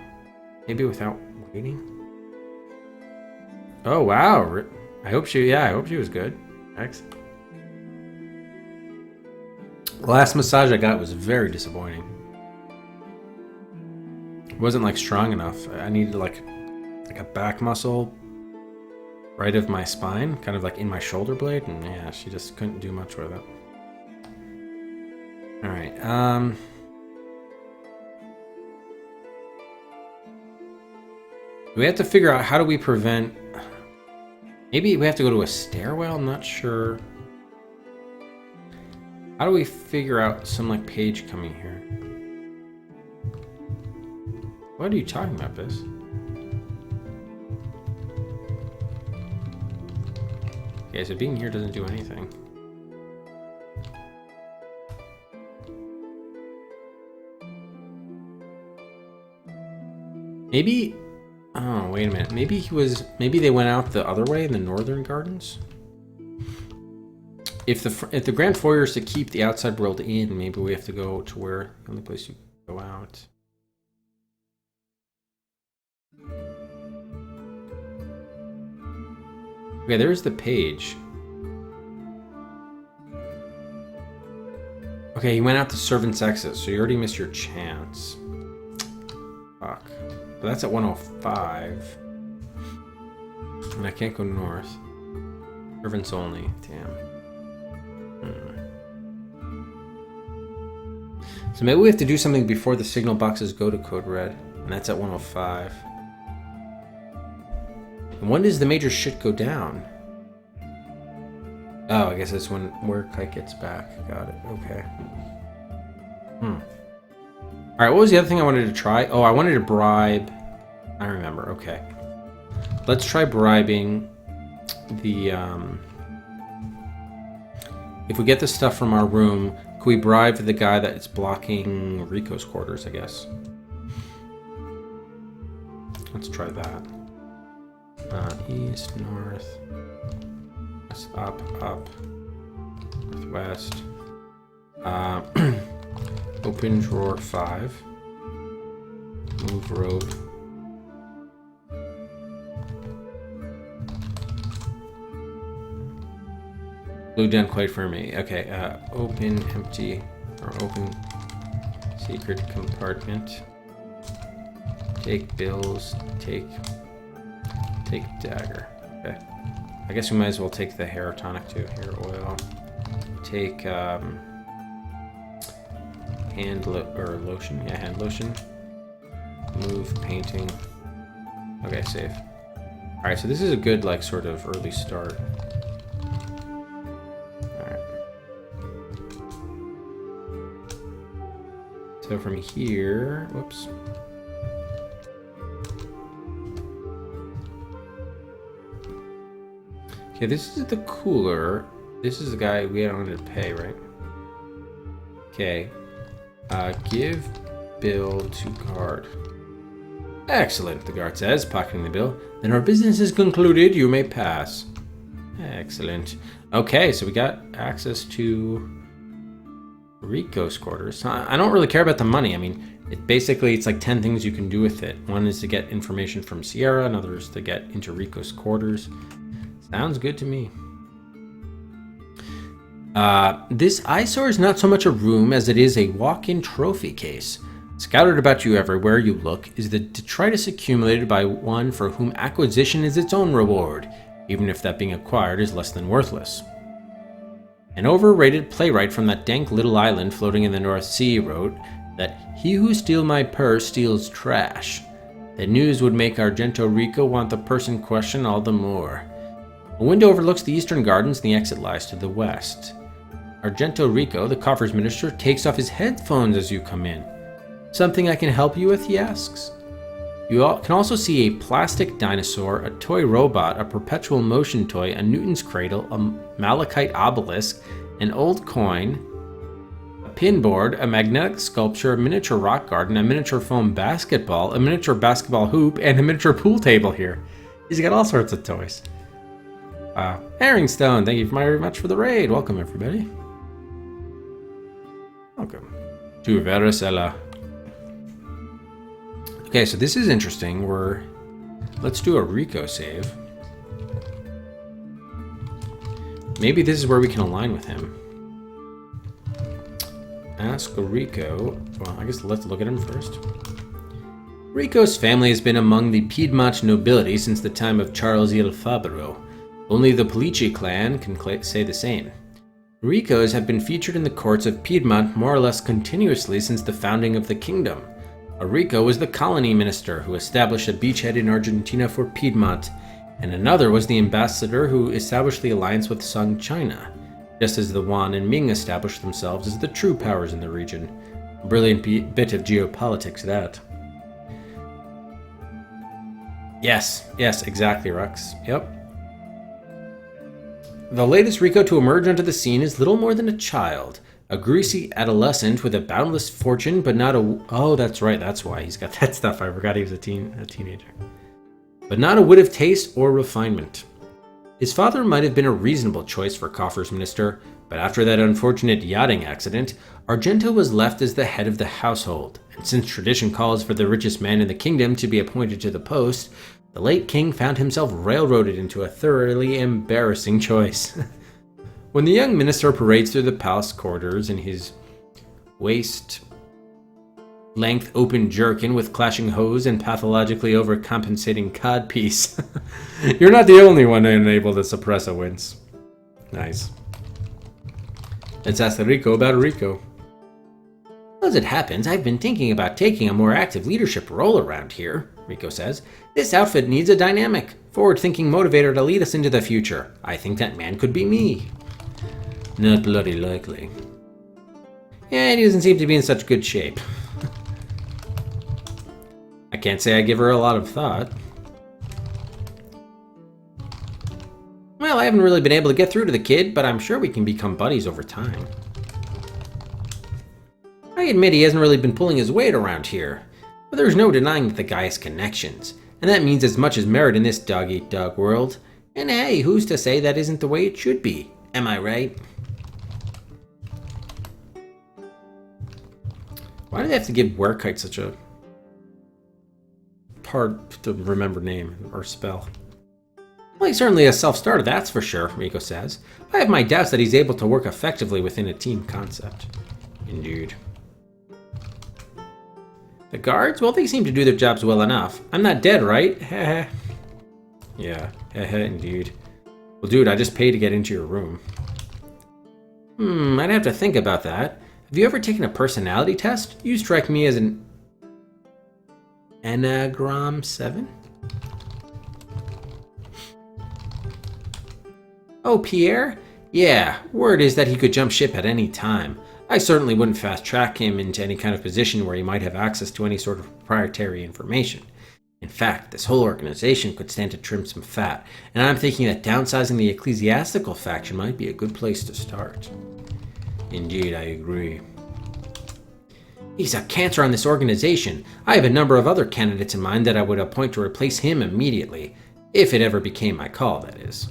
Maybe without waiting. Oh wow. I hope she was good. Excellent. The last massage I got was very disappointing. It wasn't like strong enough. I needed like a back muscle right of my spine, kind of like in my shoulder blade, and yeah, she just couldn't do much with it. All right. We have to figure out how do we prevent. Maybe we have to go to a stairwell. I'm not sure. How do we figure out some like page coming here? What are you talking about, Biz? Okay, so being here doesn't do anything. Maybe. Oh, wait a minute. Maybe they went out the other way in the northern gardens. If the grand foyer is to keep the outside world in, maybe we have to go to where the only place you go out. Okay, there's the page. Okay, he went out the servant's exit, so you already missed your chance. Fuck. But that's at 105. And I can't go north. Servants only. Damn. So maybe we have to do something before the signal boxes go to code red. And that's at 105. And when does the major shit go down? Oh, I guess that's when Kite gets back. Got it. Okay. Alright, what was the other thing I wanted to try? Oh, I wanted to bribe... I remember, okay. Let's try bribing the, if we get the stuff from our room, can we bribe the guy that's blocking Rico's quarters, I guess? Let's try that. East, north, west, up, northwest. Open drawer 5. Move rope. Glued down quite firmly. Okay, open empty or open secret compartment. Take bills. Take dagger. Okay. I guess we might as well take the hair tonic too. Hair oil. Take hand lotion. Yeah, hand lotion. Move painting. Okay, save. All right, so this is a good like sort of early start. So from here, whoops. Okay, this is the cooler. This is the guy we wanted to pay, right? Okay. Give bill to guard. Excellent, the guard says, pocketing the bill. Then our business is concluded. You may pass. Excellent. Okay, so we got access to Rico's quarters. I don't really care about the money. I mean, it's like 10 things you can do with it. One is to get information from Sierra, another is to get into Rico's quarters. Sounds good to me. This eyesore is not so much a room as it is a walk-in trophy case. Scattered about you everywhere you look is the detritus accumulated by one for whom acquisition is its own reward, even if that being acquired is less than worthless. An overrated playwright from that dank little island floating in the North Sea wrote that he who steals my purse steals trash. The news would make Argento Rico want the purse in question all the more. A window overlooks the eastern gardens and the exit lies to the west. Argento Rico, the coffers minister, takes off his headphones as you come in. Something I can help you with, he asks. You can also see a plastic dinosaur, a toy robot, a perpetual motion toy, a Newton's cradle, a malachite obelisk, an old coin, a pin board, a magnetic sculpture, a miniature rock garden, a miniature foam basketball, a miniature basketball hoop, and a miniature pool table here. He's got all sorts of toys. Herringstone, thank you very much for the raid. Welcome, everybody. Welcome to Varicella. Okay, so this is interesting. Let's do a Rico save. Maybe this is where we can align with him. Ask Rico. Well, I guess let's look at him first. Rico's family has been among the Piedmont nobility since the time of Charles Il Fabro. Only the Polici clan can say the same. Ricos have been featured in the courts of Piedmont more or less continuously since the founding of the kingdom. A Rico was the colony minister who established a beachhead in Argentina for Piedmont, and another was the ambassador who established the alliance with Sung China, just as the Yuan and Ming established themselves as the true powers in the region. A brilliant bit of geopolitics, that. Yes, exactly, Rux. Yep. The latest Rico to emerge onto the scene is little more than a child. A greasy adolescent with a boundless fortune, but not a... Oh, that's right, that's why he's got that stuff. I forgot he was a teenager. But not a wit of taste or refinement. His father might have been a reasonable choice for Coffers Minister, but after that unfortunate yachting accident, Argento was left as the head of the household, and since tradition calls for the richest man in the kingdom to be appointed to the post, the late king found himself railroaded into a thoroughly embarrassing choice. When the young minister parades through the palace corridors in his waist-length open jerkin with clashing hose and pathologically overcompensating codpiece, you're not the only one unable to suppress a wince. Nice. Let's ask the Rico about a Rico. As it happens, I've been thinking about taking a more active leadership role around here, Rico says. This outfit needs a dynamic, forward-thinking motivator to lead us into the future. I think that man could be me. Not bloody likely. Yeah, he doesn't seem to be in such good shape. I can't say I give her a lot of thought. Well, I haven't really been able to get through to the kid, but I'm sure we can become buddies over time. I admit he hasn't really been pulling his weight around here, but there's no denying that the guy has connections, and that means as much as merit in this dog-eat-dog world. And hey, who's to say that isn't the way it should be? Am I right? Why do they have to give Werekite such a hard to remember name or spell? Well, he's certainly a self-starter, that's for sure, Rico says. I have my doubts that he's able to work effectively within a team concept. Indeed. The guards? Well, they seem to do their jobs well enough. I'm not dead, right? Heh. Yeah, indeed. Well, dude, I just paid to get into your room. I'd have to think about that. Have you ever taken a personality test? You strike me as an Enneagram 7? Oh, Pierre? Yeah, word is that he could jump ship at any time. I certainly wouldn't fast-track him into any kind of position where he might have access to any sort of proprietary information. In fact, this whole organization could stand to trim some fat, and I'm thinking that downsizing the ecclesiastical faction might be a good place to start. Indeed, I agree. He's a cancer on this organization. I have a number of other candidates in mind that I would appoint to replace him immediately, if it ever became my call, that is.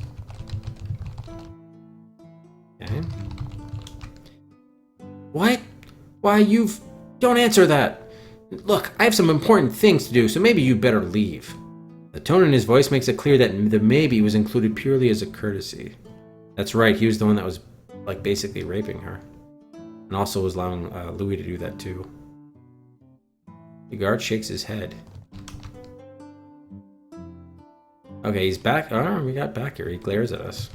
Okay. What? Why, don't answer that. Look, I have some important things to do, so maybe you better leave. The tone in his voice makes it clear that the maybe was included purely as a courtesy. That's right, he was the one that was, basically raping her. And also was allowing Louis to do that too. The guard shakes his head. Okay, he's back. Oh, we got back here. He glares at us.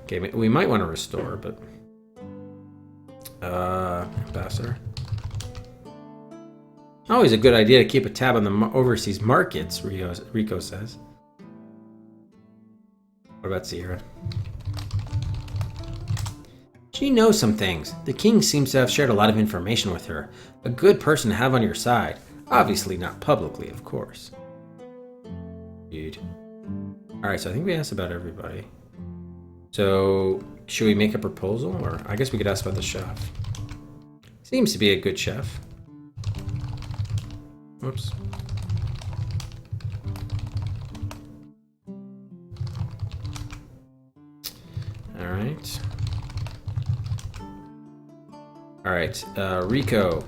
Okay, we might want to restore, but... Ambassador. Always a good idea to keep a tab on the overseas markets, Rico says. What about Sierra? She knows some things. The king seems to have shared a lot of information with her. A good person to have on your side. Obviously not publicly, of course. Dude. Alright, so I think we asked about everybody. So, should we make a proposal? Or I guess we could ask about the chef. Seems to be a good chef. Whoops. Alright. Alright, Rico,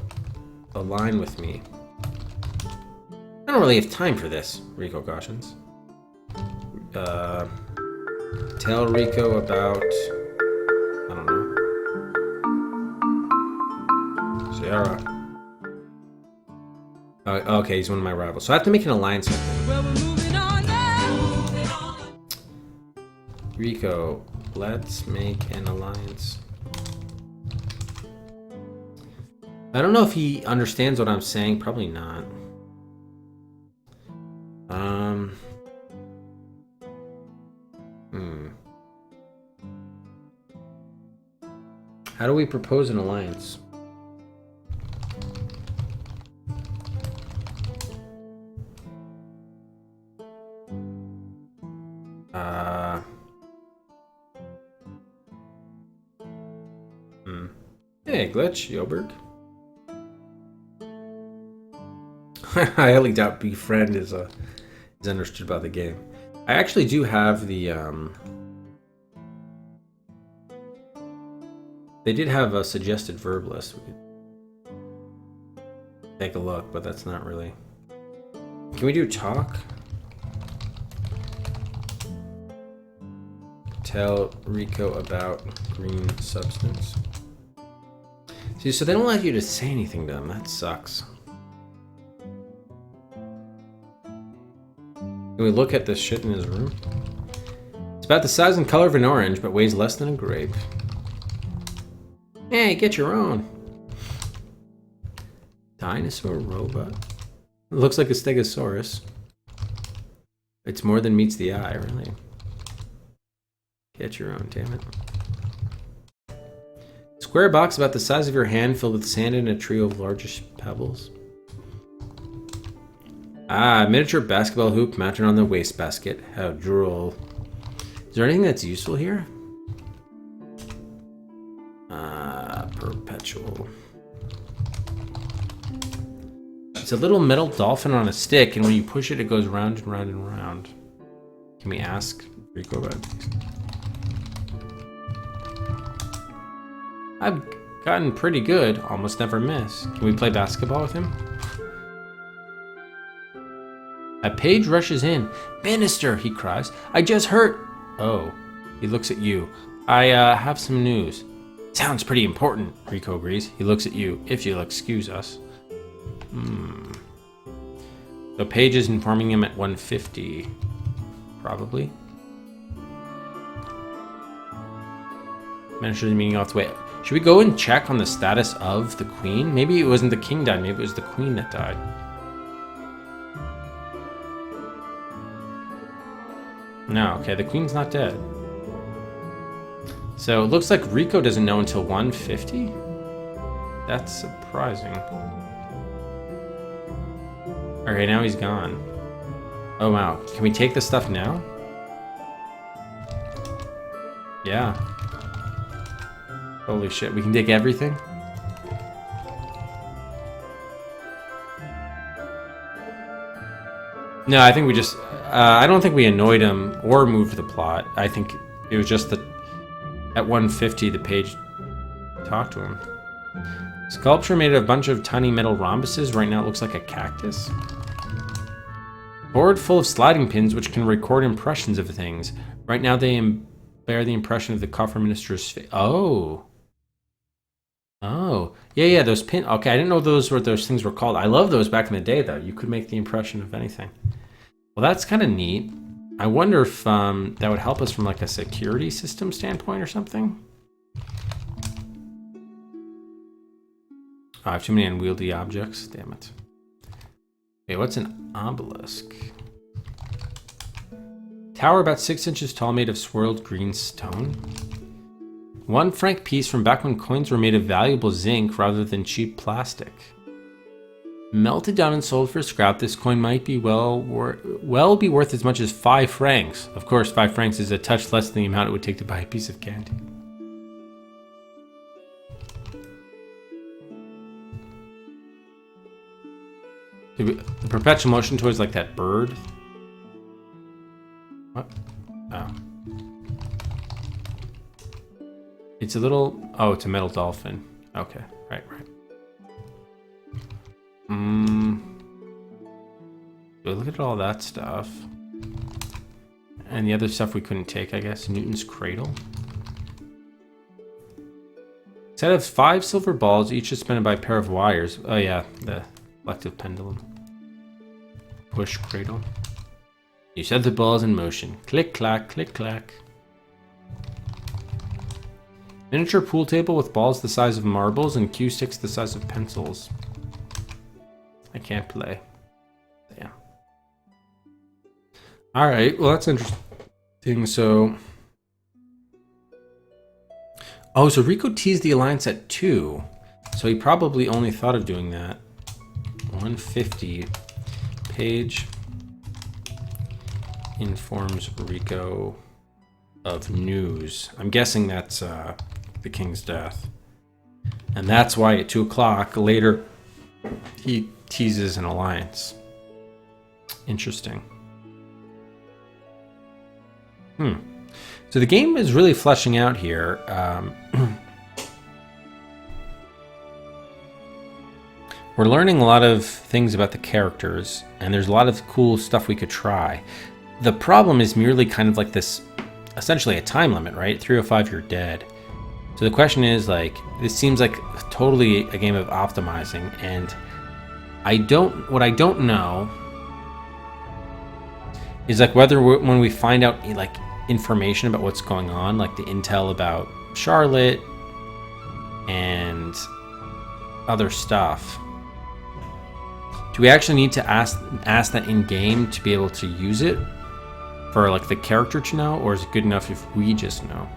align with me. I don't really have time for this, Rico cautions. Tell Rico about... I don't know. Sierra. Okay, he's one of my rivals. So I have to make an alliance with him. Well, we're moving on now. Rico, let's make an alliance. I don't know if he understands what I'm saying. Probably not. How do we propose an alliance? Hey, Glitch, Yoberg. I highly doubt befriend is understood by the game. I actually do have the they did have a suggested verb list. We could take a look, but that's not really. Can we do talk? Tell Rico about green substance. See, so they don't let you to say anything to them. That sucks. Can we look at this shit in his room? It's about the size and color of an orange, but weighs less than a grape. Hey, get your own. Dinosaur robot. It looks like a stegosaurus. It's more than meets the eye, really. Get your own, damn it. Square box about the size of your hand filled with sand and a trio of largish pebbles. Ah, miniature basketball hoop mounted on the wastebasket. How droll. Is there anything that's useful here? Perpetual. It's a little metal dolphin on a stick, and when you push it, it goes round and round and round. Can we ask Rico about these? I've gotten pretty good, almost never miss. Can we play basketball with him? A page rushes in. Minister, he cries. I just heard. Oh, he looks at you. I have some news. Sounds pretty important, Rico agrees. He looks at you, if you'll excuse us. The page is informing him at 150. Probably. Minister meeting off the way. Should we go and check on the status of the queen? Maybe it wasn't the king died, maybe it was the queen that died. No, okay, the queen's not dead. So it looks like Rico doesn't know until 150? That's surprising. Okay, now he's gone. Oh wow, can we take this stuff now? Yeah. Holy shit, we can take everything? No, I think we just... I don't think we annoyed him or moved the plot. I think it was just that at 150 the page talked to him. Sculpture made of a bunch of tiny metal rhombuses. Right now it looks like a cactus. Board full of sliding pins which can record impressions of things. Right now they bear the impression of the coffer minister's face. Oh. Oh. Yeah, those pins. Okay, I didn't know those things were called. I love those back in the day, though. You could make the impression of anything. Well, that's kind of neat. I wonder if that would help us from like a security system standpoint or something. Oh, I have too many unwieldy objects. Damn it. Okay, what's an obelisk? Tower about 6 inches tall made of swirled green stone. 1 franc piece from back when coins were made of valuable zinc rather than cheap plastic. Melted down and sold for scrap, this coin might be well be worth as much as 5 francs. Of course, 5 francs is a touch less than the amount it would take to buy a piece of candy. The perpetual motion towards like that bird. What? Oh. It's a little... Oh, it's a metal dolphin. Okay, right. Look at all that stuff. And the other stuff we couldn't take, I guess. Newton's cradle. Set of 5 silver balls, each suspended by a pair of wires. Oh yeah, the elective pendulum. Push cradle. You set the balls in motion. Click, clack, click, clack. Miniature pool table with balls the size of marbles and cue sticks the size of pencils. I can't play. Yeah. Alright, well that's interesting. So... Oh, so Rico teased the alliance at 2. So he probably only thought of doing that. 150 page informs Rico of news. I'm guessing that's the king's death. And that's why at 2 o'clock later he teases an alliance. Interesting. So the game is really fleshing out here. We're learning a lot of things about the characters, and there's a lot of cool stuff we could try. The problem is merely kind of like this, essentially a time limit, right? 305, you're dead. So the question is, like, this seems like totally a game of optimizing, and what I don't know is like whether when we find out like information about what's going on, like the intel about Charlotte and other stuff, do we actually need to ask that in game to be able to use it for like the character to know, or is it good enough if we just know?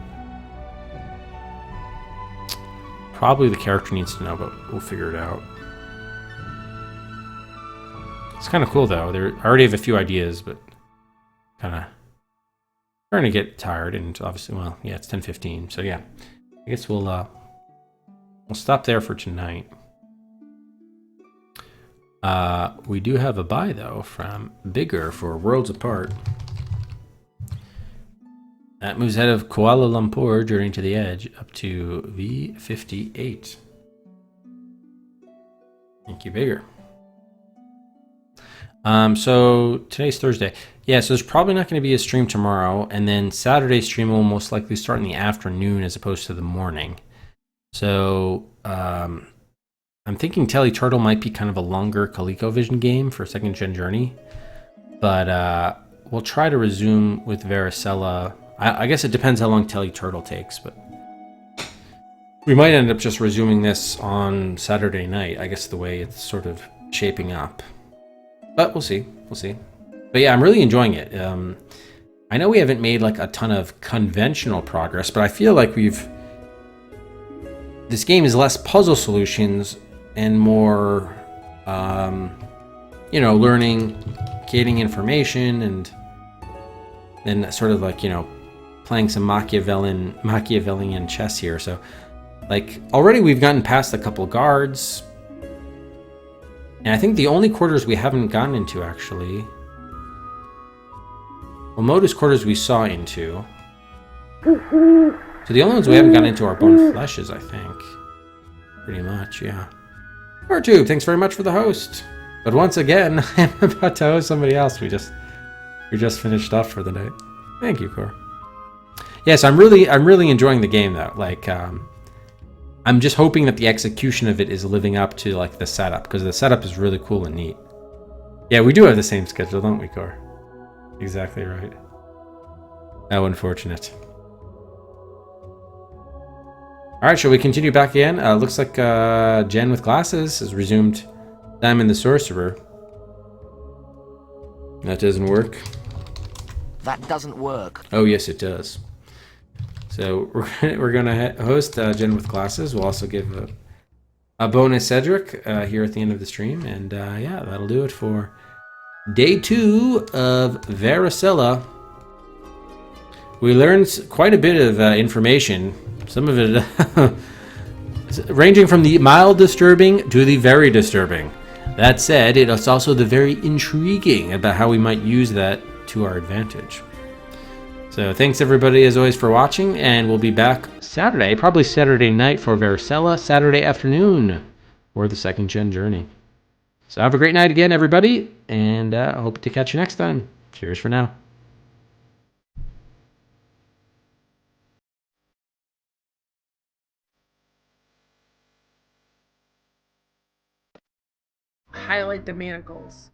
Probably the character needs to know, but we'll figure it out. It's kind of cool though. I already have a few ideas, but kind of starting to get tired, and obviously, well, yeah, it's 10:15, so yeah, I guess we'll stop there for tonight. We do have a buy though from Bigger for Worlds Apart. That moves ahead of Kuala Lumpur Journey to the Edge up to V58. Thank you, Bigger. So today's Thursday. Yeah, so there's probably not going to be a stream tomorrow, and then Saturday's stream will most likely start in the afternoon as opposed to the morning. So I'm thinking Telly Turtle might be kind of a longer ColecoVision game for 2nd Gen Journey, but we'll try to resume with Varicella. I guess it depends how long Telly Turtle takes, but we might end up just resuming this on Saturday night. I guess the way it's sort of shaping up. But we'll see. We'll see. But yeah, I'm really enjoying it. I know we haven't made like a ton of conventional progress, but I feel like this game is less puzzle solutions and more, learning, gaining information, and then sort of like, playing some Machiavellian chess here. So like already we've gotten past a couple guards. And I think the only quarters we haven't gotten into, actually... Well, Modus quarters we saw into. So the only ones we haven't gotten into are Bone Fleshes, I think. Pretty much, yeah. Tube, thanks very much for the host. But once again, I'm about to host somebody else. We just finished off for the night. Thank you, Cor. Yes, I'm really enjoying the game, though. Like, I'm just hoping that the execution of it is living up to like the setup, because the setup is really cool and neat. Yeah, we do have the same schedule, don't we, Cor? Exactly right. How unfortunate. All right, shall we continue back again? Looks like Jen with glasses has resumed Diamond the Sorcerer. That doesn't work. That doesn't work. Oh, yes, it does. So we're going to host Jen with glasses. We'll also give a bonus Cedric here at the end of the stream. And yeah, that'll do it for day 2 of Varicella. We learned quite a bit of information. Some of it ranging from the mild disturbing to the very disturbing. That said, it's also the very intriguing about how we might use that to our advantage. So thanks everybody as always for watching, and we'll be back Saturday, probably Saturday night for Varicella, Saturday afternoon for the 2nd Gen Journey. So have a great night again, everybody, and I hope to catch you next time. Cheers for now. Highlight the manacles.